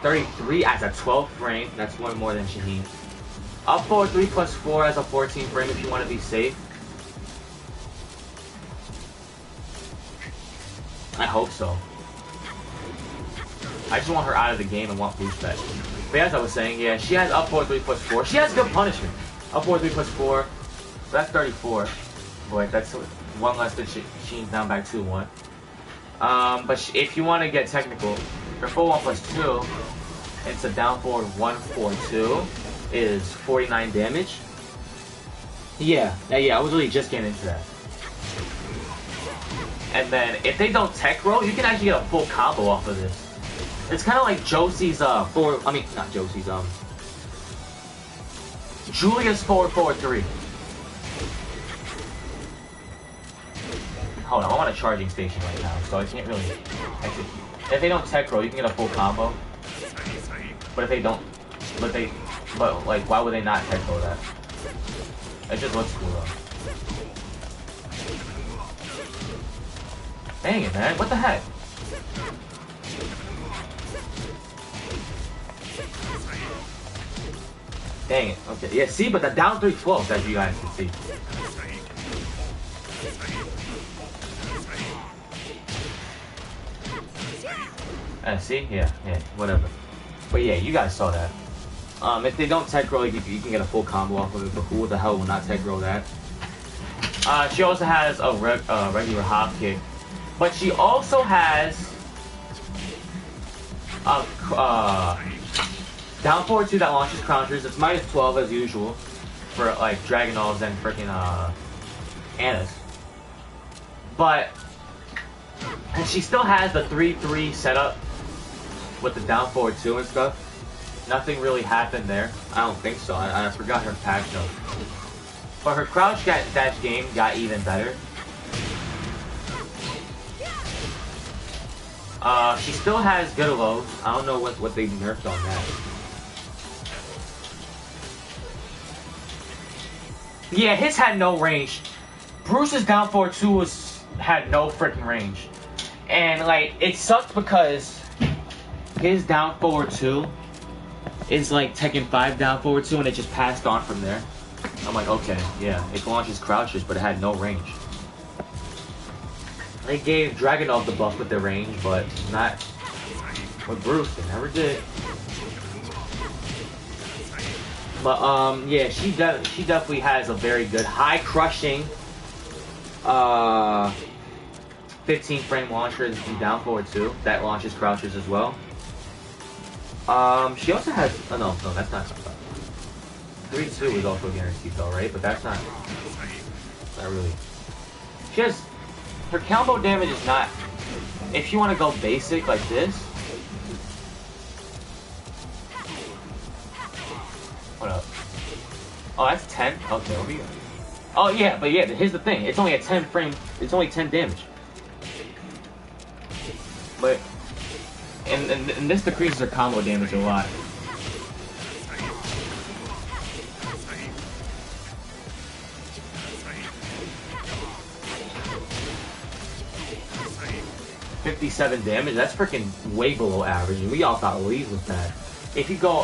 Speaker 6: 33 as a 12th frame. That's one more than Shaheen. Up forward 3 plus 4 as a 14th frame if you want to be safe. I hope so. I just want her out of the game and want boost back. But as I was saying, yeah, she has up forward 3 plus 4. She has good punishment. Up forward 3 plus 4. That's 34. Boy, that's one less than Shaheen's down back 2-1. But if you want to get technical, her full 1 plus 2, it's a down forward 1-4-2, is 49 damage. Yeah, I was really just getting into that. And then if they don't tech roll, you can actually get a full combo off of this. It's kind of like Josie's Julia's forward 3. Hold on, I'm on a charging station right now, so I can't really execute. If they don't tech roll, you can get a full combo. But if they don't, but like, why would they not tech roll that? It just looks cool though. Dang it, man! What the heck? Dang it. Okay. Yeah, see, but the down 312, as you guys can see. See? Yeah, whatever. But yeah, you guys saw that. If they don't tech roll, you can get a full combo off of it, but who the hell will not tech roll that? She also has a regular hop kick, but she also has down forward 2 that launches crouchers. It's minus 12 as usual for like Dragunovs and freaking Annas. And she still has the 3-3 setup with the down forward 2 and stuff. Nothing really happened there. I don't think so. I forgot her patch note. But her crouch dash game got even better. She still has good lows. I don't know what they nerfed on that. Yeah, his had no range. Bruce's down forward 2 had no freaking range. And like, it sucked because his down forward 2 is like Tekken 5 down forward 2 and it just passed on from there. I'm like, okay, yeah, it launches crouches, but it had no range. They gave Dragunov the buff with the range, but not with Bruce. They never did. But yeah, she definitely has a very good high crushing 15 frame launcher and down forward 2 that launches crouches as well. She also has no, that's not 3-2 is also guaranteed though, right? But that's not really. She has her combo damage is not. If you want to go basic like this. What up? Oh, that's 10. Okay, over here. Oh yeah, but yeah, here's the thing. It's only a 10 frame. It's only 10 damage. But and this decreases her combo damage a lot. $57 damage. That's freaking way below average, and we all thought Lee's was that. If you go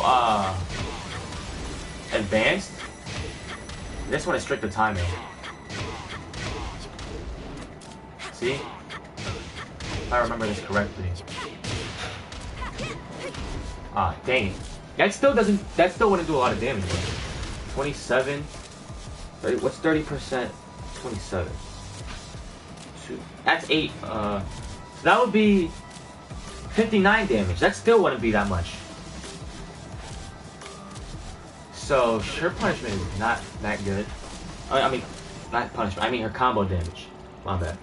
Speaker 6: advanced, this one is strict to timing. See? If I remember this correctly. Ah, dang it. That still wouldn't do a lot of damage though. 27. 30, what's 30%? 27. 2. That's 8. That would be 59 damage. That still wouldn't be that much. So, her punishment is not that good. I mean, not punishment. I mean her combo damage. My bad.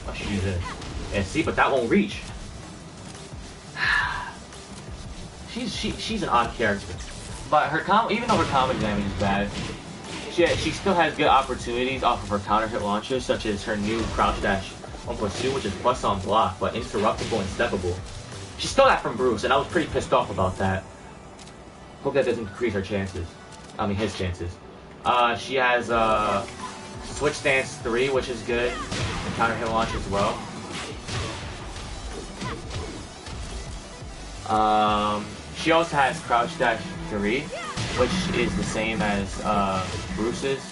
Speaker 6: I should use this. Yeah, see, but that won't reach. She's an odd character. But her even though her combo damage is bad, she still has good opportunities off of her counter hit launchers, such as her new crouch dash 1+2, which is plus on block, but interruptible and steppable. She stole that from Bruce, and I was pretty pissed off about that. Hope that doesn't decrease her chances. I mean, his chances. She has switch stance 3, which is good, and counter hit launch as well. She also has crouch dash 3, which is the same as Bruce's.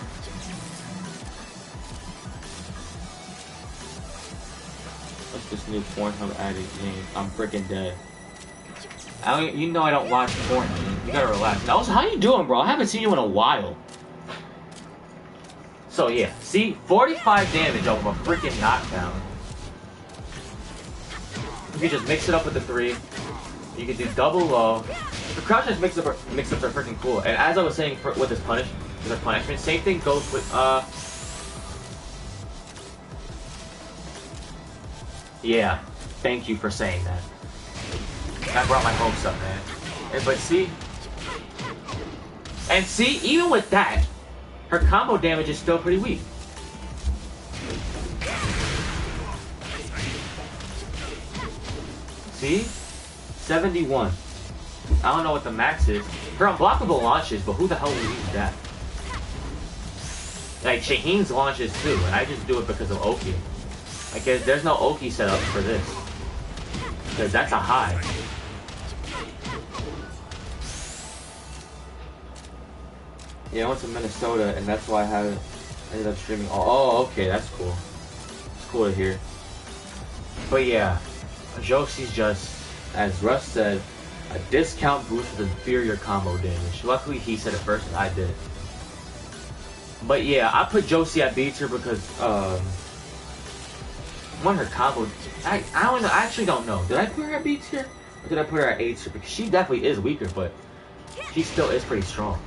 Speaker 6: What's this new Pornhub added game? I'm freaking dead. You know I don't watch porn. You gotta relax. Now, how you doing, bro? I haven't seen you in a while. So yeah, see, 45 damage off of a freaking knockdown. You can just mix it up with the 3. You can do double low. The crouch just mix-ups are freaking cool. And as I was saying with this punishment, same thing goes with yeah, thank you for saying that. That brought my hopes up, man. But see, even with that, her combo damage is still pretty weak. See? 71. I don't know what the max is. Her unblockable launches, but who the hell would use that? Like, Shaheen's launches too, and I just do it because of Oki. Like, there's no Oki setup for this. Because that's a high.
Speaker 1: Yeah, I went to Minnesota, and that's why I ended up streaming. Oh, okay, that's cool. It's cool to hear. But yeah, Josie's just, as Russ said, a discount boost with inferior combo damage. Luckily, he said it first, and I did it. But yeah, I put Josie at B tier because one of her combo. I don't know. I actually don't know. Did I put her at B tier or did I put her at A tier? Because she definitely is weaker, but she still is pretty strong.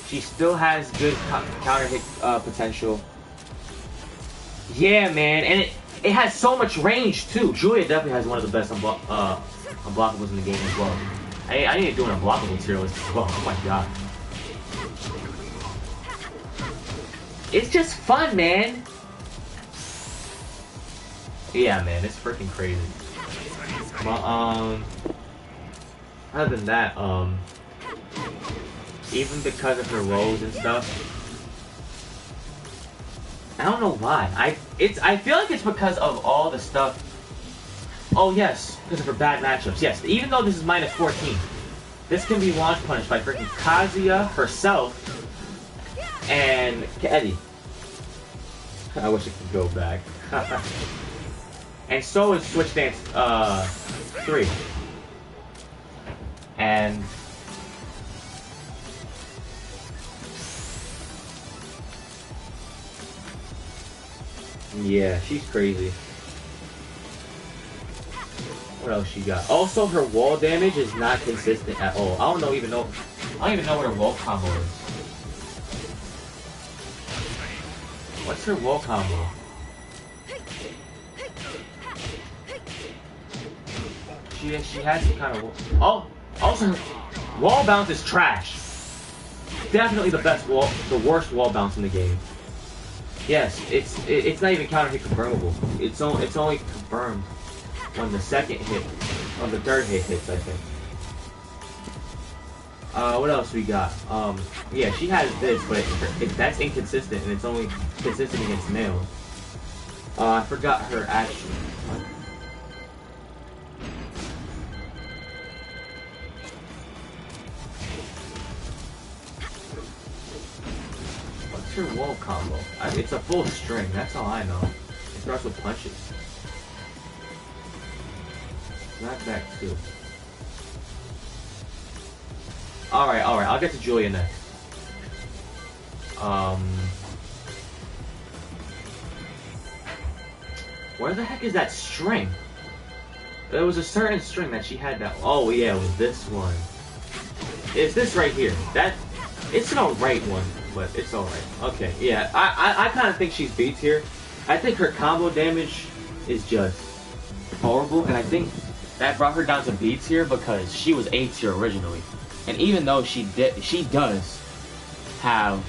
Speaker 1: She still has good counter hit potential. Yeah, man, and it has so much range too. Julia definitely has one of the best unblockables in the game as well. I need to do an unblockable tier list as well. Oh my god. It's just fun, man. Yeah, man, it's freaking crazy. But, other than that, even because of her rolls and stuff, I don't know why. I feel like it's because of all the stuff. Oh yes, because of her bad matchups. Yes, even though this is minus 14, this can be launch punished by freaking Kazuya herself and Eddie. I wish I could go back. And so is Switch Dance 3. And yeah, she's crazy. What else she got? Also, her wall damage is not consistent at all. I don't even know what her wall combo is. What's her wall combo? She has some kind of wall. Oh, also her wall bounce is trash. Definitely the worst wall bounce in the game. Yes, it's not even counter hit confirmable. It's only confirmed when the second hit, on the third hit hits, I think. What else we got? Yeah, she has this, but that's inconsistent, and it's only consistent against nails. I forgot her action. What's her wall combo? It's a full string, that's all I know. It starts with punches. Not back too. Alright, I'll get to Julia next. Where the heck is that string? There was a certain string that she had that. Oh yeah, it was this one. It's this right here. It's an alright one, but it's alright. Okay, yeah, I kind of think she's B tier. I think her combo damage is just horrible, and I think that brought her down to B tier because she was A tier originally. And even though she does have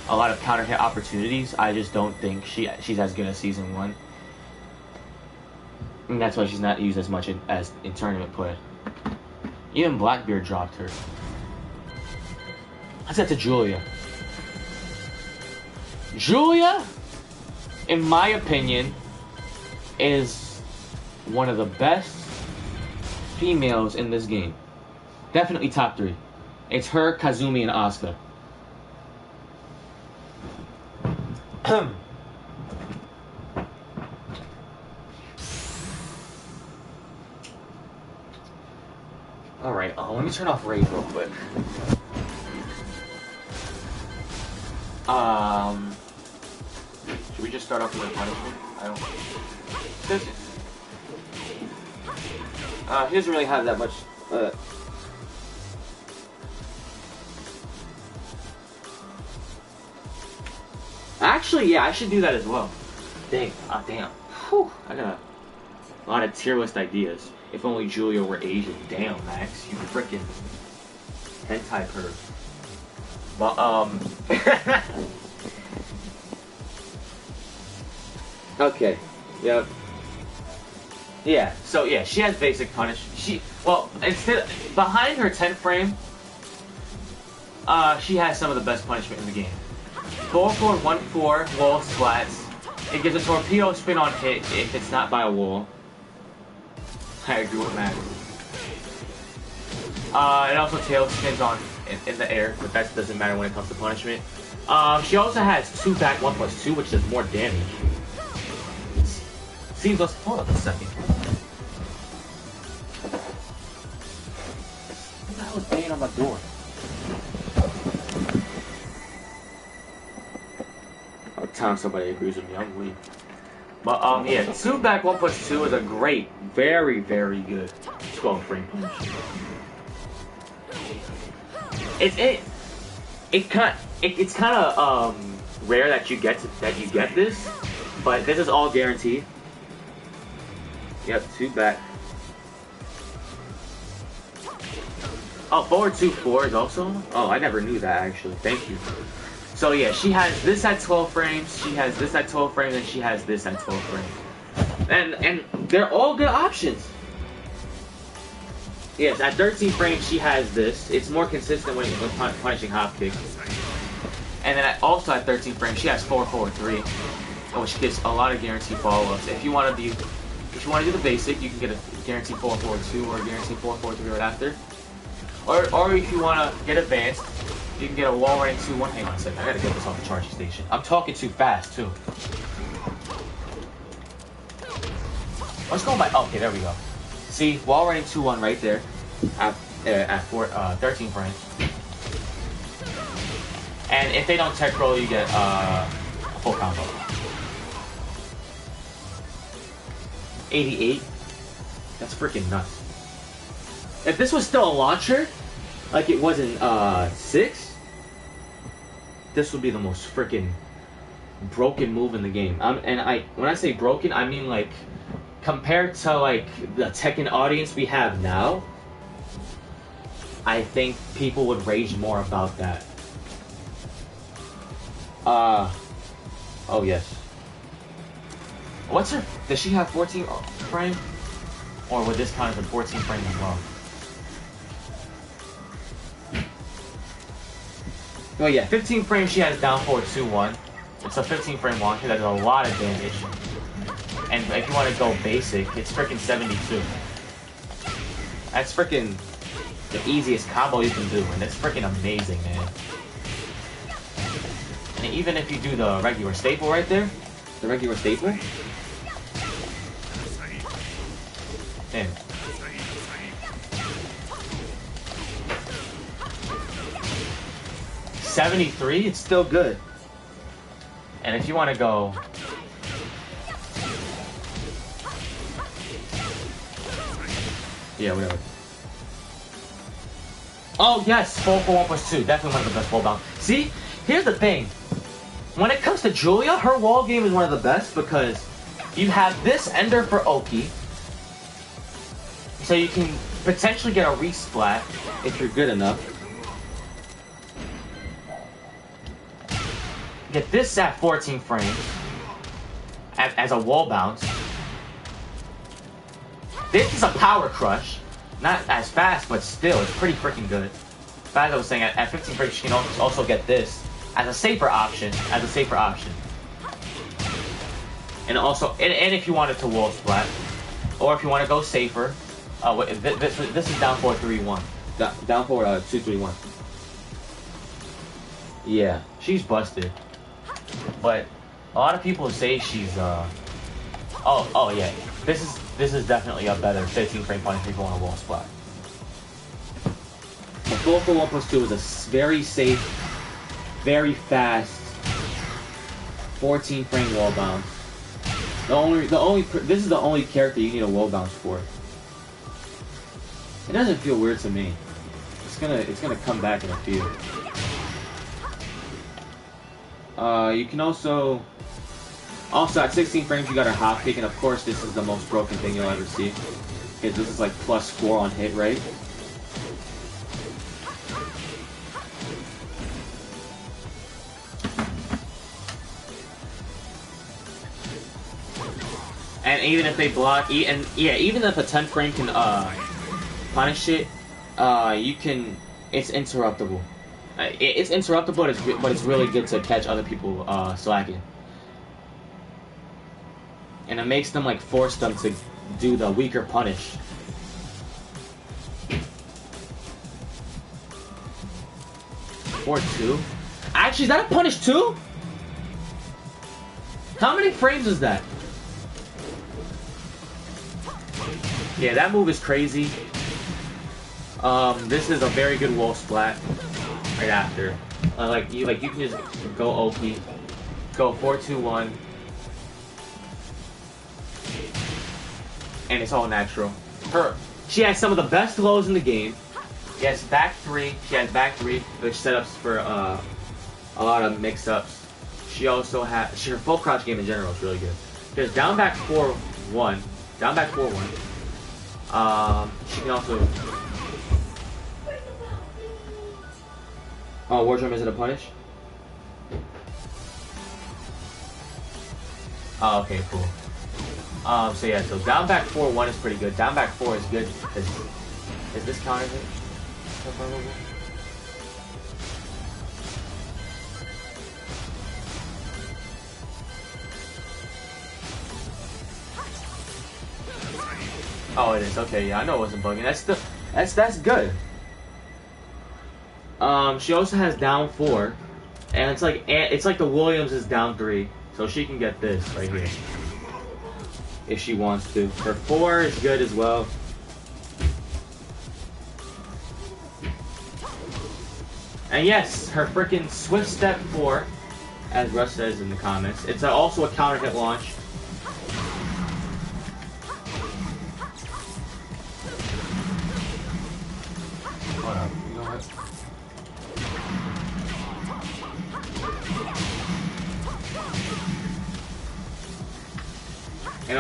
Speaker 1: a lot of counter hit opportunities, I just don't think she's as good as Season 1. And that's why she's not used as much as in tournament play. Even Blackbeard dropped her. Let's get to Julia. Julia, in my opinion, is one of the best females in this game. Definitely top 3. It's her, Kazumi, and Asuka. Alright, let me turn off Raid real quick. Should we just start off with a punishment? I don't... He doesn't really have that much... Actually, yeah, I should do that as well. Dang. Damn. Whew. I got a lot of tier list ideas. If only Julia were Asian. Damn, Max. You frickin' hentai perv. But, okay. Yep. Yeah, so yeah, she has basic punish. Behind her 10th frame, she has some of the best punishment in the game. 4-4, 1-4, wall splats. It gives a torpedo spin on hit if it's not by a wall. I agree with Matt. It also tail spins on
Speaker 6: in the air, but that doesn't matter when it comes to punishment. She also has 2 back 1+2, which does more damage. Seems us. Hold on a second. What the hell is banging on my door? I'll tell somebody agrees with me. I'm weak. But yeah, 2 back 1+2 is a great, very, very good 12 frame punish. It's kind of rare that you get this, but this is all guaranteed. Yep, 2 back. Oh, forward 2-4 is also. Oh, I never knew that actually. Thank you. So yeah, she has this at 12 frames, she has this at 12 frames, and she has this at 12 frames. And they're all good options. Yes, at 13 frames she has this. It's more consistent when punishing hop kick. And then also at 13 frames she has 4-4-3, which gives a lot of guaranteed follow-ups. If you want to do the basic, you can get a guaranteed 4-4-2 or a guaranteed 4-4-3 right after. Or if you want to get advanced, you can get a wall running 2-1. Hang on a second, I gotta get this off the charging station. I'm talking too fast too. Let's go by. Okay, there we go. See, wall running 2-1 right there at 13 frames. And if they don't tech roll, you get a full combo. 88. That's freaking nuts. If this was still a launcher, like it was in 6, this would be the most freaking broken move in the game. When I say broken, I mean like compared to like the Tekken audience we have now, I think people would rage more about that. Oh yes. What's her? Does she have 14 frame? Or would this count as a 14 frame as well? Oh yeah, 15 frames she has down forward 2-1. It's a 15 frame launcher that does a lot of damage. And if you want to go basic, it's freaking 72. That's freaking the easiest combo you can do, and it's freaking amazing, man. And even if you do the regular staple right there, the regular staple, man. $73, it's still good. And if you want to go yeah, whatever. Oh yes, 4-4-1+2, definitely one of the best wall bounce. See, here's the thing. When it comes to Julia, her wall game is one of the best because you have this ender for Oki, so you can potentially get a resplat if you're good enough. Get this at 14 frames as a wall bounce. This is a power crush. Not as fast, but still, it's pretty freaking good. But as I was saying, at 15 frames, you can also get this as a safer option. And also, and if you wanted to wall splat, or if you want to go safer, this is down forward 3-1. Down forward 2-3-1. Yeah, she's busted. But a lot of people say she's oh yeah, this is definitely a better 15 frame punch if you want a wall splat. The 4-4-1+2 is a very safe, very fast 14 frame wall bounce. This is the only character you need a wall bounce for. It doesn't feel weird to me. It's gonna come back in a few. You can also at 16 frames you got a hop kick, and of course this is the most broken thing you'll ever see, because this is like +4 on hit rate. And even if they block, even if a 10 frame can punish it, it's interruptible. It's interruptible, but it's really good to catch other people slacking. And it makes them like force them to do the weaker punish. 4-2. Actually, is that a punish too? How many frames is that? Yeah, that move is crazy. This is a very good wall splat right after. Like you can just go OP, go 4-2-1, and it's all natural. She has some of the best lows in the game. She has back 3. She has back 3, which setups for a lot of mix-ups. She also has her full crouch game in general is really good. She has down back 4-1, down back 4-1. She can also. Oh, Wardrobe, is it a punish? Oh, okay, cool. So yeah, so down back 4-1 is pretty good. Down back 4 is good because is this counter hit? Oh, it is. Okay, yeah, I know it wasn't bugging. That's good. She also has down 4, and it's like the Williams is down 3, so she can get this right here if she wants to. Her 4 is good as well. And yes, her freaking Swift Step 4, as Russ says in the comments. It's also a counter hit launch. Hold on, you know what?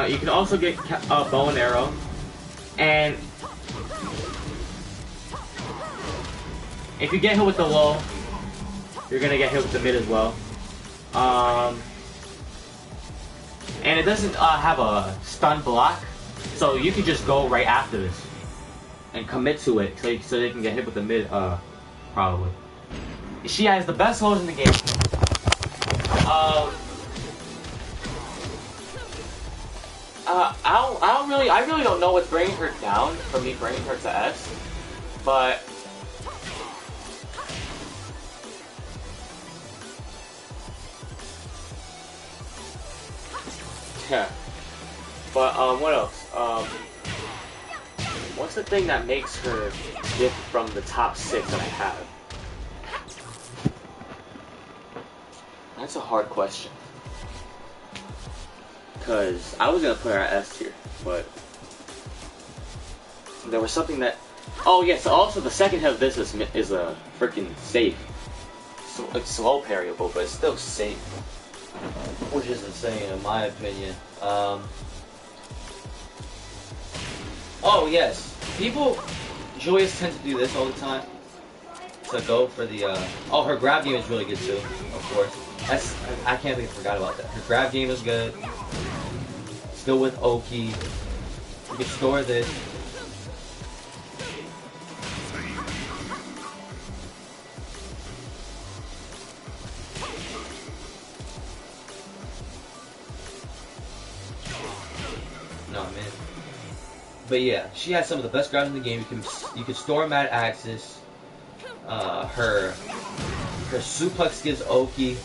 Speaker 6: You can also get a bow and arrow, and if you get hit with the low, you're gonna get hit with the mid as well. And it doesn't have a stun block, so you can just go right after this and commit to it, so they can get hit with the mid. Probably. She has the best lows in the game. I really don't know what's bringing her down for me bringing her to S, but yeah. But what else? What's the thing that makes her different from the top 6 that I have? That's a hard question. Because I was going to put her at S tier, but there was something that... Oh, yes, yeah, so also the second hit of this is a freaking safe. So it's slow parryable, but it's still safe. Which is insane, in my opinion. Oh, yes. Julius tend to do this all the time. To go for the, Oh, her grab game is really good, too, of course. I can't believe I forgot about that. Her grab game is good. Still with Oki. You can store this. No, man. But yeah, she has some of the best grabs in the game. You can store them at Axis. Her suplex gives Oki.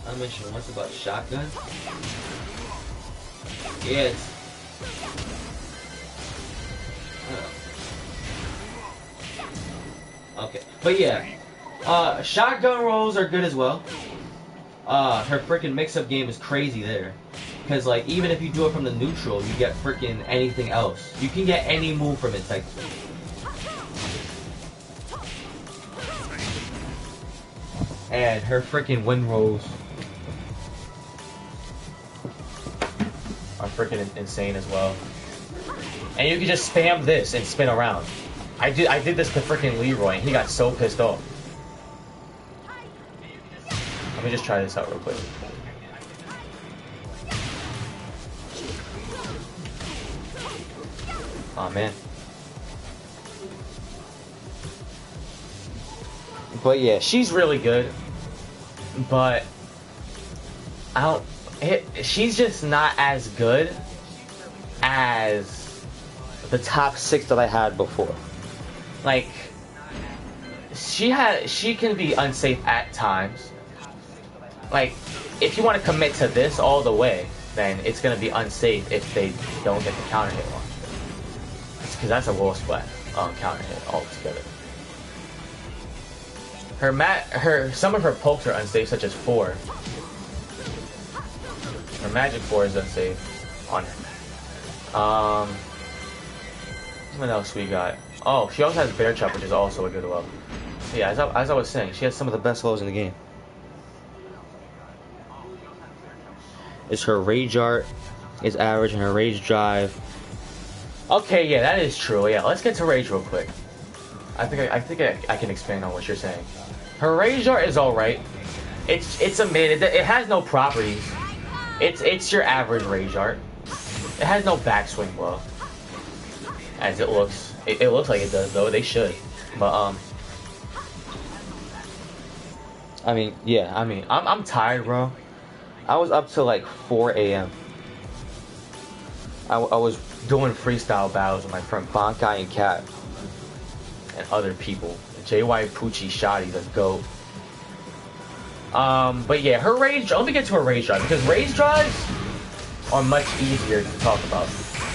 Speaker 6: I mentioned once about shotgun. Yeah, it's... Okay, but yeah, shotgun rolls are good as well. Her freaking mix-up game is crazy there. Because, like, even if you do it from the neutral, you get freaking anything else. You can get any move from it, technically. And her freaking wind rolls are freaking insane as well. And you can just spam this and spin around. I did this to freaking Leroy, and he got so pissed off. Let me just try this out real quick. Oh man. But yeah, she's really good. But she's just not as good as the top 6 that I had before. Like, she can be unsafe at times. Like, if you want to commit to this all the way, then it's gonna be unsafe if they don't get the counter hit launch. Because that's a wall splat counter hit altogether. Some of her pokes are unsafe, such as 4. Her magic 4 is unsafe on her. What else we got? Oh, she also has bear trap, which is also a good low. Yeah, as I was saying, she has some of the best lows in the game. Is her rage art is average and her rage drive. Okay, yeah, that is true. Yeah, let's get to rage real quick. I think I can expand on what you're saying. Her rage art is all right. It's a mid. It has no properties. It's your average rage art. It has no backswing blow, as it looks. It looks like it does though. They should, but I mean, yeah. I mean, I'm tired, bro. I was up till like 4 a.m. I was doing freestyle battles with my friend Bankai and Cat and other people. JY Poochie Shoddy, the GOAT. But yeah, her rage. Let me get to her rage drive because rage drives are much easier to talk about.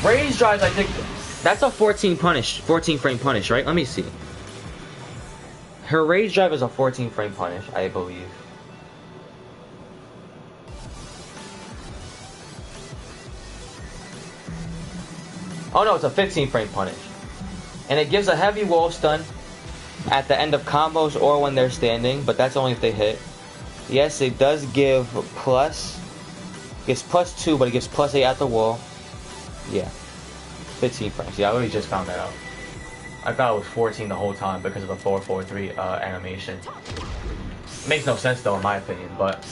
Speaker 6: Rage drives, I think that's a 14 frame punish, right? Let me see. Her rage drive is a 14 frame punish, I believe. Oh no, it's a 15 frame punish. And it gives a heavy wall stun at the end of combos or when they're standing, but that's only if they hit. Yes, it does give plus. It's +2, but it gives +8 at the wall. Yeah. 15 frames. Yeah, I already just found that out. I thought it was 14 the whole time because of the 4-4-3 animation. Makes no sense though in my opinion, but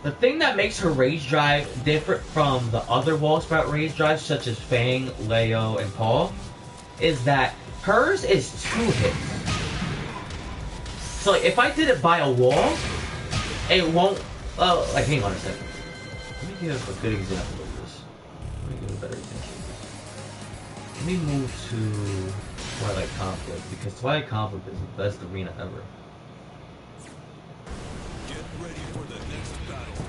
Speaker 6: the thing that makes her rage drive different from the other wall sprout rage drives such as Fang, Leo, and Paul is that hers is 2 hits. So like, if I did it by a wall, it won't like hang on a second. Let me give a good example of this. Let me give a better example. Let me move to Twilight Conflict because Twilight Conflict is the best arena ever.
Speaker 2: Get ready for the next battle.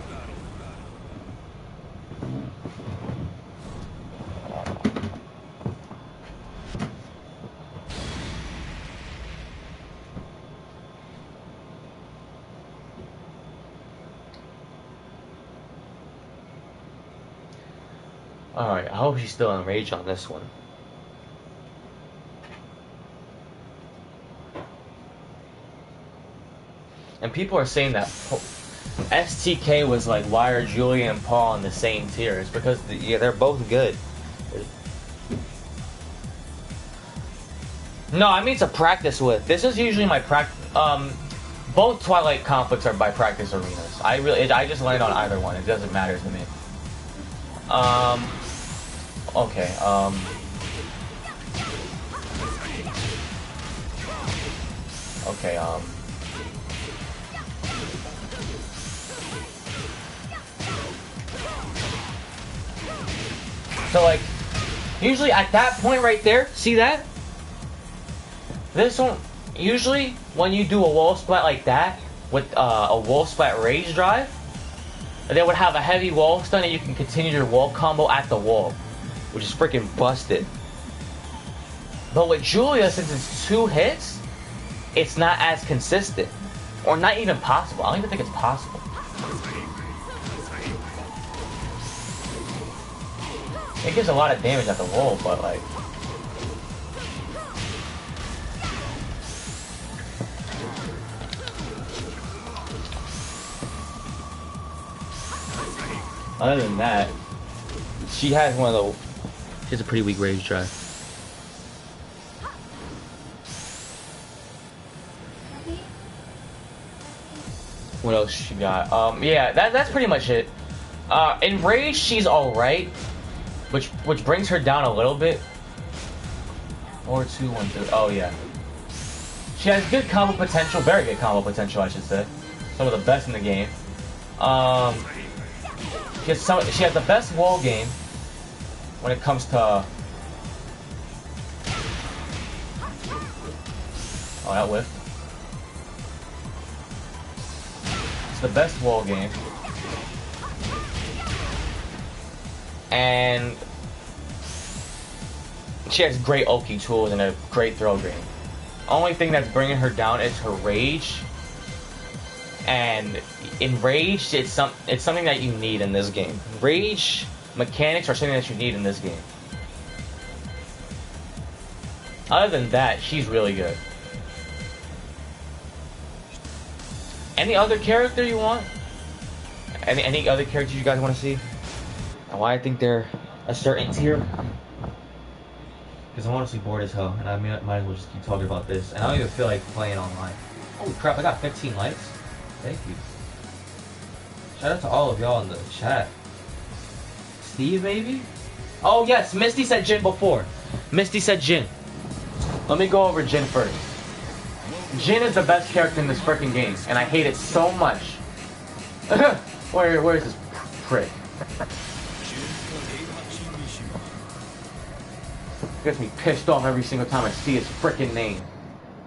Speaker 6: Alright, I hope she's still in rage on this one. And people are saying that STK was like, why are Julia and Paul on the same tier? It's because yeah, they're both good. No, I mean to practice with. This is usually my practice. Both Twilight Conflicts are by practice arenas. I just land on either one. It doesn't matter to me. Okay, okay, so like, usually at that point right there, see that? This one, usually when you do a wall splat like that, with a wall splat rage drive, they would have a heavy wall stun and you can continue your wall combo at the wall, which is freaking busted. But with Julia, since it's 2 hits, it's not as consistent. Or not even possible. I don't even think it's possible. It gives a lot of damage at the wall, but like... Other than that, she has one of the... She has a pretty weak rage drive. What else she got? Yeah, that's pretty much it. In rage, she's alright, which brings her down a little bit. 4, 2, 1, 2. Oh yeah. She has good combo potential, very good combo potential, I should say. Some of the best in the game. She has the best wall game when it comes to. Oh, that whiffed. It's the best wall game. And she has great ulti tools and a great throw game. Only thing that's bringing her down is her rage. And in rage, it's something that you need in this game. Rage mechanics are something that you need in this game. Other than that, she's really good. Any other character you want? Any other characters you guys want to see? And why I think they're a certain tier? Because I'm honestly bored as hell, and I might as well just keep talking about this. And I don't even feel like playing online. Holy crap, I got 15 likes. Thank you. Shout out to all of y'all in the chat. Steve, maybe? Oh, yes, Misty said Jin before. Misty said Jin. Let me go over Jin first. Jin is the best character in this freaking game, and I hate it so much. Where's this prick? Gets me pissed off every single time I see his freaking name.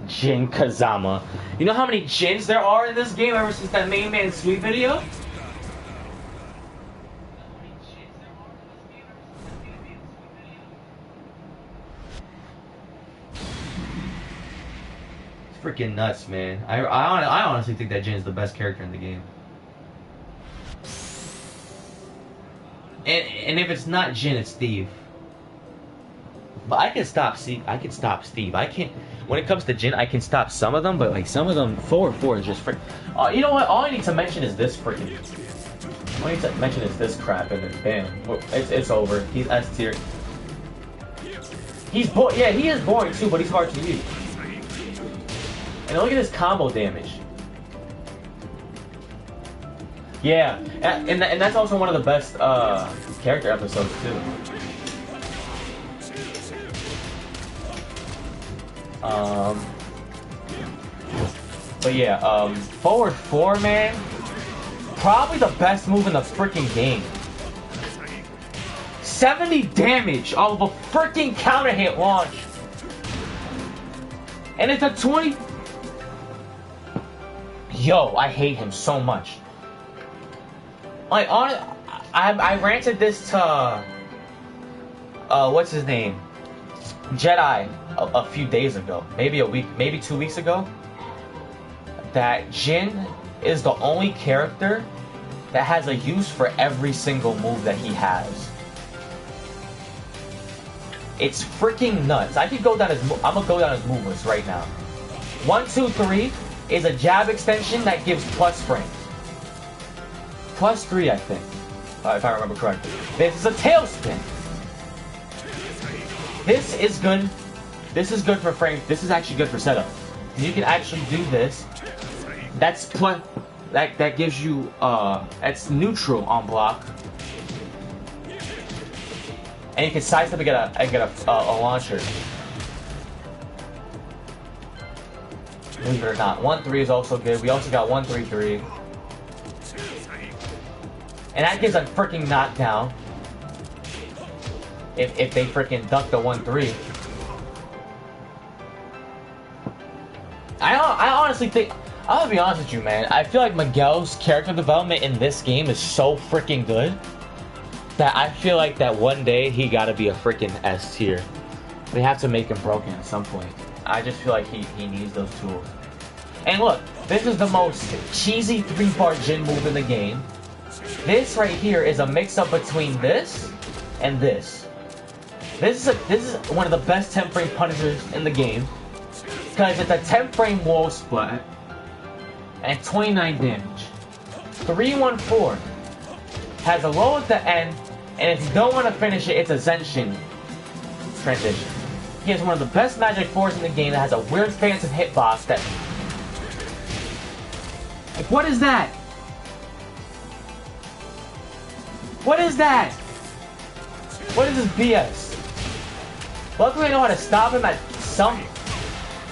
Speaker 6: Jin Kazama. You know how many Jins there are in this game ever since that Main Man Sweet video? It's freaking nuts, man. I honestly think that Jin is the best character in the game. And if it's not Jin, it's Steve. But I can stop Steve. I can't. When it comes to Jin, I can stop some of them, but like some of them, 4 is just frick. You know what? All I need to mention is this freaking. All I need to mention is this crap, and then bam, it's over. He's S tier. Yeah, he is boring too, but he's hard to use. And look at his combo damage. Yeah, and that's also one of the best character episodes too. But yeah, forward 4, man, probably the best move in the freaking game. 70 damage off of a freaking counter hit launch, and it's a 20. Yo, I hate him so much. Like, I ranted this to what's his name, Jedi, a few days ago, maybe a week, maybe 2 weeks ago, that Jin is the only character that has a use for every single move that he has. It's freaking nuts. I could go down his. I'm gonna go down his move list right now. 1, 2, 3 is a jab extension that gives plus frames. +3, I think, if I remember correctly. This is a tailspin. This is good. This is good for frames. This is actually good for setup. You can actually do this. That's plus. That gives you that's neutral on block, and you can sidestep and get a launcher. Believe it or not, 1-3 is also good. We also got 1-3-3. And that gives a freaking knockdown. If they freaking duck the 1-3. I honestly think, I'll be honest with you, man. I feel like Miguel's character development in this game is so freaking good that I feel like that one day he gotta be a freaking S tier. They have to make him broken at some point. I just feel like he needs those tools. And look, this is the most cheesy 3-bar Jin move in the game. This right here is a mix-up between this and this. This is one of the best 10-frame punishers in the game, because it's a 10-frame wall splat and 29 damage. 3-1-4 has a low at the end, and if you don't want to finish it, it's a Zenshin transition. He has one of the best Magic 4s in the game that has a weird phantom hitbox that... Like, what is that? What is that? What is this BS? Luckily I know how to stop him at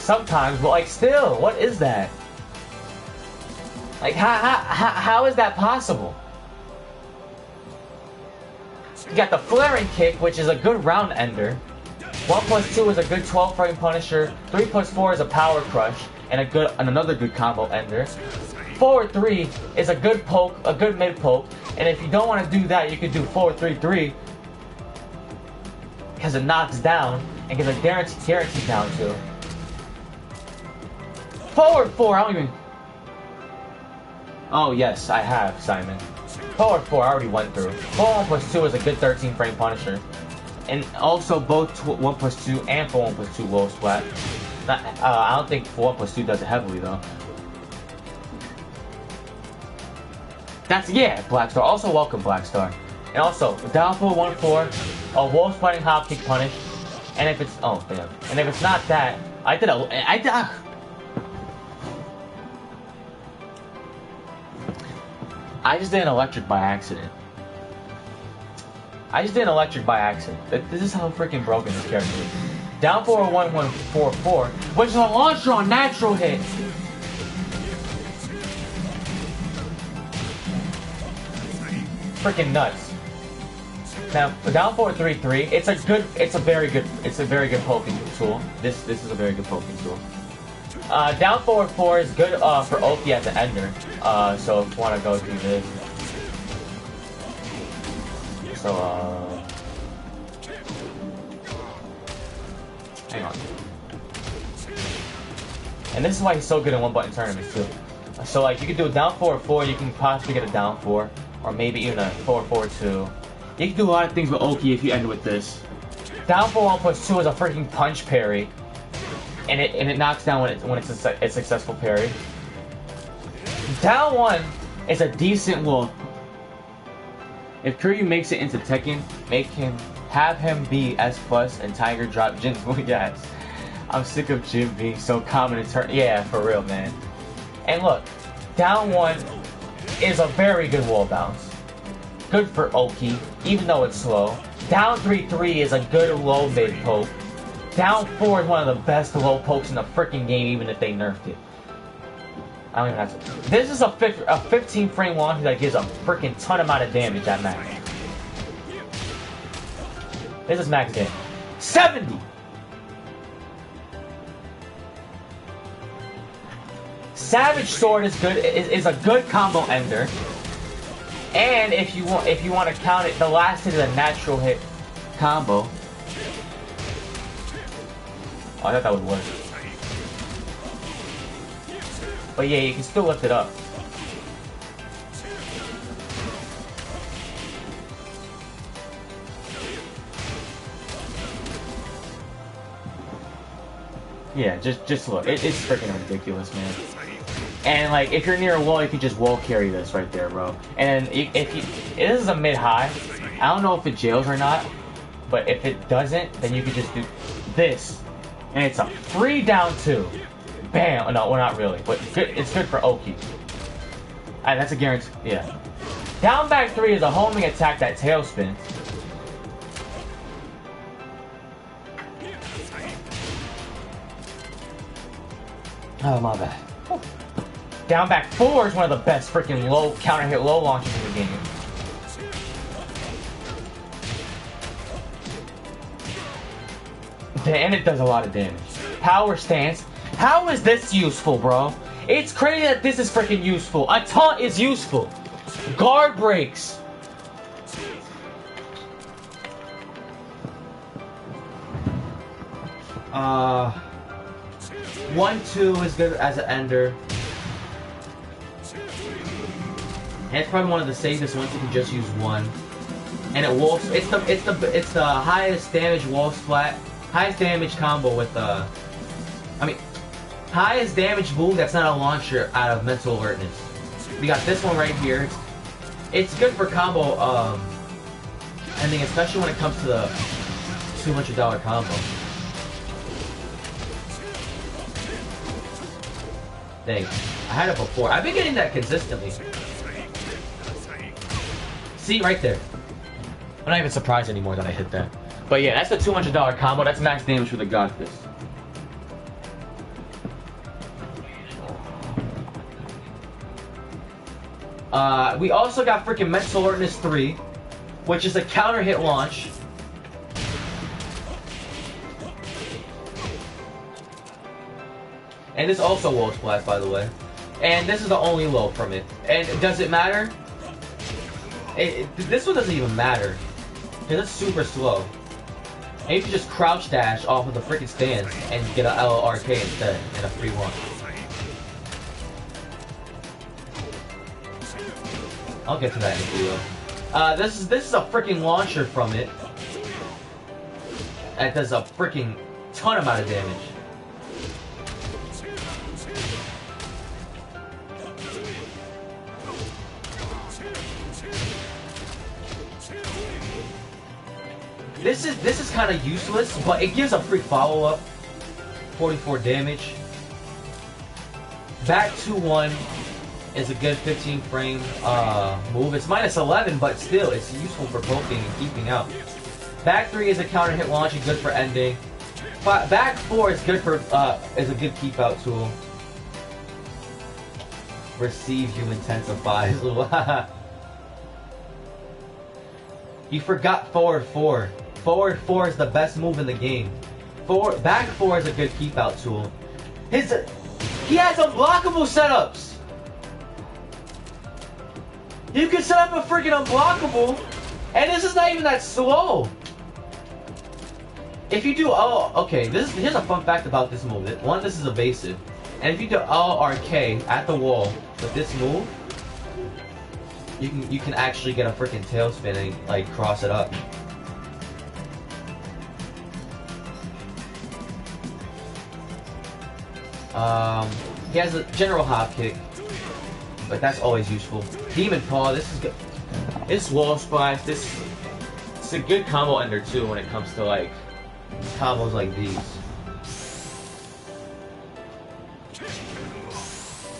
Speaker 6: sometimes, but like still, what is that? Like how is that possible? You got the flaring kick, which is a good round ender. 1+2 is a good 12 frame punisher. 3+4 is a power crush and another good combo ender. Forward 3 is a good poke, a good mid poke, and if you don't want to do that, you could do forward 3-3 because it knocks down and gives a guaranteed down too. Forward 4, I don't even. Oh yes, I have, Simon. Forward 4, I already went through. Forward 1+2 is a good 13 frame punisher. And also both 1+2 and 1+2 wolf splat. I don't think 1+2 does it heavily though. Yeah, Black Star. Also welcome, Black Star. And also, down for 1-4, a wolf splatting hop kick punish. And if it's, oh damn. And if it's not that, I just did an electric by accident. This is how freaking broken this character is. Down 4-1-1-4-4, which is a launcher on natural hit. Freaking nuts. Now, down 4-3-3, it's a very good poking tool. This is a very good poking tool. Down 4-4 is good for Oki as an ender. So if you want to go do this. So, hang on. And this is why he's so good in one-button tournaments, too. So, like, you can do a down 4-4, you can possibly get a down 4, or maybe even a 4-4-2. You can do a lot of things with Oki if you end with this. Down 4-1+2 is a freaking punch parry, and it knocks down when it's a successful parry. Down 1 is a decent wolf. If Kiryu makes it into Tekken, have him be S+ and Tiger drop Jin's movie ass. I'm sick of Jin being so common in turn. Yeah, for real, man. And look, down 1 is a very good wall bounce. Good for Oki, even though it's slow. Down 3-3 is a good low mid poke. Down 4 is one of the best low pokes in the freaking game, even if they nerfed it. I don't even have to. This is a 15 frame launch that gives a freaking ton amount of damage at max. This is max damage. 70! Savage Sword is good. Is a good combo ender. And if you want to count it, the last hit is a natural hit combo. Oh, I thought that would work. But yeah, you can still lift it up. Yeah, just look. It's freaking ridiculous, man. And like, if you're near a wall, you can just wall carry this right there, bro. And this is a mid-high. I don't know if it jails or not, but if it doesn't, then you can just do this, and it's a free down 2. Bam! No, well, not really, but it's good for Oki. And that's a guarantee. Yeah. Down back 3 is a homing attack that tail spins. Oh, my bad. Down back 4 is one of the best freaking low counter hit low launches in the game. And it does a lot of damage. Power stance. How is this useful, bro? It's crazy that this is freaking useful. A taunt is useful. Guard breaks. Uh, 1-2 is good as an ender. And it's probably one of the safest ones. You can just use 1. And it wolfs. It's the highest damage wolf splat. Highest damage combo with highest damage move that's not a launcher out of mental alertness. We got this one right here. It's good for combo ending, especially when it comes to the $200 combo. Dang, I had it before. I've been getting that consistently. See, right there. I'm not even surprised anymore that I hit that. But yeah, that's the $200 combo. That's max damage for the God Fist. We also got freaking Mental Alertness 3, which is a counter hit launch. And this also wall splash, by the way. And this is the only low from it. And does it matter? This one doesn't even matter. Because it's super slow. And you can just crouch dash off of the freaking stands and get an LRK instead, and a free one. I'll get to that in the video. This is a freaking launcher from it. That does a freaking ton amount of damage. This is kind of useless, but it gives a free follow-up. 44 damage. Back 2-1 is a good 15 frame move. It's minus 11, but still, it's useful for poking and keeping out. Back 3 is a counter hit launch and good for ending. Back 4 is good for is a good keep out tool. Receive you intensifies. You forgot forward 4. Forward 4 is the best move in the game. Back 4 is a good keep out tool. He has unblockable setups. You can set up a freaking unblockable, and this is not even that slow. If you do okay, here's a fun fact about this move. One, this is evasive, and if you do LRK at the wall with this move, you can actually get a freaking tailspin and like cross it up. He has a general hop kick, but that's always useful. Demon Paw, this is good. This wall splash, it's a good combo ender too when it comes to like combos like these.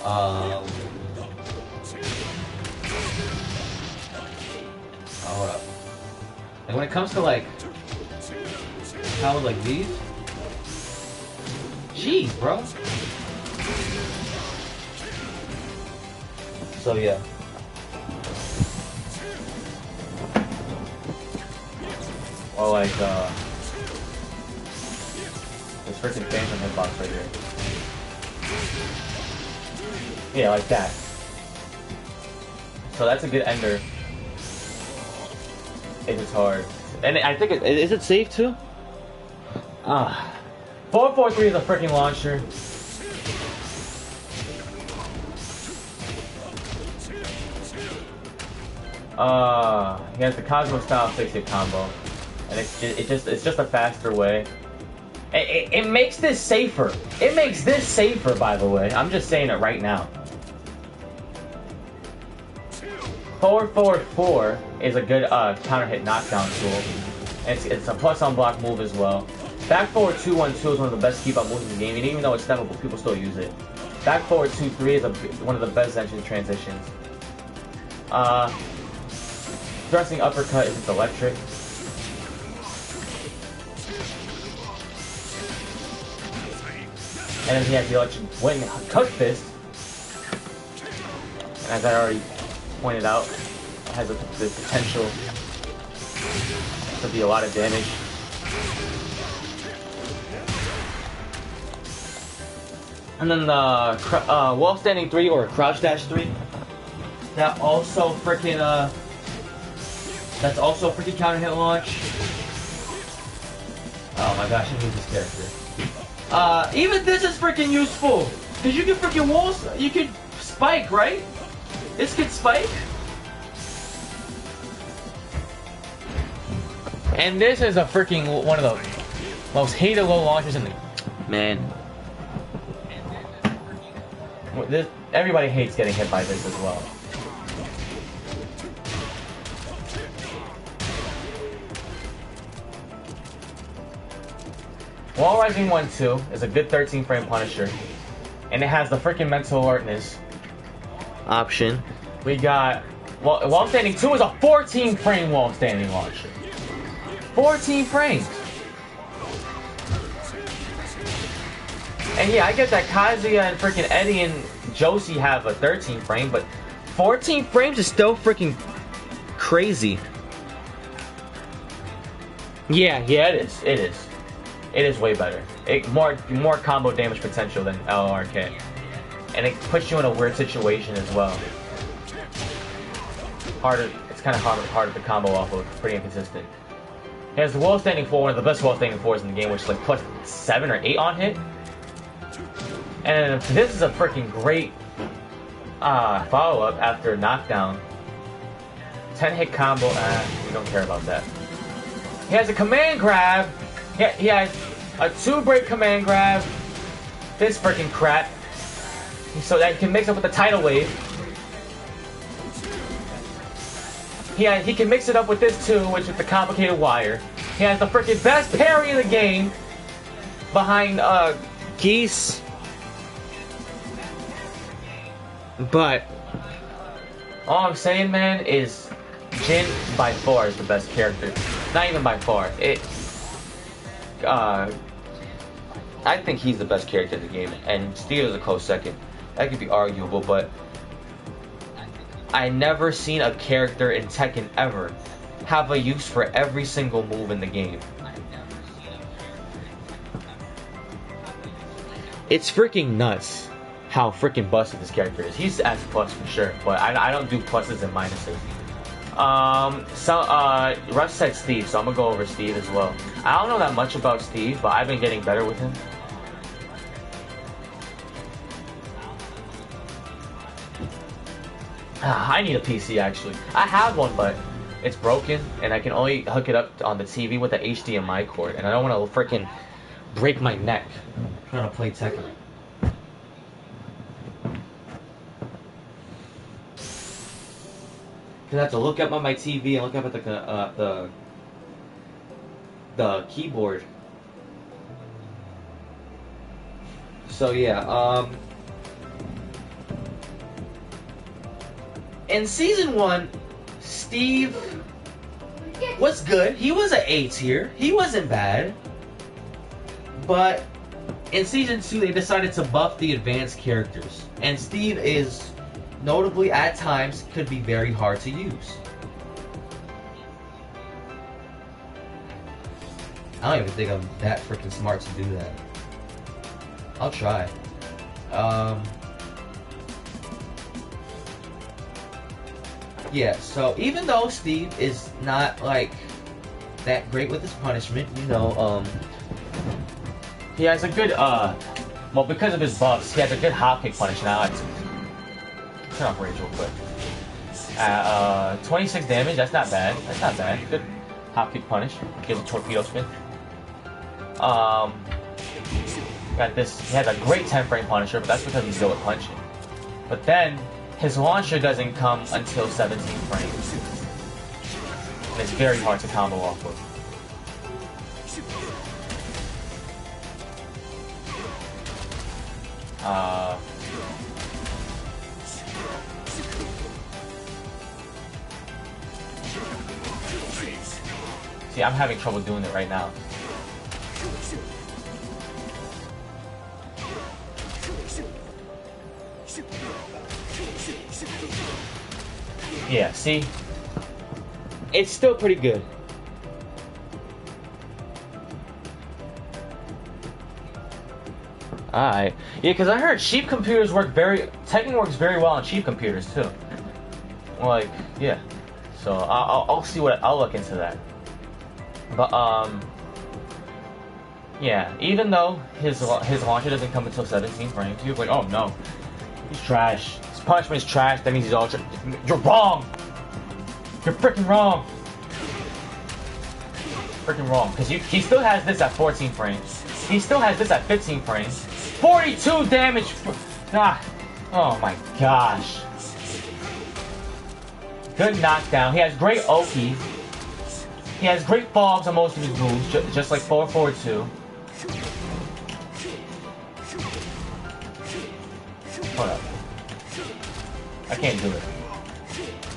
Speaker 6: Hold up. And when it comes to like combos like these, jeez, bro. So yeah. Or like this freaking phantom hitbox right here. Yeah, like that. So that's a good ender. If it's hard. And I think is it safe too? 443 is a freaking launcher. He has the Cosmo style 6-hit combo, and it's just a faster way. It makes this safer. It makes this safer, by the way. I'm just saying it right now. 444 is a good counter hit knockdown tool. And it's a plus on block move as well. Back forward 2-1-2 is one of the best keep up moves in the game, and even though it's steppable, people still use it. Back forward 2-3 is one of the best engine transitions. Thrusting uppercut is electric. And then he has the electric wing cut fist. And as I already pointed out, it has the potential to be a lot of damage. And then the wall standing 3 or crouch dash 3. That also freaking that's also a freaking counter hit launch. Oh my gosh, I hate this character. Even this is freaking useful. Cause you can freaking walls, you can spike, right? This can spike. And this is a freaking one of the most hated low launchers in the man. Everybody hates getting hit by this as well. Wall Rising 1-2 is a good 13 frame Punisher, and it has the freaking mental alertness option. We got Wall Standing 2 is a 14 frame wall standing launcher. 14 frames. And yeah, I get that Kazuya and freaking Eddie and Josie have a 13 frame, but 14 frames is still freaking crazy. Yeah, it is. It is. It is way better. More combo damage potential than LRK. And it puts you in a weird situation as well. Harder. It's kind of harder to combo off of. Pretty inconsistent. He has the wall standing 4, one of the best wall standing 4s in the game, which is like plus 7 or 8 on hit. And this is a freaking great follow-up after knockdown. 10 hit combo. We don't care about that. He has a command grab. He has a 2-break command grab. This freaking crap. So that he can mix up with the tidal wave. He can mix it up with this too, which is the complicated wire. He has the freaking best parry in the game behind Geese. But all I'm saying, man, is Jin by far is the best character. Not even by far. I think he's the best character in the game, and Steve is a close second. That could be arguable, but I never seen a character in Tekken ever have a use for every single move in the game. It's freaking nuts how freaking busted this character is. He's S plus for sure, but I don't do pluses and minuses. Russ said Steve, so I'm gonna go over Steve as well. I don't know that much about Steve, but I've been getting better with him. I need a PC actually. I have one, but it's broken, and I can only hook it up on the TV with the HDMI cord, and I don't want to freaking break my neck trying to play Tekken. Cause I have to look up on my TV and look up at the keyboard. So yeah, in season 1, Steve was good. He was an A tier. He wasn't bad. But in season 2, they decided to buff the advanced characters, and Steve is notably at times could be very hard to use. I don't even think I'm that freaking smart to do that. I'll try. Yeah, so even though Steve is not like that great with his punishment, you know, he has a good well, because of his buffs, he has a good hop kick punish now. Turn off rage real quick. 26 damage, that's not bad. That's not bad. Good hop kick punish. Gives a torpedo spin. Got this. He has a great 10 frame punisher, but that's because he's good at punching. But then his launcher doesn't come until 17 frames. And it's very hard to combo off with. See, I'm having trouble doing it right now. Yeah, see? It's still pretty good. Alright. Yeah, because I heard cheap computers work Tekken works very well on cheap computers, too. Like, yeah. So, I'll see I'll look into that. But, yeah, even though his launcher doesn't come until 17 frames, you're like, oh no, he's trash. His punishment is trash, that means he's ultra. You're wrong! You're freaking wrong! Freaking wrong. Because he still has this at 14 frames. He still has this at 15 frames. 42 damage! Oh my gosh. Good knockdown. He has great Oki. He has great fogs on most of his moves, just like 442. Hold up. I can't do it.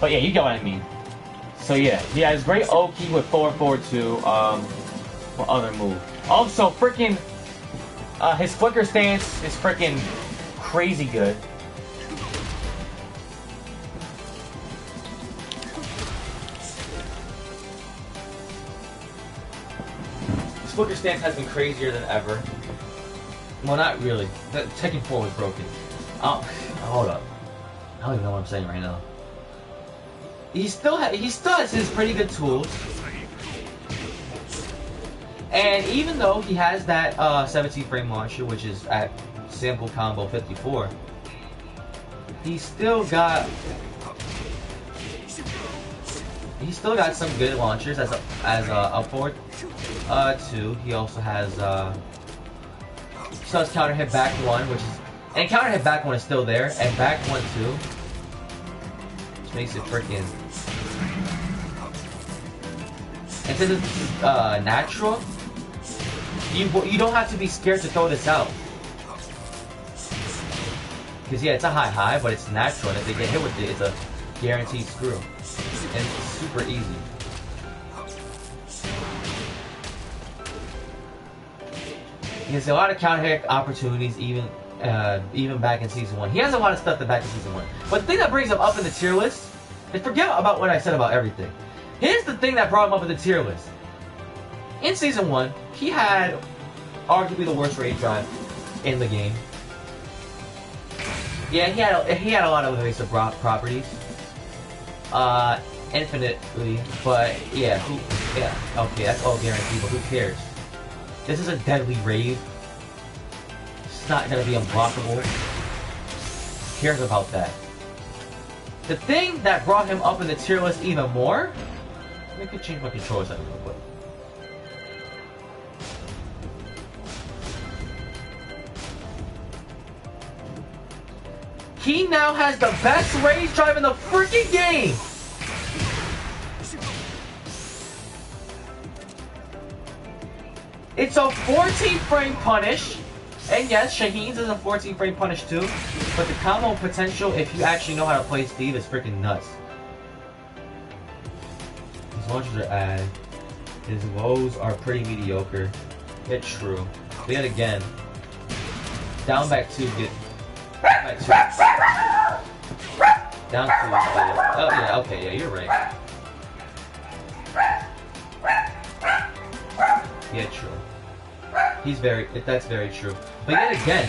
Speaker 6: But yeah, you get what I mean. So yeah, he has great Oki with 442. What other move? Also, freaking, his flicker stance is freaking crazy good.
Speaker 5: quicker stance has been crazier than ever. Well, not really. Tekken 4 was broken. Hold up. I don't even know what I'm saying right now. He still has his pretty good tools. And even though he has that 17 frame launcher, which is at sample combo 54, he's still got some good launchers as a upward. Two. He also has counter hit back 1, which is, and counter hit back 1 is still there, and back 1 too, which makes it freaking. And since it's natural, you don't have to be scared to throw this out. Because yeah, it's a high, but it's natural, and if they get hit with it, it's a guaranteed screw. And it's super easy. He has a lot of counter hit opportunities, even back in Season 1. He has a lot of stuff that back in Season 1. But the thing that brings him up in the tier list, and forget about what I said about everything. Here's the thing that brought him up in the tier list. In Season 1, he had arguably the worst rage drive in the game. Yeah, he had a lot of evasive properties. Infinitely, but yeah, okay, that's all guaranteed, but who cares? This is a deadly raid. It's not gonna be unblockable. Who cares about that? The thing that brought him up in the tier list even more, let me change my controller setting real quick. He now has the best rage drive in the freaking game! It's a 14 frame punish, and yes, Shaheen's is a 14 frame punish too, but the combo potential, if you actually know how to play Steve, is freaking nuts. His launches are ad, his lows are pretty mediocre, yet true. But yet again, down back 2 get... Down 2 down 2 oh yeah, okay, yeah, you're right. Yeah, true. That's very true. But yet again,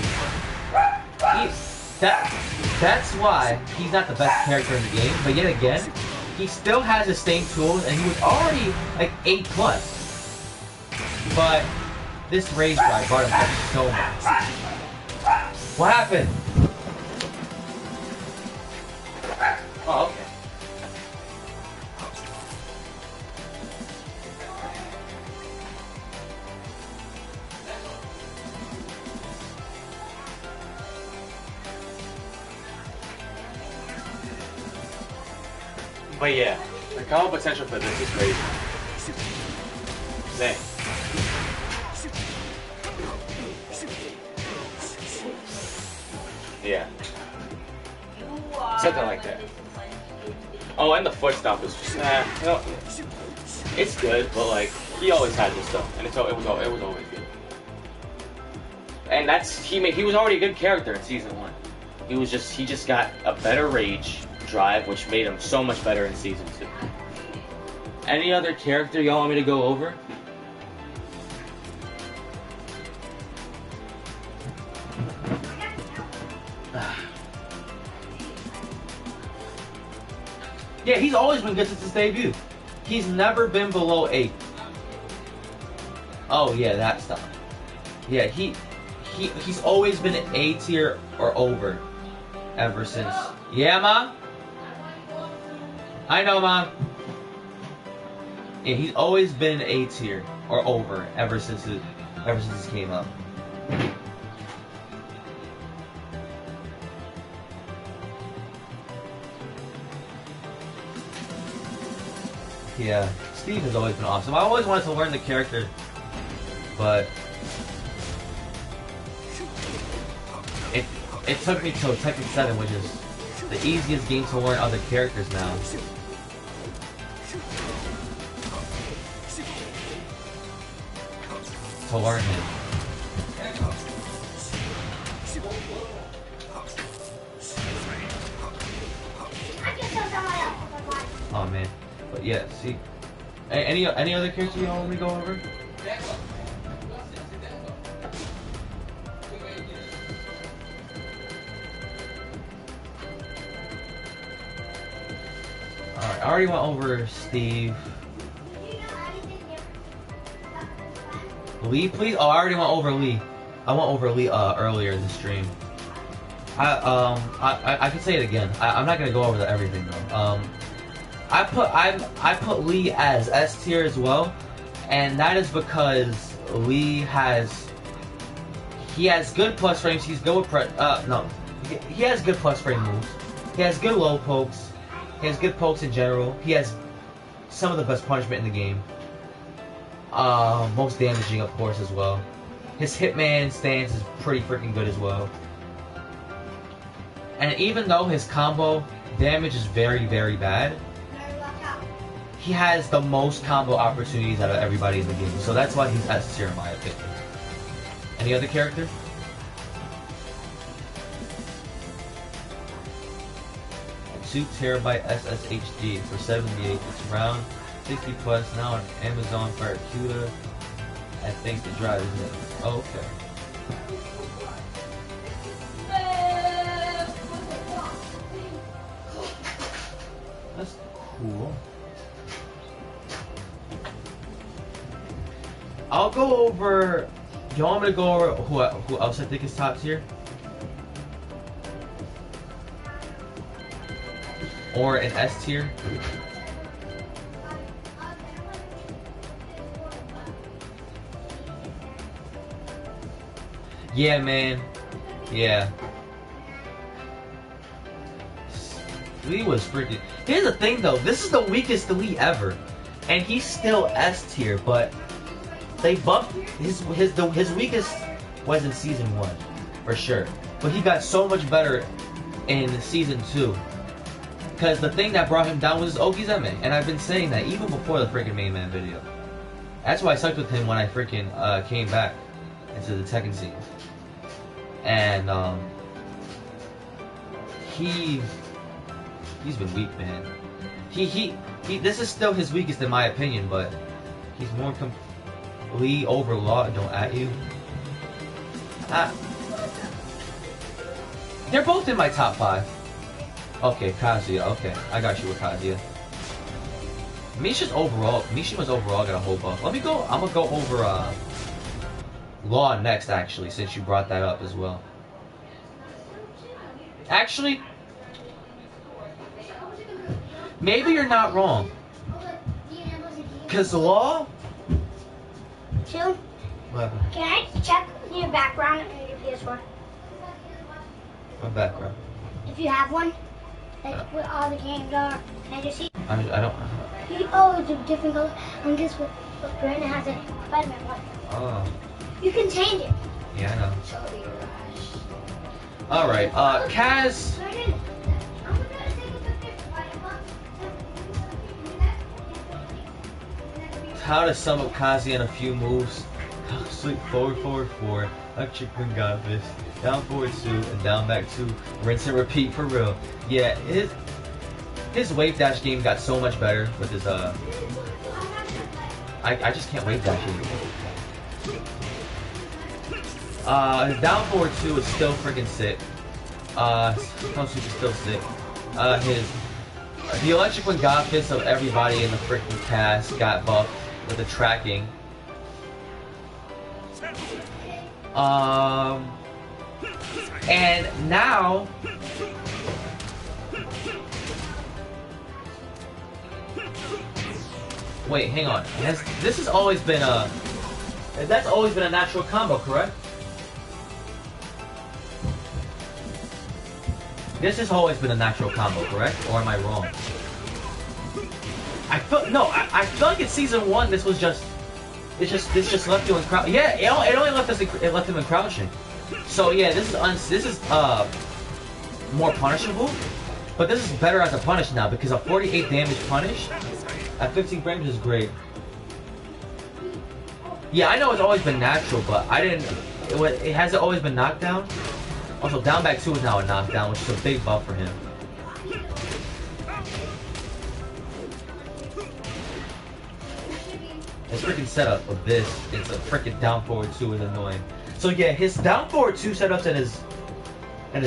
Speaker 5: that's why he's not the best character in the game. But yet again, he still has the same tools, and he was already like 8+. But this rage drive brought him up so much. What happened? Oh, okay. But yeah, the combo potential for this is crazy. Dang. Yeah. Something like that. Oh, and the foot stomp was just, it's good, but like, he always had this stuff, and it was always good. And he was already a good character in Season 1. He just got a better rage drive, which made him so much better in Season 2. Any other character y'all want me to go over? Yeah, he's always been good since his debut. He's never been below 8. Oh yeah, that stuff. Yeah, he's always been an A tier or over ever since. Yeah, Mom? I know, Mom. Yeah, he's always been A tier or over ever since it came up. Yeah, Steve has always been awesome. I always wanted to learn the character, but it took me till Tekken 7, which is the easiest game to learn other characters now. To learn him. Oh man. But yeah, see. Any other characters you want me to go over? I already went over Steve. Lee, please. Oh, I already went over Lee. I went over Lee earlier in the stream. I can say it again. I'm not gonna go over everything though. I put Lee as S tier as well, and that is because Lee has good plus frames. He's good with he has good plus frame moves. He has good low pokes. He has good pokes in general. He has some of the best punishment in the game. Most damaging, of course, as well. His Hitman stance is pretty freaking good as well. And even though his combo damage is very, very bad, he has the most combo opportunities out of everybody in the game. So that's why he's S tier in my opinion. Any other character? A 2 terabyte SSHD for 78. It's around 60 plus now on Amazon for Barracuda. I think the drive is it. Oh, okay. That's cool. I'll go over. You want me to go over who else I think is top tier? Or an S tier? Yeah, man. Yeah. Lee was freaking. Here's the thing, though. This is the weakest Lee ever, and he's still S tier. But they buffed his weakest was in season 1, for sure. But he got so much better in season 2. Because the thing that brought him down was his Okizeme, and I've been saying that even before the freaking main man video. That's why I sucked with him when I freaking came back into the Tekken scene. And he's been weak, man. He this is still his weakest in my opinion, but he's more Lee over Law don't at you. They're both in my top 5. Okay, Kazuya. Okay, I got you with Kazuya. Misha's overall got a whole buff. Let me go. I'm gonna go over Law next, actually, since you brought that up as well. Actually, maybe you're not wrong. Cause Law.
Speaker 3: Two.
Speaker 5: What happened?
Speaker 3: Can I check your background in your PS4?
Speaker 5: My background.
Speaker 3: If you have one, like where all the games are, can I just see?
Speaker 5: I don't.
Speaker 3: Oh, it's a different color. I'm just what Brandon has a Spider-Man one.
Speaker 5: Oh.
Speaker 3: You can change it.
Speaker 5: Yeah, I know. All right, Kaz. How to sum up Kazuya in a few moves? Sleep forward, forward, forward. Electric Wind God Fist. Down forward 2 and down back 2. Rinse and repeat for real. Yeah, his wave dash game got so much better with his I just can't wave dash anymore. His down forward 2 is still freaking sick. Konosuke is still sick. The electric Wind God Fist of everybody in the freaking cast got buffed with the tracking. And now wait, hang on. This has always been that's always been a natural combo, correct? This has always been a natural combo, correct? Or am I wrong? I feel like in season 1 this was just this just left you in crouch. Yeah, it only left him in crouching. So yeah, this is more punishable, but this is better as a punish now because a 48 damage punish at 15 frames is great. Yeah, I know it's always been natural, but it hasn't always been knockdown. Also, down back 2 is now a knockdown, which is a big buff for him. His freaking setup of this, it's a freaking down forward 2 is annoying. So yeah, his down forward 2 setups and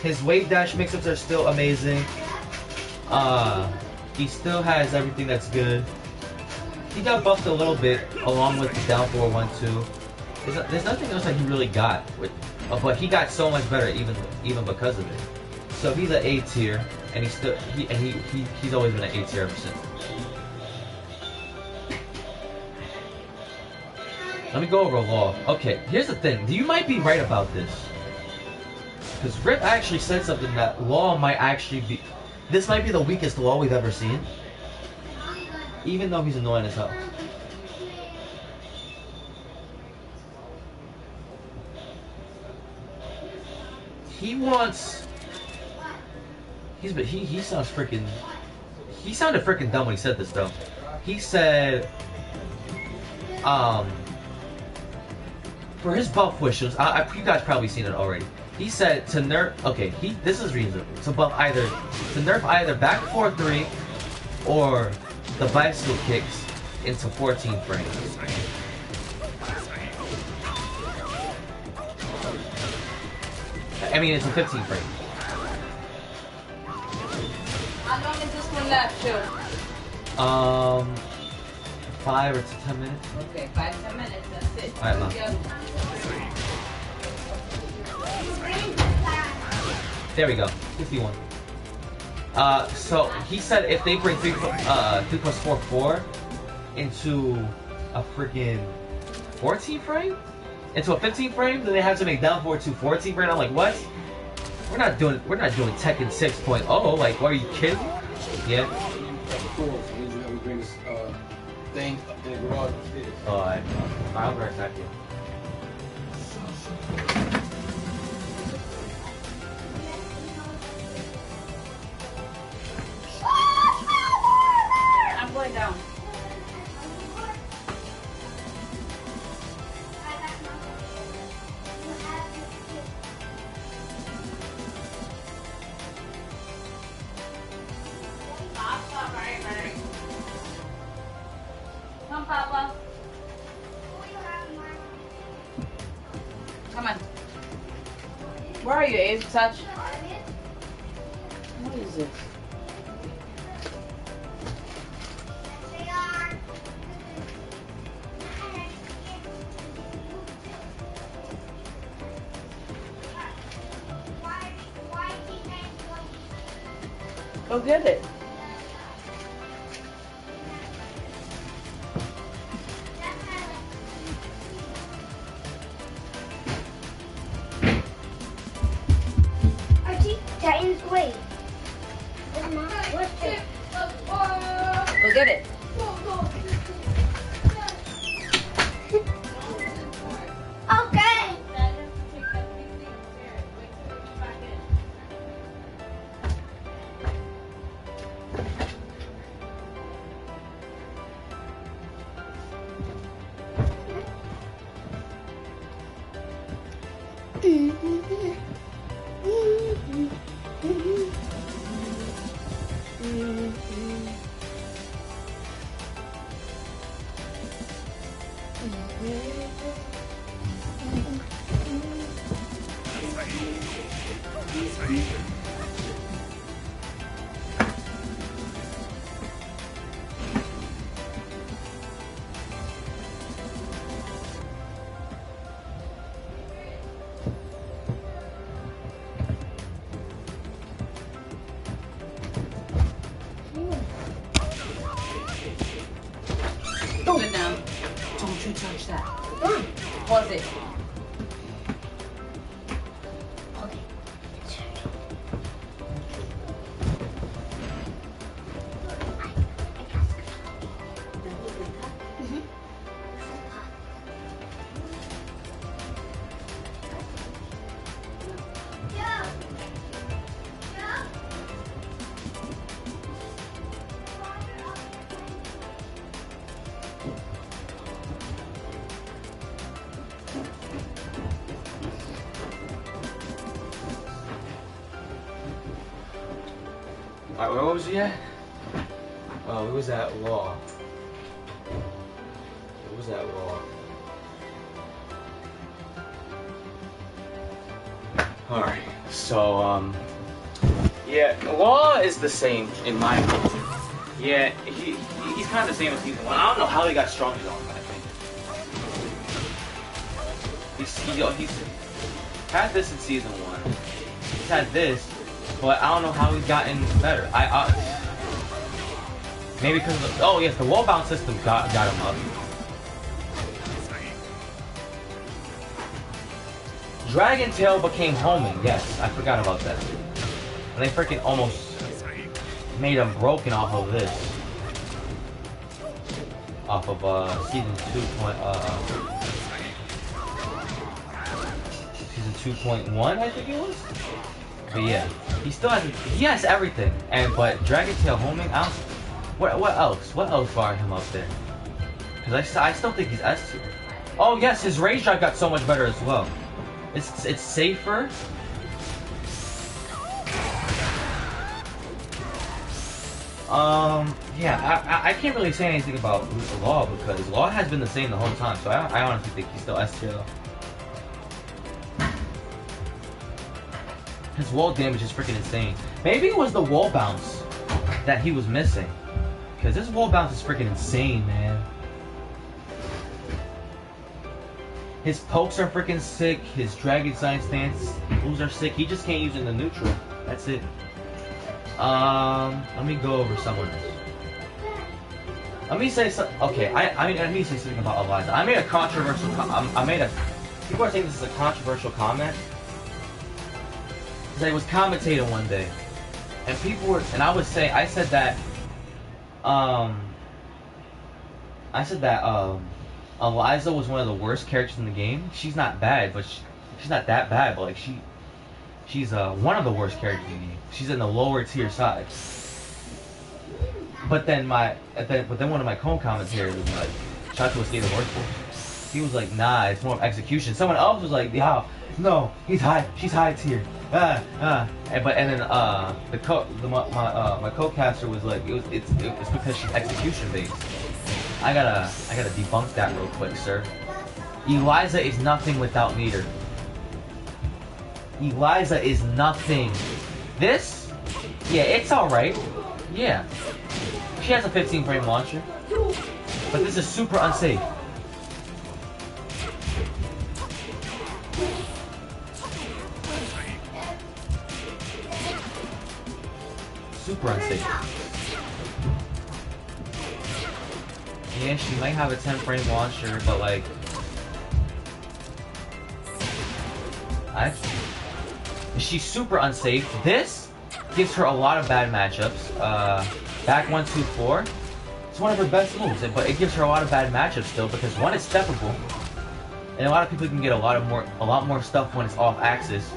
Speaker 5: his wave dash mix-ups are still amazing. He still has everything that's good. He got buffed a little bit along with the down 4-1-2. There's nothing else that he really got with, but he got so much better even because of it. So he's an A tier, and he's always been an A tier ever since. Let me go over law. Okay, here's the thing. You might be right about this. Because Rip actually said something that law might actually be... This might be the weakest law we've ever seen. Even though he's annoying as hell. He wants... He sounds freaking... He sounded freaking dumb when he said this though. He said... For his buff wishes, you guys probably seen it already. He said to nerf. Okay, this is reasonable. To buff to nerf either back 4-3 or the bicycle kicks into 14 frames. I mean, it's a 15 frame.
Speaker 4: How long is this one left, Joe?
Speaker 5: 5 or 10 minutes.
Speaker 4: Okay, 5-10 minutes. That's it.
Speaker 5: All right, Mom. There we go. 51. So he said if they bring 3 plus 4 into a freaking 14 frame, into a 15 frame, then they have to make down 4 to 14 frame. I'm like, what? We're not doing Tekken 6.0. Like, what, are you kidding? Yeah.
Speaker 9: Thing in the garage upstairs.
Speaker 5: Oh, I'll be right back here.
Speaker 4: I'm going down. Come, Papa. Come on. Where are you, Abe? Touch. What is this? Go get it.
Speaker 3: Titans, wait.
Speaker 4: Go get it.
Speaker 3: Okay.
Speaker 4: Good now. Don't you touch that. Pause it.
Speaker 6: Alright, where was he at? Oh, it was at law. It was at law. Alright, so, Yeah, Law is the same in my opinion. Yeah, he's kind of the same as season 1. I don't know how he got stronger though, I think. He's had this in season 1. He's had this, but I don't know how he's gotten better. Maybe because of the, oh yes, the wall bounce system got him up. Dragon Tail became homing, yes, I forgot about that. And they freaking almost made him broken off of this. Off of season 2.1, I think it was. But yeah, he still has everything. But Dragon Tail homing, I don't. What else? What else fired him up there? Because I still think he's S tier. Oh yes, his rage drive got so much better as well. It's safer. Yeah, I can't really say anything about Law because Law has been the same the whole time, so I honestly think he's still S tier though. His wall damage is freaking insane. Maybe it was the wall bounce that he was missing. Because this wall bounce is freaking insane, man. His pokes are freaking sick. His Dragon Sign stance moves are sick. He just can't use it in the neutral. That's it. Let me go over someone else. Let me say something. Okay, I need to say something about Eliza. I made a controversial. People are saying this is a controversial comment. Because I was commentating one day, and people were, and I said that Eliza was one of the worst characters in the game. She's not bad, but she's not that bad. But like she's one of the worst characters in the game. She's in the lower tier side. But then one of my co-commentators was like, tried to escape the workforce. He was like, nah, it's more of execution. Someone else was like, yeah, no, she's high tier. My co-caster was like, it's because she's execution based. I gotta debunk that real quick, sir. Eliza is nothing without meter. Eliza is nothing. This? Yeah, it's alright. Yeah. She has a 15 frame launcher. But this is super unsafe. Super unsafe. Yeah, she might have a 10 frame launcher, but like... she's super unsafe. This gives her a lot of bad matchups. Back 1-2-4. It's one of her best moves, but it gives her a lot of bad matchups still because one is steppable, and a lot of people can get a lot more stuff when it's off axis.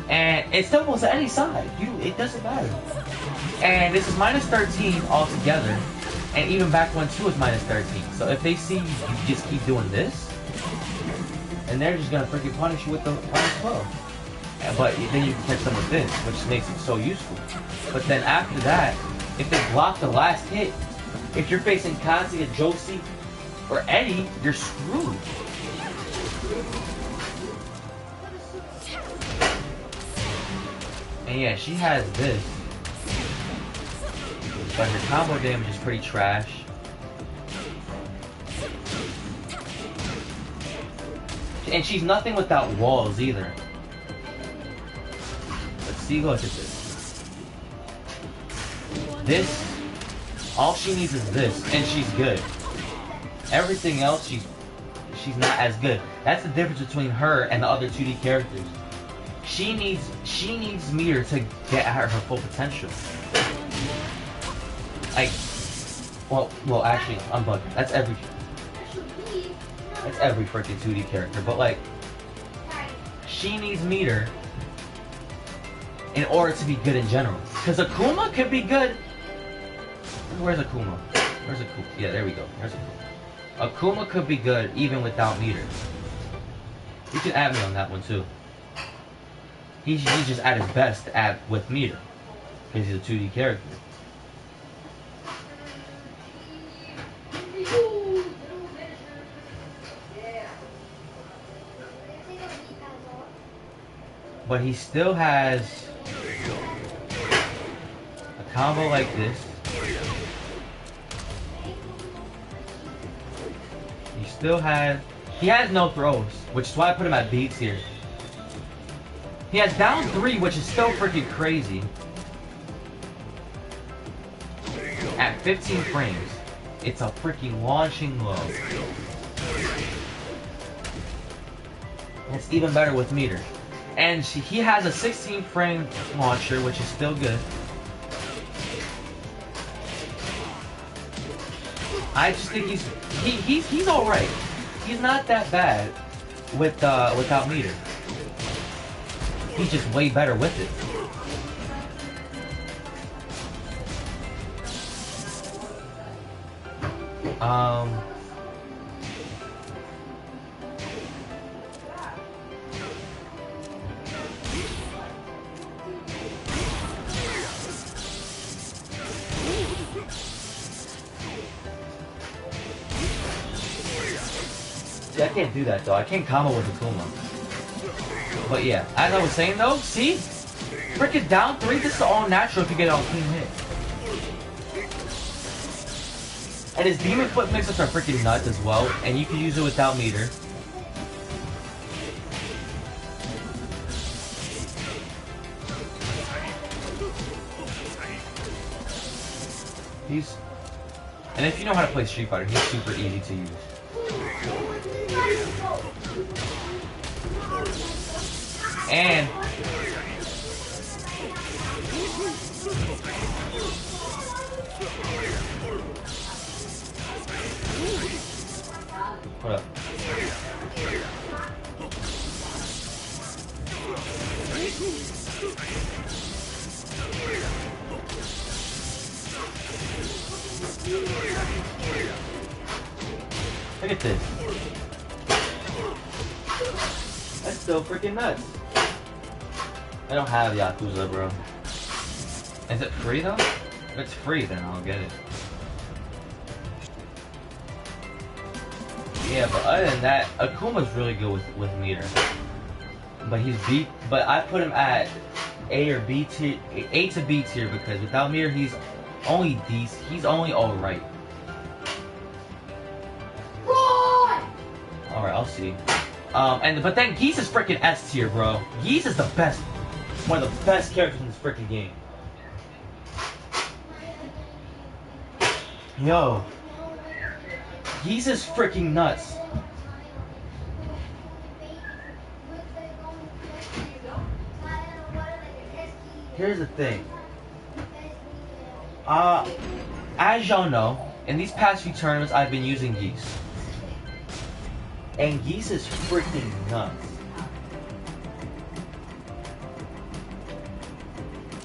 Speaker 6: And it's steppable to any side. It doesn't matter. And this is minus 13 altogether, and even back 1-2 is minus 13. So if they see you just keep doing this, and they're just gonna freaking punish you with the minus 12. But then you can catch them with this, which makes it so useful. But then after that, if they block the last hit, if you're facing Kazuya, Josie, or Eddie, you're screwed. And yeah, she has this. But her combo damage is pretty trash. And she's nothing without walls either. Let's see, look at this. This, all she needs is this, and she's good. Everything else, she's not as good. That's the difference between her and the other 2D characters. She needs meter to get at her full potential. Like, well, actually, I'm bugging. That's every freaking 2D character. But like, she needs meter in order to be good in general. Because Akuma could be good. Where's Akuma? Where's Akuma? Yeah, there we go. There's Akuma. Akuma could be good even without meter. You can add me on that one too. He's just at his best with meter. Because he's a 2D character. But he still has
Speaker 5: combo like this. He has no throws, which is why I put him at B tier. He has down 3, which is still freaking crazy. At 15 frames, it's a freaking launching low. It's even better with meter. And he has a 16 frame launcher, which is still good. I just think he's all right. He's not that bad without meter. He's just way better with it. See, I can't do that though. I can't combo with Akuma. But yeah, as I was saying though, see? Freaking down 3, this is all natural if you get it on clean hit. And his demon foot mixes are freaking nuts as well, and you can use it without meter. And if you know how to play Street Fighter, he's super easy to use. And hold up. Look at this. That's still freaking nuts. I don't have Yakuza, bro. Is it free though? If it's free, then I'll get it. Yeah, but other than that, Akuma's really good with meter. But he's B. But I put him at A or B tier, A to B tier, because without meter, he's only decent. He's only all right. All right, I'll see. But then Geese is freaking S tier, bro. Geese is the best, one of the best characters in this freaking game. Yo, Geese is freaking nuts. Here's the thing. As y'all know, in these past few tournaments, I've been using Geese. And Geese is freaking nuts.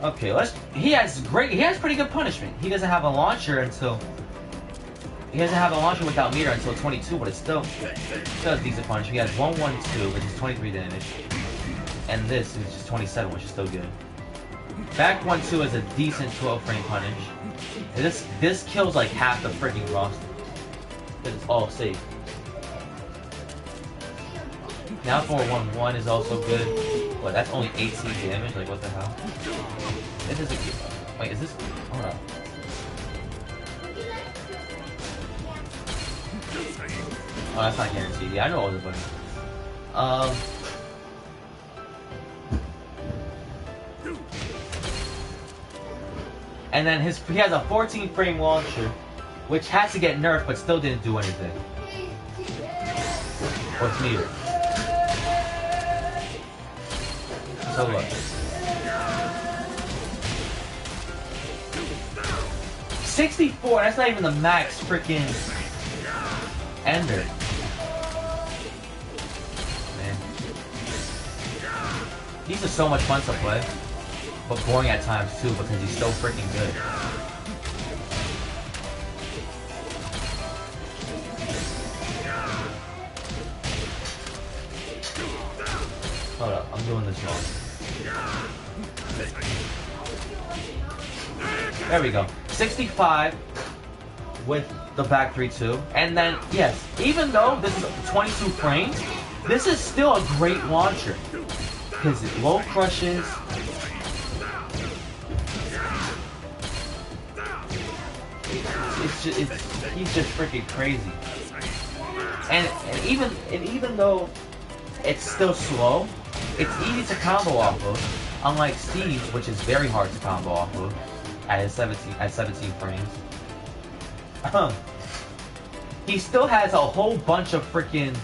Speaker 5: Okay, he has pretty good punishment. He doesn't have a launcher without meter until 22, but it still has decent punishment. He has 112, which is 23 damage. And this is just 27, which is still good. Back 1-2 is a decent 12 frame punish. And this kills like half the freaking roster. Because it's all safe. Now 4-1-1 is also good. But that's only 18 damage, like what the hell? This is a... Wait, is this... Hold on. Oh, that's not guaranteed. Yeah, I know all the buttons. And then he has a 14 frame launcher, which has to get nerfed, but still didn't do anything. Or it's meter. So look. 64, that's not even the max freaking ender. Man. These are so much fun to play. But boring at times too, because he's so freaking good. Hold up, I'm doing this wrong. There we go. 65 with the back 3-2. And then, yes, even though this is 22 frames, this is still a great launcher. Because it low crushes. he's just freaking crazy. And even though it's still slow, it's easy to combo off of. Unlike Steve's, which is very hard to combo off of at 17 frames. He still has a whole bunch of freaking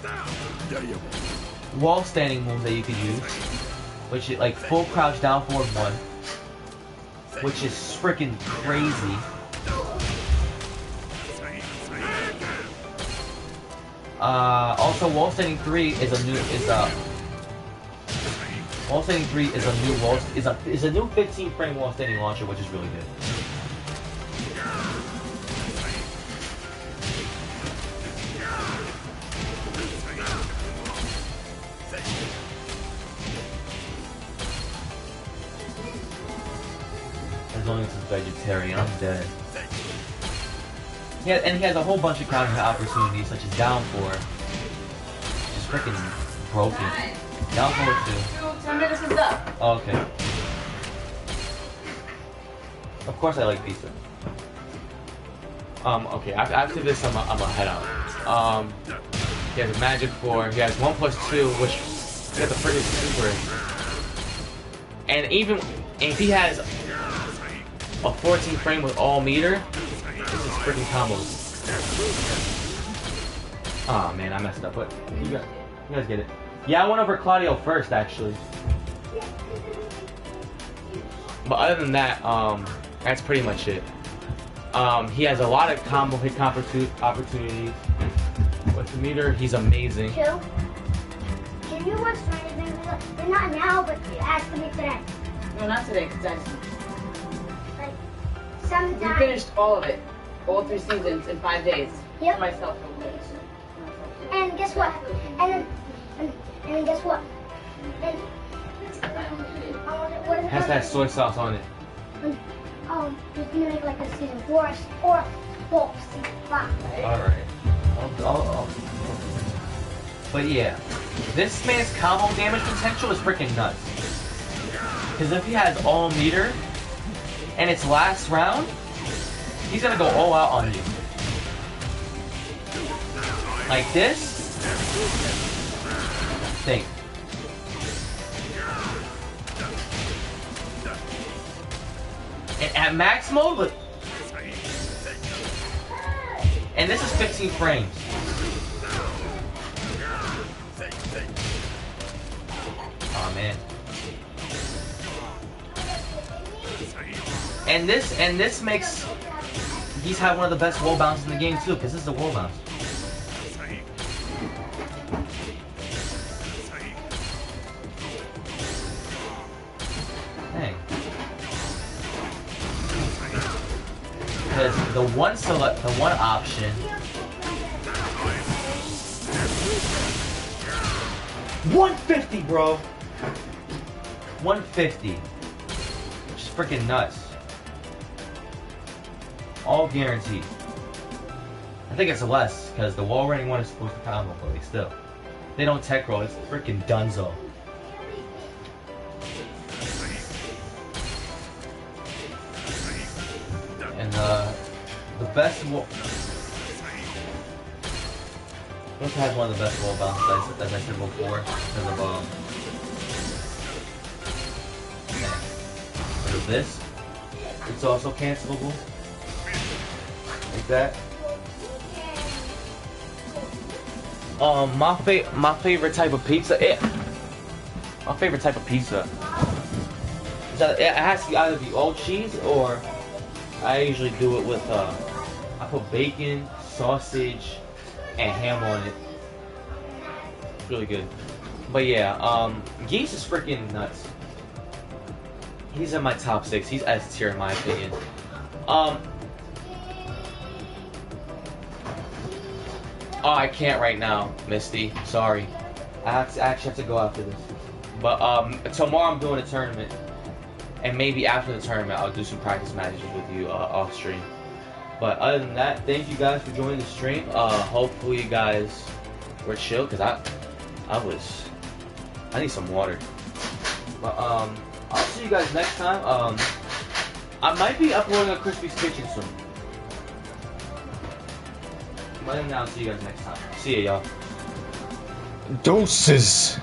Speaker 5: wall standing moves that you could use, which is like full crouch down forward 1, which is freaking crazy. Also, wall standing 3 is a new is a new 15 frame wall standing launcher, which is really good. As long as it's vegetarian, I'm dead. Yeah, and he has a whole bunch of counter opportunities, such as down 4, which is freaking broken. Down 4 too.
Speaker 4: 10 minutes is up.
Speaker 5: Oh, okay. Of course I like pizza.
Speaker 6: Okay, after this I'm gonna head out. He has a magic 4, he has 1+2, which he has a pretty super. And even if he has a 14 frame with all meter, this is freaking combos. Oh man, I messed up, but you guys get it. Yeah, I went over Claudio first, actually. But other than that, that's pretty much it. He has a lot of combo hit opportunities. With the meter, he's amazing.
Speaker 3: Chill. Can you watch Stranger Things? But not now, but it has to be today.
Speaker 4: No, not today, because
Speaker 3: Like,
Speaker 4: we
Speaker 3: sometime.
Speaker 4: finished all of it. All 3 seasons in 5 days.
Speaker 3: Yep.
Speaker 4: For myself.
Speaker 3: And guess what? And guess what? And what is it?
Speaker 6: Has that soy sauce on it.
Speaker 3: You can make like a season 4 or well, season 5.
Speaker 5: Alright. But yeah, this man's combo damage potential is freaking nuts. Because if he has all meter, and it's last round, he's gonna go all out on you. Like this. Think. And at max mode, look. And this is 15 frames. Oh man. And this makes he's had one of the best wall bounces in the game too, because this is a wall bounce. Dang. Because the one option. 150, bro. 150. Which is freaking nuts. All guaranteed. I think it's less, because the wall running one is supposed to combo, but like still. They don't tech roll, it's freaking dunzo. And the best wall. He also has one of the best wall bounces, as I said before, because of because of this. It's also cancelable. Like that. My favorite type of pizza. My favorite type of pizza. It has to either be all cheese, or I usually do it with I put bacon, sausage, and ham on it. It's really good. But yeah, Geese is freaking nuts. He's in my top 6. He's S tier in my opinion. Oh, I can't right now, Misty. Sorry. I actually have to go after this. But tomorrow I'm doing a tournament. And maybe after the tournament I'll do some practice matches with you off stream. But other than that, thank you guys for joining the stream. Hopefully you guys were chill, because I need some water. But I'll see you guys next time. I might be uploading a Crispy's Kitchen soon. Let him now. See you guys next time. See ya, y'all.
Speaker 6: Doses.